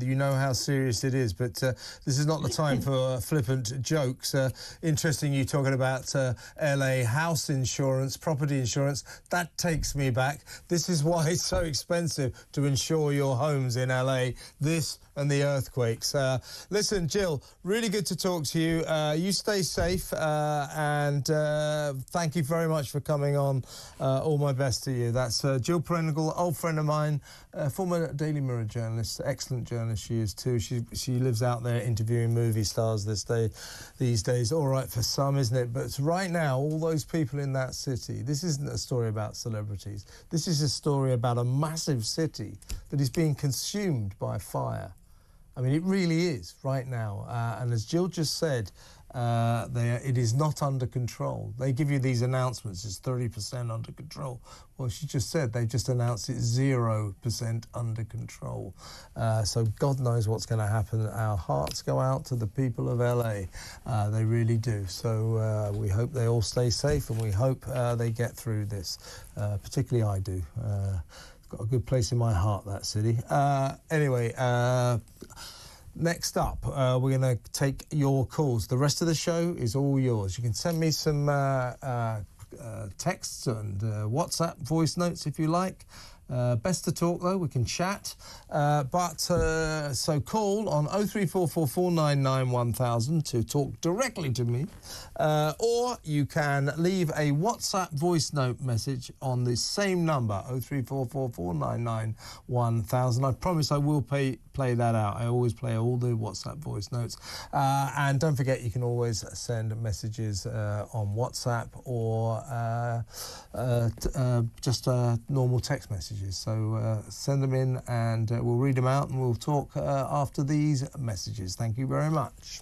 S1: you know how serious it is. But this is not the time for flippant jokes. Interesting you talking about LA house insurance, property insurance. That takes me back. This is why it's so expensive to insure your homes in LA. This and the earthquakes. Listen, Jill, really good to talk to you. You stay safe, and thank you very much for coming on. All my best to you. That's Jill Prenagel, old friend of mine, former Daily Mirror journalist, excellent journalist she is too. She lives out there interviewing movie stars these days. All right for some, isn't it? But right now, all those people in that city, this isn't a story about celebrities. This is a story about a massive city that is being consumed by fire. I mean, it really is right now. And as Jill just said, it is not under control. They give you these announcements, it's 30% under control. Well, she just said they just announced it's 0% under control. So God knows what's going to happen. Our hearts go out to the people of LA. They really do. So we hope they all stay safe, and we hope they get through this. Particularly I do. Got a good place in my heart, that city. Anyway, next up, we're going to take your calls. The rest of the show is all yours. You can send me some texts and WhatsApp voice notes if you like. Best to talk, though. We can chat. So call on 03444991000 to talk directly to me. Or you can leave a WhatsApp voice note message on the same number, 03444991000. I promise I will play that out. I always play all the WhatsApp voice notes. And don't forget, you can always send messages on WhatsApp or just normal text messages. So send them in, and we'll read them out, and we'll talk after these messages. Thank you very much.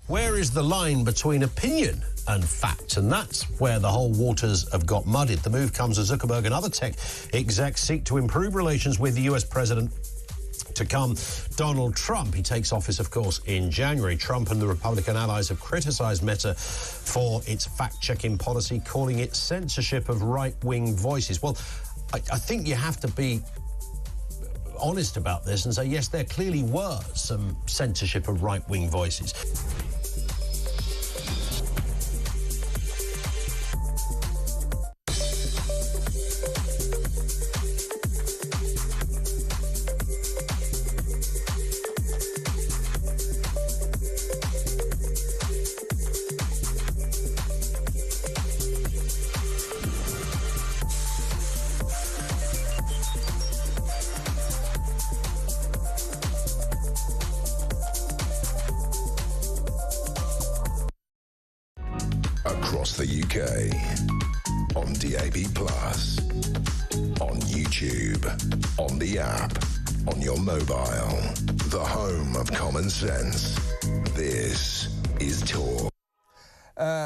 S6: Where is the line between opinion and fact? And that's where the whole waters have got muddied. The move comes as Zuckerberg and other tech execs seek to improve relations with the US president to come. Donald Trump, he takes office, of course, in January. Trump and the Republican allies have criticised Meta for its fact-checking policy, calling it censorship of right-wing voices. Well, I think you have to be honest about this and say, yes, there clearly were some censorship of right-wing voices.
S3: Across the UK, on DAB+, on YouTube, on the app, on your mobile, the home of common sense. This is Talk.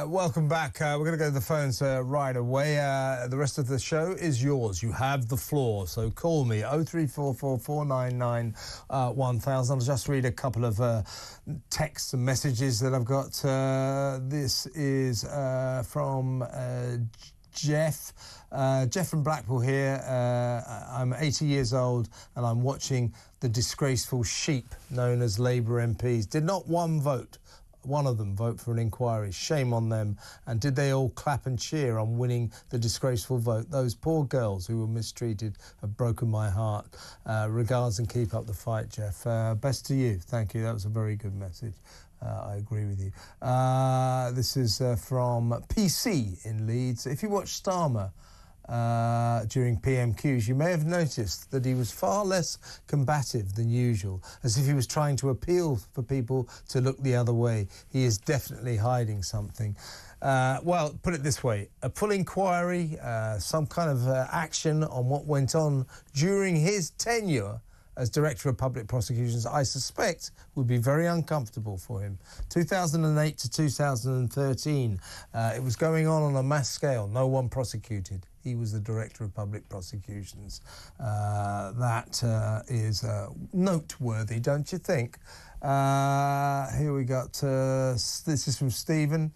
S1: Welcome back. We're going to go to the phones right away. The rest of the show is yours. You have the floor. So call me 0344 499 1000. I'll just read a couple of texts and messages that I've got. This is from Jeff. Jeff from Blackpool here. I'm 80 years old and I'm watching the disgraceful sheep known as Labour MPs. Did not one of them vote for an inquiry? Shame on them. And did they all clap and cheer on winning the disgraceful vote? Those poor girls who were mistreated have broken my heart. Regards and keep up the fight, Jeff. Best to you. Thank you. That was a very good message. I agree with you. This is from PC in Leeds. If you watch Starmer during PMQs, you may have noticed that he was far less combative than usual, as if he was trying to appeal for people to look the other way. He is definitely hiding something. Well, put it this way, a full inquiry, some kind of action on what went on during his tenure as Director of Public Prosecutions, I suspect would be very uncomfortable for him. 2008 to 2013, it was going on a mass scale. No one prosecuted. He was the Director of Public Prosecutions. That is noteworthy, don't you think? Here we got, this is from Stephen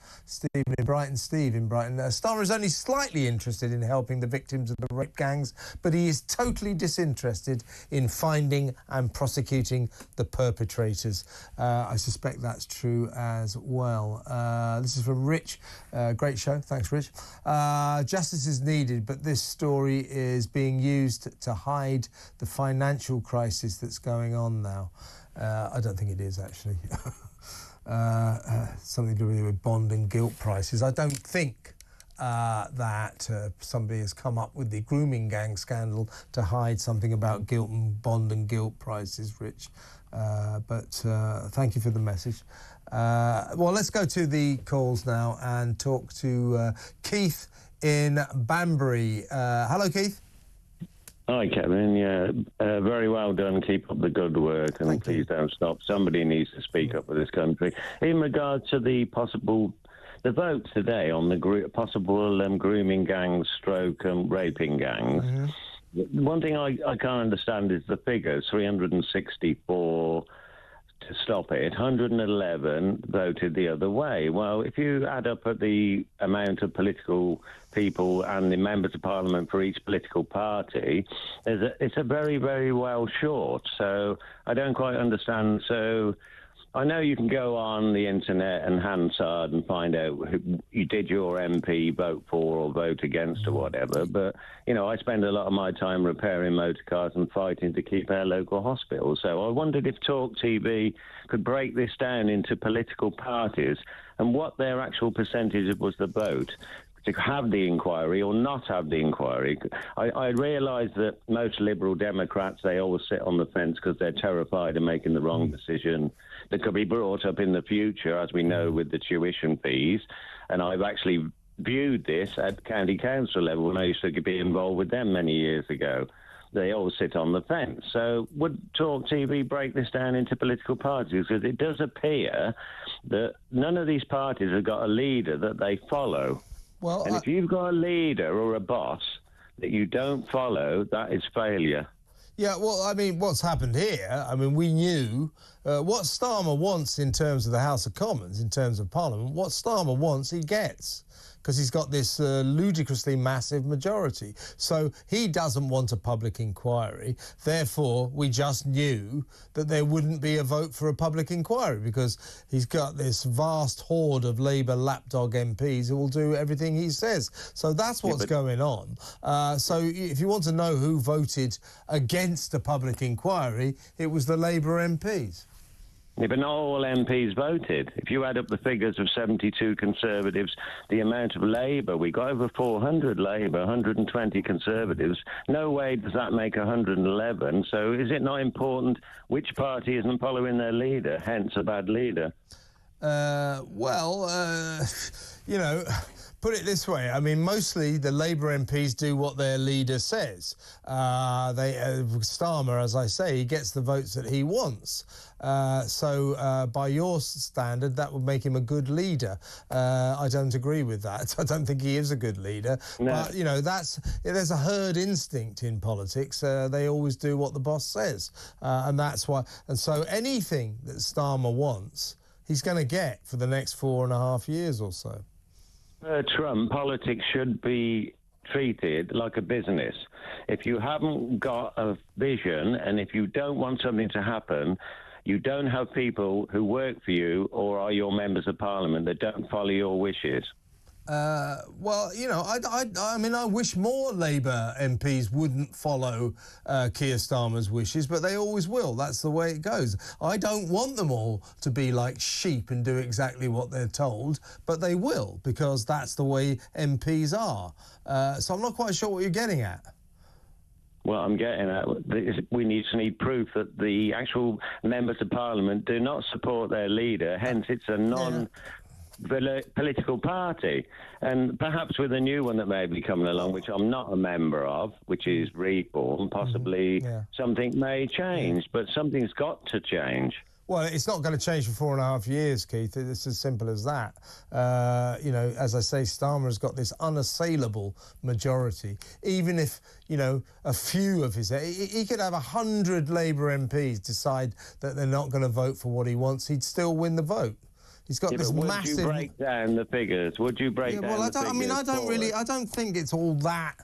S1: in Brighton. Steve in Brighton. Starmer is only slightly interested in helping the victims of the rape gangs, but he is totally disinterested in finding and prosecuting the perpetrators. I suspect that's true as well. This is from Rich. Great show. Thanks, Rich. Justice is needed, but this story is being used to hide the financial crisis that's going on now. I don't think it is, actually. Something to do with bond and guilt prices. I don't think that somebody has come up with the grooming gang scandal to hide something about guilt and bond and guilt prices, Rich. But thank you for the message. Well, let's go to the calls now and talk to Keith in Banbury. Hello, Keith.
S7: Hi, Kevin. Yeah, very well done. Keep up the good work, and please don't stop. Somebody needs to speak up for this country. In regard to the vote today on the possible grooming gangs, raping gangs, one thing I can't understand is the figures: 364 to stop it, 111 voted the other way. Well, if you add up the amount of political people and the members of parliament for each political party, it's a very, very well short. So I don't quite understand. So I know you can go on the internet and Hansard and find out who you did your MP vote for or vote against or whatever, but, you know, I spend a lot of my time repairing motor cars and fighting to keep our local hospitals. So I wondered if talkTV could break this down into political parties and what their actual percentage was the vote to have the inquiry or not have the inquiry. I realise that most Liberal Democrats, they always sit on the fence because they're terrified of making the wrong decision that could be brought up in the future, as we know with the tuition fees. And I've actually viewed this at county council level when I used to be involved with them many years ago. They all sit on the fence. So would talkTV break this down into political parties? Because it does appear that none of these parties have got a leader that they follow. Well, if you've got a leader or a boss that you don't follow, that is failure.
S1: Yeah, well, I mean, what's happened here, I mean, we knew what Starmer wants in terms of the House of Commons, in terms of Parliament, what Starmer wants, he gets, because he's got this ludicrously massive majority. So he doesn't want a public inquiry. Therefore, we just knew that there wouldn't be a vote for a public inquiry because he's got this vast horde of Labour lapdog MPs who will do everything he says. So that's what's going on. So if you want to know who voted against a public inquiry, it was the Labour MPs.
S7: Yeah, but not all MPs voted. If you add up the figures of 72 Conservatives, the amount of Labour, we got over 400 Labour, 120 Conservatives. No way does that make 111. So is it not important which party isn't following their leader, hence a bad leader?
S1: You know, put it this way. I mean, mostly the Labour MPs do what their leader says. Starmer, as I say, he gets the votes that he wants. So by your standard, that would make him a good leader. I don't agree with that. I don't think he is a good leader. No. But, you know, there's a herd instinct in politics. They always do what the boss says. And that's why. And so anything that Starmer wants, he's going to get for the next 4.5 years or so.
S7: Trump, politics should be treated like a business. If you haven't got a vision and if you don't want something to happen, you don't have people who work for you or are your members of parliament that don't follow your wishes.
S1: Well, you know, I mean, I wish more Labour MPs wouldn't follow Keir Starmer's wishes, but they always will. That's the way it goes. I don't want them all to be like sheep and do exactly what they're told, but they will, because that's the way MPs are. So I'm not quite sure what you're getting at.
S7: Well, I'm getting at we need proof that the actual members of parliament do not support their leader. Hence, it's a political party, and perhaps with a new one that may be coming along, which I'm not a member of, which is Reform, possibly something may change, but something's got to change.
S1: Well, it's not going to change for 4.5 years, Keith. It's as simple as that. You know, as I say, Starmer has got this unassailable majority. Even if, you know, a few of his... He could have 100 Labour MPs decide that they're not going to vote for what he wants. He'd still win the vote. He's got this massive...
S7: Would you break down the figures? Would you break down the figures?
S1: I mean, I don't think it's all that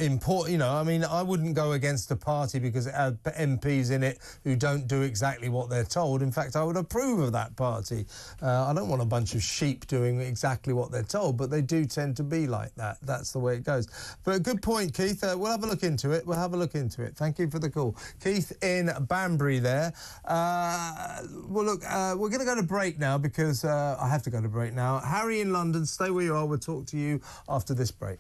S1: important. You know, I mean, I wouldn't go against a party because it had MPs in it who don't do exactly what they're told. In fact, I would approve of that party. I don't want a bunch of sheep doing exactly what they're told, but they do tend to be like that. That's the way it goes. But good point, Keith. We'll have a look into it. Thank you for the call. Keith in Banbury there. Well, look, we're going to go to break now because I have to go to break now. Harry in London, stay where you are. We'll talk to you after this break.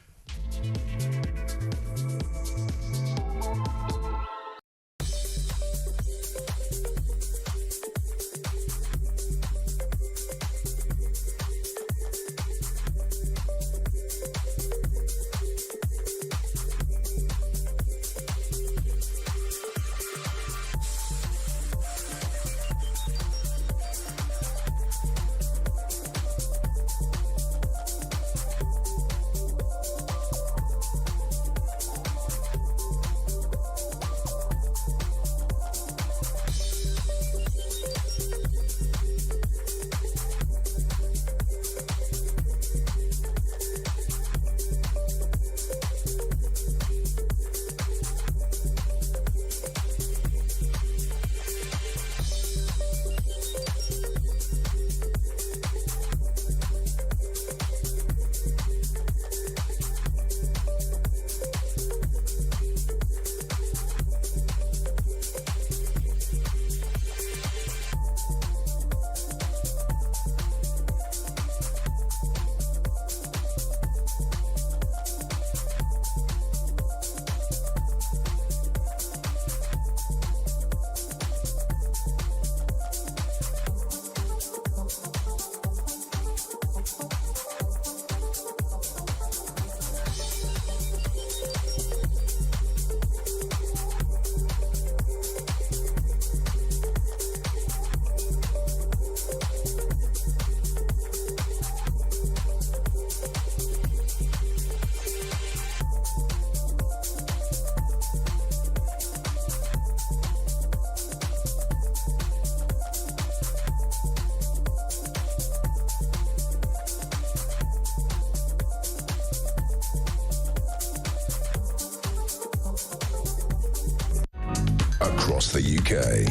S3: across the UK.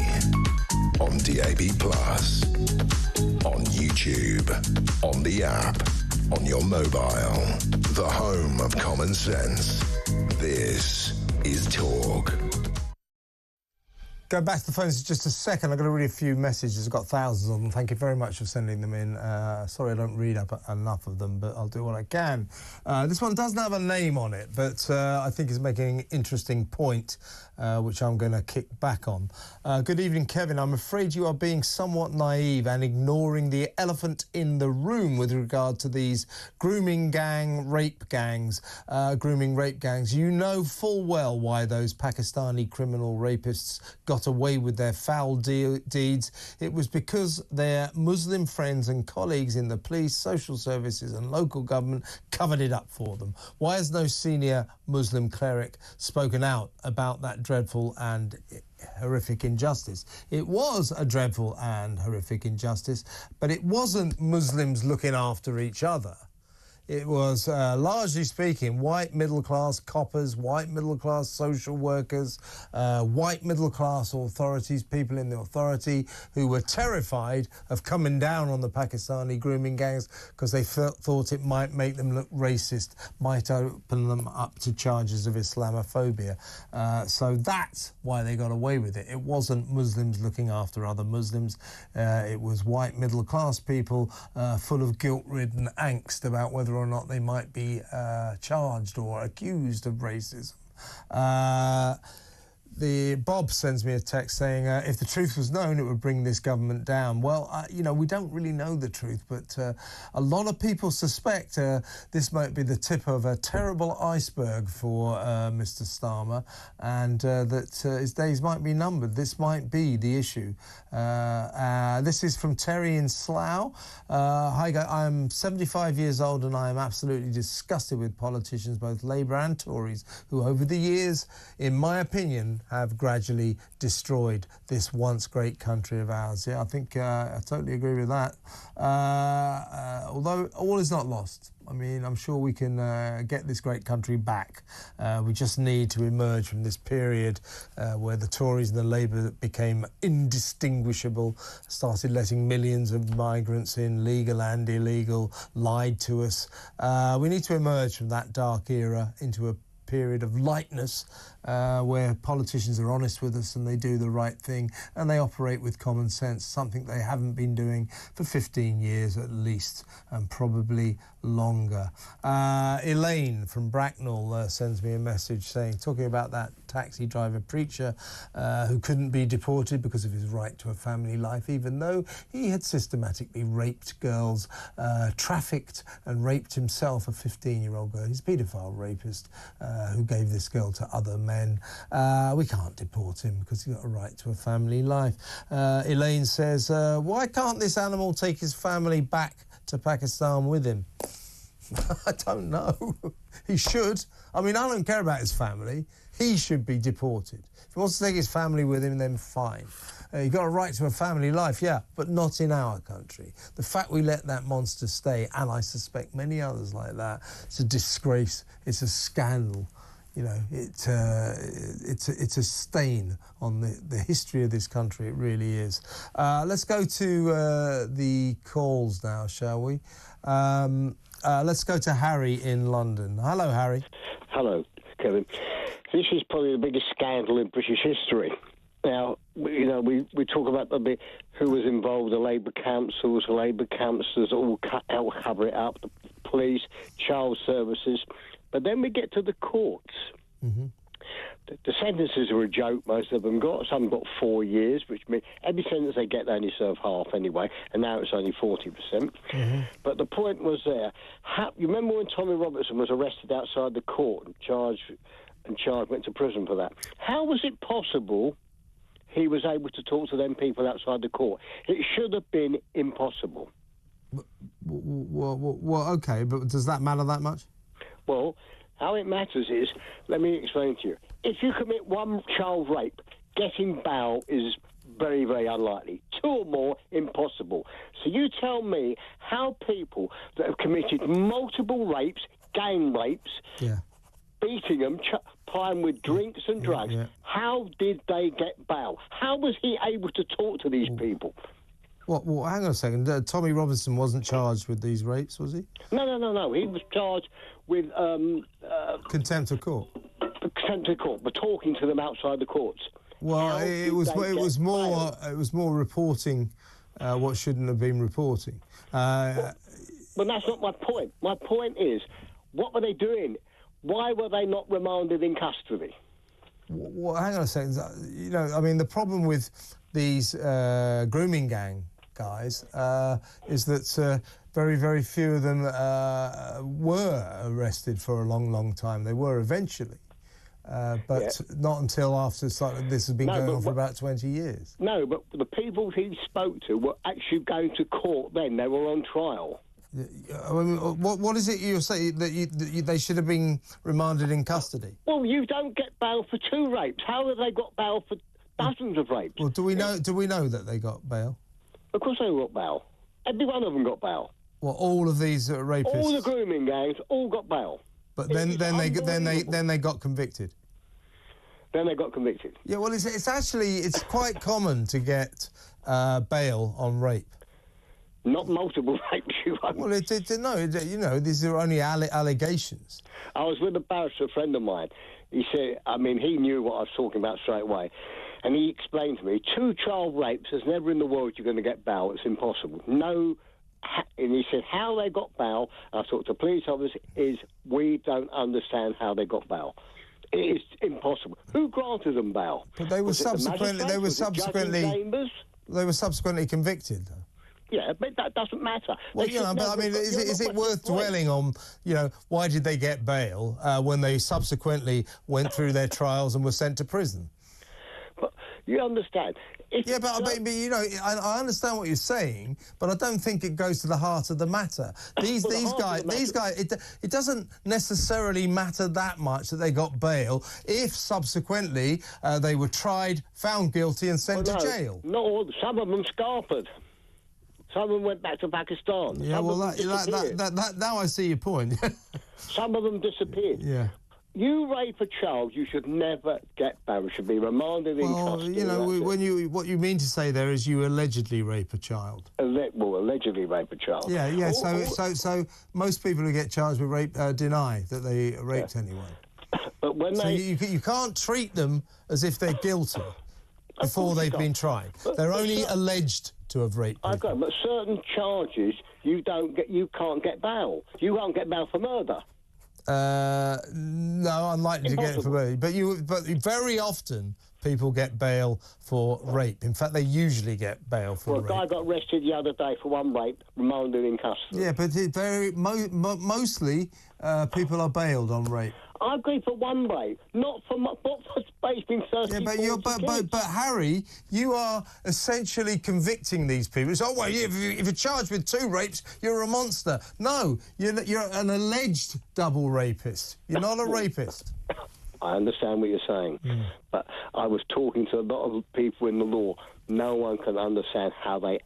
S3: On DAB+, on YouTube, on the app, on your mobile. The home of common sense. This is Talk.
S1: Go back to the phones just a second. I'm going to read a few messages. I've got thousands of them. Thank you very much for sending them in. Sorry I don't read up enough of them, but I'll do what I can. This one doesn't have a name on it, but I think is making an interesting point, which I'm going to kick back on. Good evening, Kevin. I'm afraid you are being somewhat naive and ignoring the elephant in the room with regard to these grooming rape gangs. You know full well why those Pakistani criminal rapists got away with their foul deeds. It was because their Muslim friends and colleagues in the police, social services and local government covered it up for them. Why has no senior Muslim cleric spoken out about that dreadful and horrific injustice? It was a dreadful and horrific injustice, but it wasn't Muslims looking after each other. It was, largely speaking, white middle-class coppers, white middle-class social workers, white middle-class authorities, people in the authority who were terrified of coming down on the Pakistani grooming gangs because they thought it might make them look racist, might open them up to charges of Islamophobia. So that's why they got away with it. It wasn't Muslims looking after other Muslims. It was white middle-class people full of guilt-ridden angst about whether or not they might be charged or accused of racism. Bob sends me a text saying, if the truth was known, it would bring this government down. Well, you know, we don't really know the truth, but a lot of people suspect this might be the tip of a terrible iceberg for Mr. Starmer, and that his days might be numbered. This might be the issue. This is from Terry in Slough. Hi, I'm 75 years old and I am absolutely disgusted with politicians, both Labour and Tories, who over the years, in my opinion, have gradually destroyed this once great country of ours. Yeah, I think I totally agree with that. Although all is not lost. I mean, I'm sure we can get this great country back. We just need to emerge from this period where the Tories and the Labour became indistinguishable, started letting millions of migrants in, legal and illegal, lied to us. We need to emerge from that dark era into a period of lightness where politicians are honest with us and they do the right thing and they operate with common sense, something they haven't been doing for 15 years at least, and probably longer. Elaine from Bracknell sends me a message saying, talking about that taxi driver preacher who couldn't be deported because of his right to a family life, even though he had systematically raped girls, trafficked and raped himself, a 15-year-old girl. He's a paedophile rapist who gave this girl to other men. We can't deport him because he's got a right to a family life. Elaine says, why can't this animal take his family back to Pakistan with him? I don't know. He should. I mean, I don't care about his family. He should be deported. If he wants to take his family with him, then fine. You've got a right to a family life, yeah, but not in our country. The fact we let that monster stay, and I suspect many others like that, it's a disgrace. It's a scandal. You know, it's a stain on the history of this country. It really is. Let's go to the calls now, shall we? Let's go to Harry in London. Hello, Harry.
S8: Hello, Kevin. This is probably the biggest scandal in British history. Now, you know, we talk about who was involved, the Labour councils, all cover it up, the police, child services. But then we get to the courts. Mm-hmm. The sentences are a joke, most of them got. Some got 4 years, which means every sentence they get, they only serve half anyway, and now it's only 40%. Mm-hmm. But the point was there. You remember when Tommy Robertson was arrested outside the court and charged, went to prison for that? How was it possible he was able to talk to them people outside the court? It should have been impossible.
S1: Well, okay, but does that matter that much?
S8: Well, how it matters is, let me explain to you. If you commit one child rape, getting bail is very, very unlikely. 2 or more, impossible. So you tell me how people that have committed multiple rapes, gang rapes, beating them, plying with drinks and drugs. How did they get bail? How was he able to talk to these people?
S1: Well, hang on a second. Tommy Robinson wasn't charged with these rapes, was he?
S8: No. He was charged with
S1: contempt of court.
S8: Contempt of court, but talking to them outside the courts.
S1: Well, it was more reporting what shouldn't have been reporting.
S8: But that's not my point. My point is, what were they doing? Why were they not remanded in custody?
S1: Well, hang on a second. You know, I mean, the problem with these grooming gang guys is that very, very few of them were arrested for a long, long time. They were eventually, but not until after this has been going on for about 20 years.
S8: No, but the people he spoke to were actually going to court then. They were on trial.
S1: I mean, what is it you're saying, that they should have been remanded in custody?
S8: Well, you don't get bail for 2 rapes. How have they got bail for dozens of rapes?
S1: Well, do we know that they got bail?
S8: Of course they got bail. Every one of them got bail.
S1: Well, all of these rapists.
S8: All the grooming gangs all got bail.
S1: But then they got convicted.
S8: Then they got convicted.
S1: Yeah, well, it's quite common to get bail on rape.
S8: Not multiple rapes, you won't.
S1: Well, these are only allegations.
S8: I was with a barrister, a friend of mine. He said, I mean, he knew what I was talking about straight away. And he explained to me, 2 child rapes, there's never in the world you're going to get bail. It's impossible. No. And he said, how they got bail, I talked to police officers, is we don't understand how they got bail. It is impossible. Who granted them bail?
S1: But they were subsequently convicted, though.
S8: Yeah, but that doesn't matter.
S1: Well, but I mean, is it worth dwelling on, why did they get bail when they subsequently went through their trials and were sent to prison?
S8: But you understand.
S1: I understand what you're saying, but I don't think it goes to the heart of the matter. These guys, it doesn't necessarily matter that much that they got bail if subsequently they were tried, found guilty, and sent to jail.
S8: Not all. Some of them scarpered. Some of them went back to Pakistan.
S1: Yeah, that now I see your point.
S8: Some of them disappeared.
S1: Yeah.
S8: You rape a child, you should never get bail. You should be remanded in custody.
S1: What you mean to say there is you allegedly rape a child.
S8: Allegedly rape a child.
S1: Yeah. So most people who get charged with rape deny that they raped anyone.
S8: But when
S1: you can't treat them as if they're guilty before they've been tried. They're only alleged to have raped people.
S8: Okay, but certain charges you can't get bail. You won't get bail for murder.
S1: No, unlikely to get it for murder. But very often people get bail for rape. In fact, they usually get bail for rape.
S8: Well, a guy got arrested the other day for 1 rape, remanded in custody.
S1: Yeah, but mostly people are bailed on rape.
S8: I agree for 1 rape, not for space being 30.
S1: Yeah, but Harry, you are essentially convicting these people. So, if you're charged with 2 rapes, you're a monster. No, you're an alleged double rapist. You're not a rapist.
S8: I understand what you're saying, but I was talking to a lot of people in the law. No one can understand how they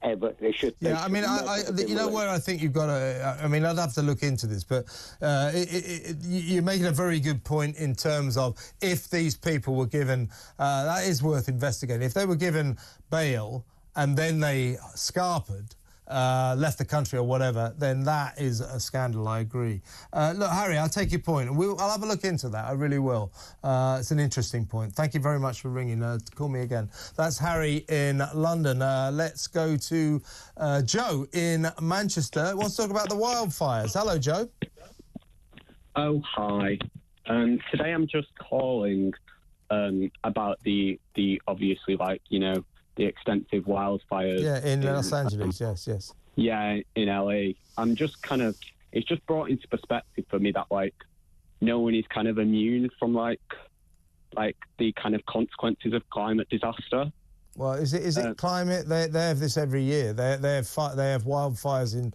S8: should.
S1: Yeah, I mean, where I think you've got to. I mean, I'd have to look into this, but you're making a very good point in terms of if these people were given. That is worth investigating. If they were given bail and then they scarpered, left the country or whatever, then that is a scandal, I agree. Look, Harry, I'll take your point. I'll have a look into that, I really will. It's an interesting point. Thank you very much for ringing. Call me again. That's Harry in London. Let's go to Joe in Manchester. Wants to talk about the wildfires. Hello, Joe.
S5: Oh, hi. Today I'm just calling about the obviously, the extensive wildfires.
S1: Yeah, in Los Angeles, yes.
S5: Yeah, in LA. I'm just it's just brought into perspective for me that, no one is kind of immune from, the kind of consequences of climate disaster.
S1: Well, is it climate? They have this every year. They have wildfires in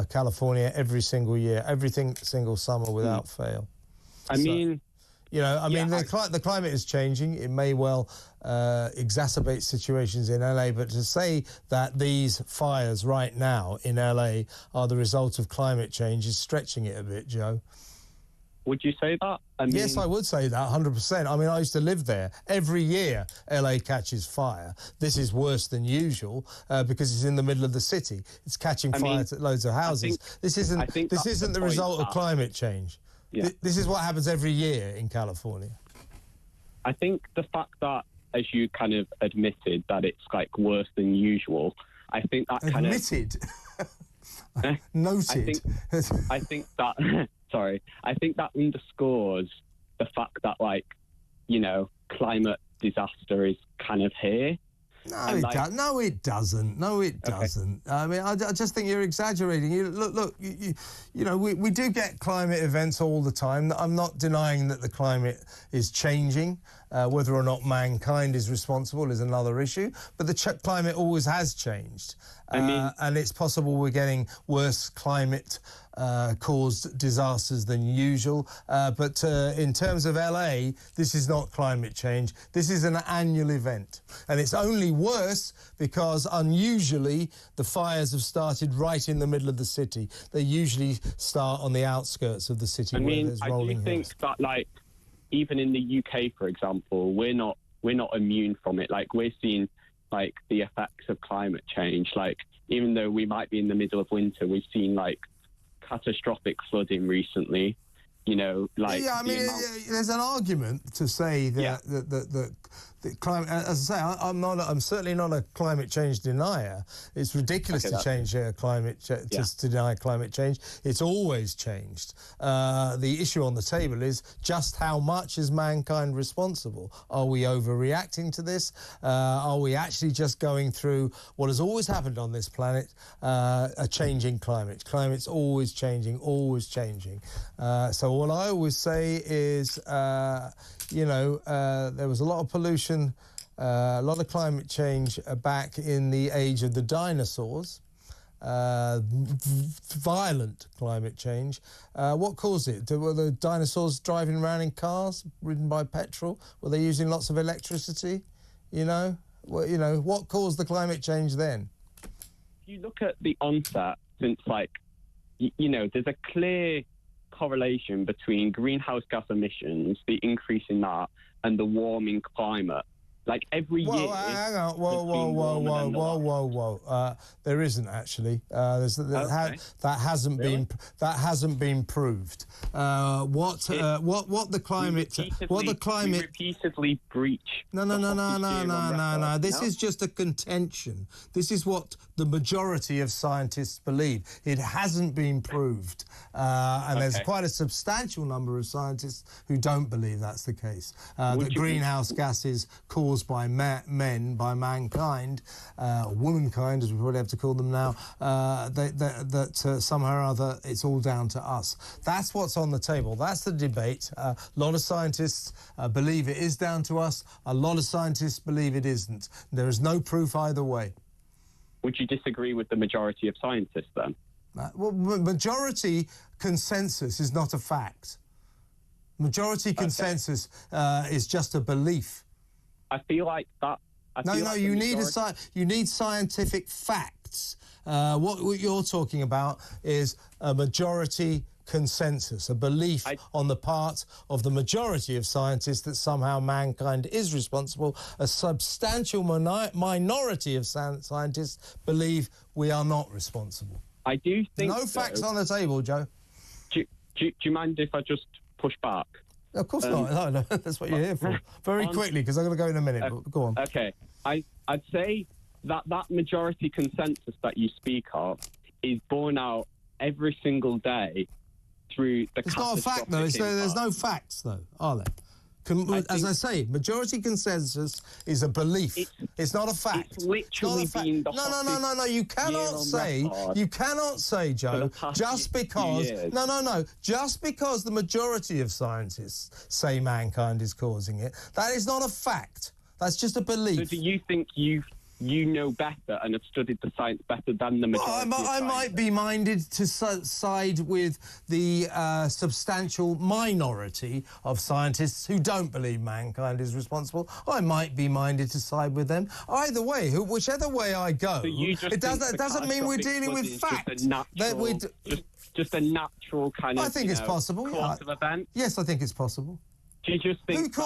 S1: California every single year, every single summer without fail. The climate is changing. It may well exacerbate situations in LA, but to say that these fires right now in LA are the result of climate change is stretching it a bit, Joe.
S5: Would you say that?
S1: Yes, I would say that, 100%. I mean, I used to live there. Every year, LA catches fire. This is worse than usual because it's in the middle of the city. It's catching fire to loads of houses. This isn't the result of climate change.
S5: Yeah.
S1: This is what happens every year in California.
S5: I think the fact that, as you kind of admitted, that it's like worse than usual, I think that kind of...
S1: Admitted? Noted?
S5: I think that... Sorry. I think that underscores the fact that, like, you know, climate disaster is kind of here.
S1: No, it doesn't. No, it doesn't. I mean, I just think you're exaggerating. You know, we do get climate events all the time. I'm not denying that the climate is changing. Whether or not mankind is responsible is another issue. But the climate always has changed. And it's possible we're getting worse climate caused disasters than usual. But in terms of LA, this is not climate change. This is an annual event. And it's only worse because unusually the fires have started right in the middle of the city. They usually start on the outskirts of the city where there's rolling hills.
S5: I do think that, like, even in the UK, for example, we're not immune from it. Like, we're seeing, like, the effects of climate change. Like, even though we might be in the middle of winter, we've seen, like, catastrophic flooding recently. You know, like...
S1: Yeah, I mean, there's an argument to say that the climate... As I say, I'm certainly not a climate change denier. It's ridiculous to change to deny climate change. It's always changed. The issue on the table is just how much is mankind responsible? Are we overreacting to this? Are we actually just going through what has always happened on this planet, a changing climate? Climate's always changing, always changing. So what I always say is, you know, there was a lot of pollution, a lot of climate change back in the age of the dinosaurs. Violent climate change. What caused it? Were the dinosaurs driving around in cars, ridden by petrol? Were they using lots of electricity? You know, what caused the climate change then?
S5: If you look at the onset, since, like, you know, there's a clear correlation between greenhouse gas emissions, the increase in that, and the warming climate. Like, every year...
S1: Hang on. Whoa. There isn't, actually. That hasn't been proved. What the climate...
S5: We repeatedly breach...
S1: No. This is just a contention. This is what the majority of scientists believe. It hasn't been proved. And there's quite a substantial number of scientists who don't believe that's the case. That greenhouse gases caused by mankind, or womankind, as we probably have to call them now, that somehow or other it's all down to us. That's what's on the table. That's the debate. A lot of scientists believe it is down to us. A lot of scientists believe it isn't. There is no proof either way.
S5: Would you disagree with the majority of scientists then?
S1: Well, majority consensus is not a fact. Majority consensus is just a belief.
S5: I feel like that...
S1: You need scientific facts. What you're talking about is a majority consensus, a belief on the part of the majority of scientists that somehow mankind is responsible. A substantial minority of scientists believe we are not responsible.
S5: I do think...
S1: No facts on the table, Joe.
S5: Do you mind if I just push back?
S1: Of course not. No, that's what you're here for. Very quickly, because I'm going to go in a minute. But go on.
S5: Okay. I'd say that majority consensus that you speak of is borne out every single day through the...
S1: It's not a fact, though. There's no facts, though, are there? As I say, majority consensus is a belief. It's not a fact.
S5: It's literally been the
S1: No. You cannot say, Joe, just because... Just because the majority of scientists say mankind is causing it, that is not a fact. That's just a belief.
S5: So do you think you've you know better and have studied the science better than the majority.
S1: Well, I might be minded to side with the substantial minority of scientists who don't believe mankind is responsible. I might be minded to side with them. Either way, whichever way I go, it doesn't mean we're dealing with fact.
S5: Just a natural kind of.
S1: I think it's possible.
S5: Course of events.
S1: Yes, I think it's possible.
S5: Do you just think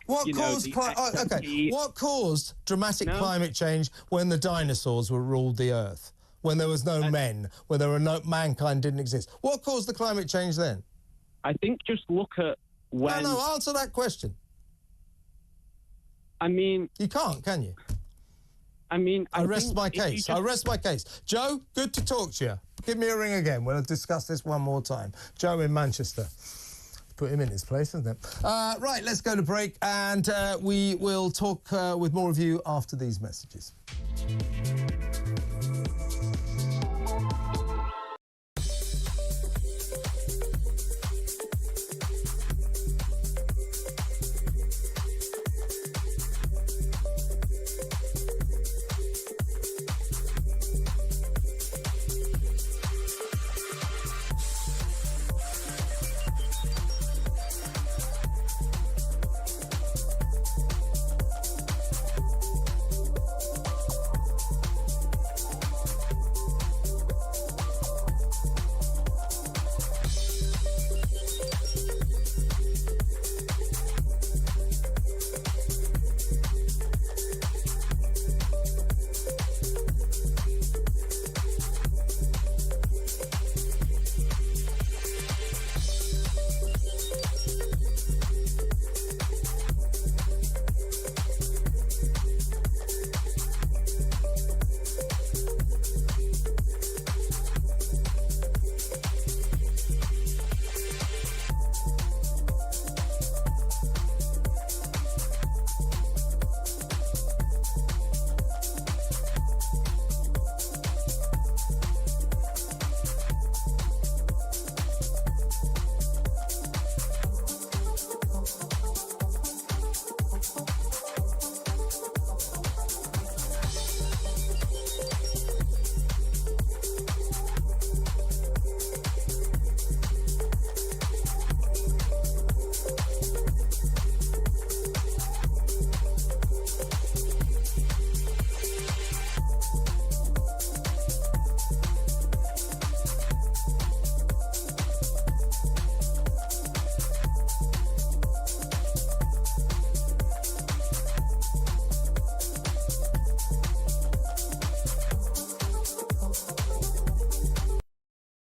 S1: what caused dramatic climate change when the dinosaurs ruled the Earth? When there was no men, when there were mankind didn't exist. What caused the climate change then?
S5: I think just look at when.
S1: No, answer that question.
S5: I mean,
S1: you can't, can you?
S5: I mean,
S1: I rest my case. I rest my case. Joe, good to talk to you. Give me a ring again. We'll discuss this one more time. Joe in Manchester. Put him in his place, isn't it? Right, let's go to break, and we will talk with more of you after these messages.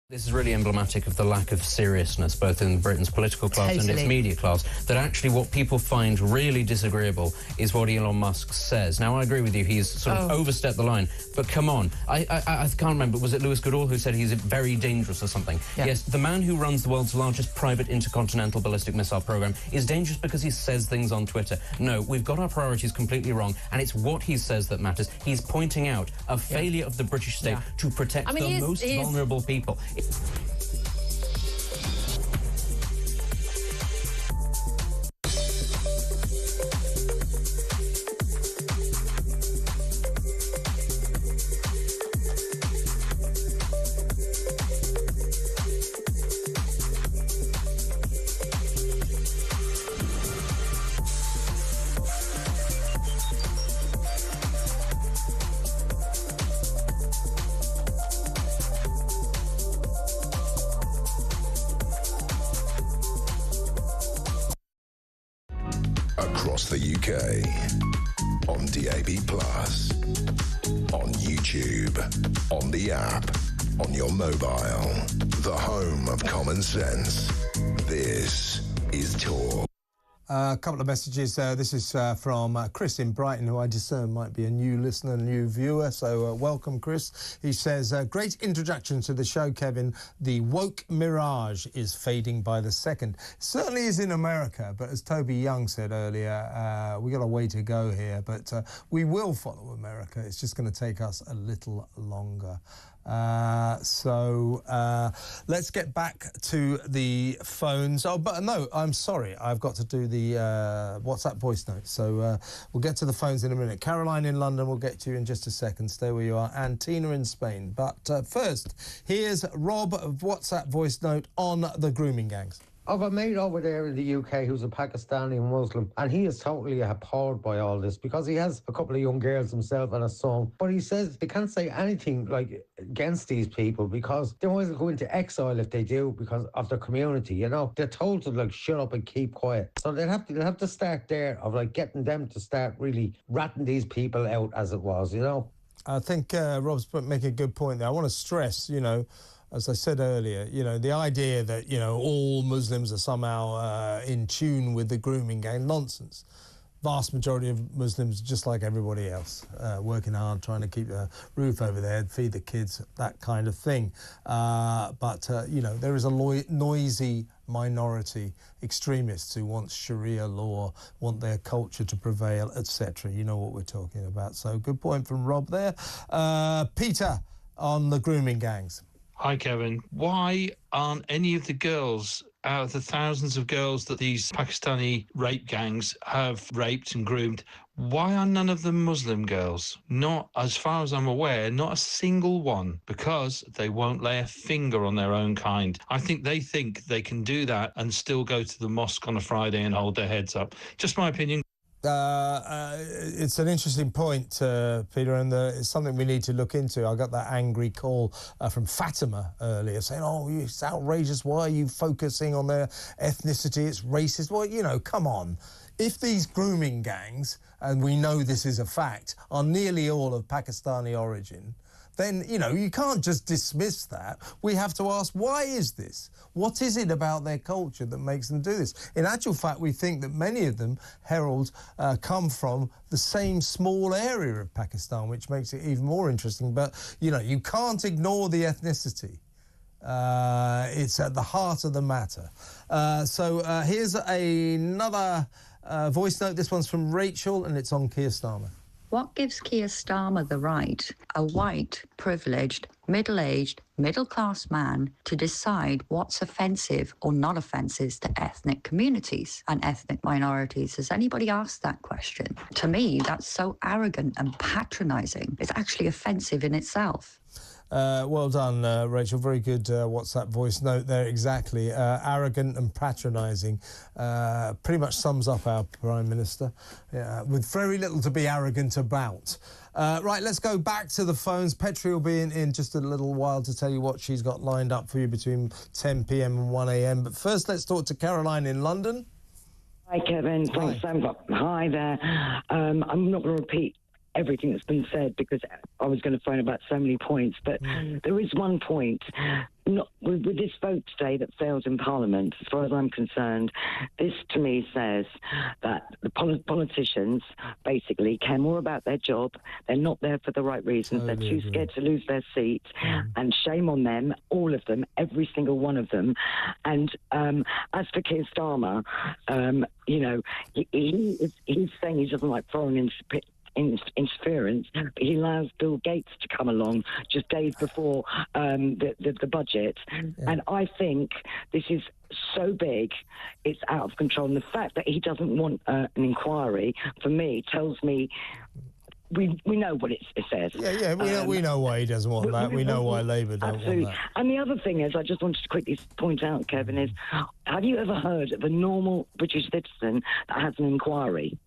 S9: This is really emblematic of the lack of seriousness, both in Britain's political class and its media class, that actually what people find really disagreeable is what Elon Musk says. Now, I agree with you, he's sort of overstepped the line, but come on. I can't remember, was it Lewis Goodall who said he's very dangerous or something? Yeah. Yes, the man who runs the world's largest private intercontinental ballistic missile program is dangerous because he says things on Twitter. No, we've got our priorities completely wrong, and it's what he says that matters. He's pointing out a failure of the British state to protect the most vulnerable people.
S3: Across the UK, on DAB+, on YouTube, on the app, on your mobile, the home of common sense. This is Talk.
S1: A couple of messages. This is from Chris in Brighton, who I discern might be a new listener, a new viewer. So welcome, Chris. He says, great introduction to the show, Kevin. The woke mirage is fading by the second. Certainly is in America, but as Toby Young said earlier, we got a way to go here. But we will follow America. It's just going to take us a little longer. Let's get back to the phones. Oh, but no, I'm sorry. I've got to do the WhatsApp voice note. So we'll get to the phones in a minute. Caroline in London, we'll get to you in just a second. Stay where you are. And Tina in Spain. But first, here's Rob of WhatsApp voice note on the grooming gangs.
S10: I've a mate over there in the UK who's a Pakistani Muslim, and he is totally appalled by all this because he has a couple of young girls himself and a son. But he says they can't say anything like against these people because they might go into exile if they do because of their community. You know, they're told to like shut up and keep quiet. So they'll have to start there of like getting them to start really ratting these people out as it was. You know,
S1: I think Rob's making a good point there. I want to stress, you know, as I said earlier, you know, the idea that, you know, all Muslims are somehow in tune with the grooming gang, nonsense. Vast majority of Muslims, just like everybody else, working hard, trying to keep a roof over their head, feed the kids, that kind of thing. But you know, there is a noisy minority extremists who want Sharia law, want their culture to prevail, etc. You know what we're talking about. So good point from Rob there. Peter on the grooming gangs.
S22: Hi, Kevin. Why aren't any of the girls, out of the thousands of girls that these Pakistani rape gangs have raped and groomed, why are none of them Muslim girls? Not, as far as I'm aware, not a single one, because they won't lay a finger on their own kind. I think they can do that and still go to the mosque on a Friday and hold their heads up. Just my opinion.
S1: It's an interesting point, Peter, and it's something we need to look into. I got that angry call from Fatima earlier saying, oh, it's outrageous. Why are you focusing on their ethnicity? It's racist. Well, you know, come on. If these grooming gangs, and we know this is a fact, are nearly all of Pakistani origin, then, you know, you can't just dismiss that. We have to ask, why is this? What is it about their culture that makes them do this? In actual fact, we think that many of them, Herald, come from the same small area of Pakistan, which makes it even more interesting. But, you know, you can't ignore the ethnicity. It's at the heart of the matter. Here's another voice note. This one's from Rachel, and it's on Keir Starmer.
S23: What gives Keir Starmer the right, a white, privileged, middle-aged, middle-class man, to decide what's offensive or not offensive to ethnic communities and ethnic minorities? Has anybody asked that question? To me, that's so arrogant and patronising. It's actually offensive in itself.
S1: Well done, Rachel. Very good WhatsApp voice note there. Exactly. Arrogant and patronising pretty much sums up our Prime Minister, with very little to be arrogant about. Right, let's go back to the phones. Petri will be in just a little while to tell you what she's got lined up for you between 10 p.m. and 1 a.m. But first, let's talk to Caroline in London.
S24: Hi, Kevin. Thanks so much. Hi there. I'm not going to repeat everything that's been said because I was going to phone about so many points, but there is one point. Not with this vote today that fails in Parliament, as far as I'm concerned, this to me says that the politicians basically care more about their job. They're not there for the right reasons. They're too scared to lose their seat, and shame on them, all of them, every single one of them. And as for Keir Starmer, you know, he's saying he doesn't like foreign interference, but he allows Bill Gates to come along just days before the budget. And I think this is so big, it's out of control. And the fact that he doesn't want an inquiry, for me, tells me we know what it says.
S1: We know why he doesn't want that. We know why Labour don't want that.
S24: And the other thing is, I just wanted to quickly point out, Kevin, is have you ever heard of a normal British citizen that has an inquiry?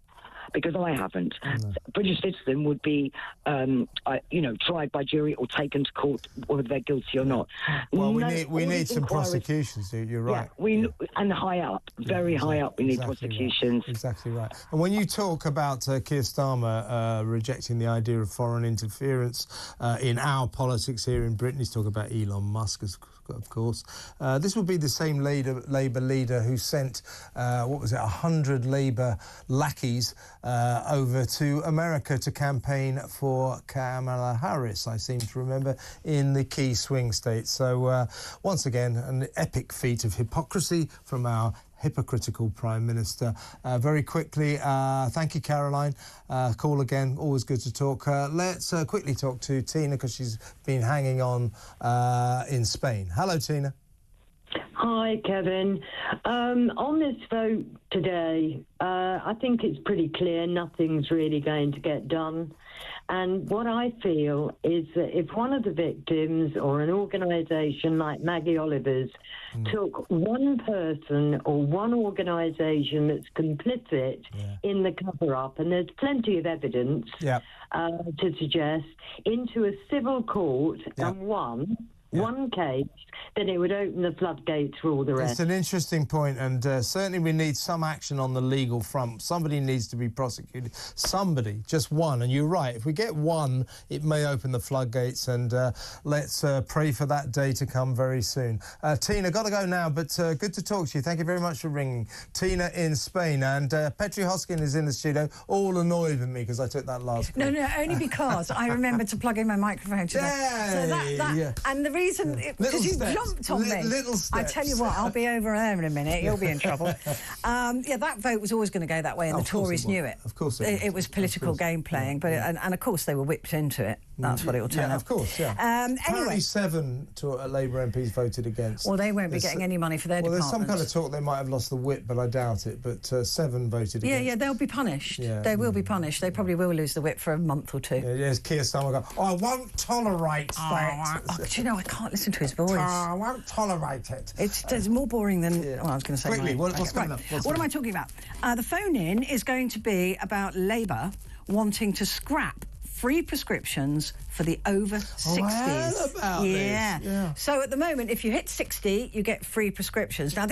S24: Because I haven't. No. A British citizen would be, tried by jury or taken to court whether they're guilty or not.
S1: Well, we need some prosecutions. You're right.
S24: Yeah, and high up, very high up, we need prosecutions.
S1: Right. Exactly right. And when you talk about Keir Starmer rejecting the idea of foreign interference in our politics here in Britain, he's talking about Elon Musk, of course. This would be the same Labour leader who sent, 100 Labour lackeys over to America to campaign for Kamala Harris, I seem to remember, in the key swing states. So, once again, an epic feat of hypocrisy from our hypocritical Prime Minister. Very quickly, thank you, Caroline. Call again, always good to talk. Let's quickly talk to Tina, because she's been hanging on in Spain. Hello, Tina.
S2: Hi, Kevin. On this vote today, I think it's pretty clear nothing's really going to get done. And what I feel is that if one of the victims or an organisation like Maggie Oliver's took one person or one organisation that's complicit in the cover-up, and there's plenty of evidence to suggest, into a civil court and one case, then it would open the floodgates for all the rest.
S1: It's an interesting point, and certainly we need some action on the legal front. Somebody needs to be prosecuted. Somebody, just one. And you're right, if we get one, it may open the floodgates, and let's pray for that day to come very soon. Tina, got to go now, but good to talk to you. Thank you very much for ringing. Tina in Spain, and Petri Hoskin is in the studio, all annoyed with me because I took that last call.
S4: No, only because I remembered to plug in my microphone today. So and the reason, because you jumped on me. I tell you what, I'll be over there in a minute. You'll be in trouble. That vote was always going to go that way, and the Tories knew it.
S1: Of course
S4: it was political game playing, but and of course they were whipped into it. That's what it will turn out.
S1: Yeah, of course, Apparently 7 Labour MPs voted against.
S4: Well, they won't be getting any money for their departments.
S1: There's some kind of talk they might have lost the whip, but I doubt it. But 7 voted against.
S4: Yeah, they'll be punished. Yeah. They will be punished. They probably will lose the whip for a month or two.
S1: Yeah, Keir Starmer go, I won't tolerate that.
S4: Do you know, I can't listen to his voice.
S1: I won't tolerate it.
S4: It's more boring than... I was going to say...
S1: Quickly, what's coming up?
S4: What am I talking about? The phone-in is going to be about Labour wanting to scrap free prescriptions for the over 60s.
S1: I heard about this.
S4: Yeah. So at the moment, if you hit 60, you get free prescriptions. Now,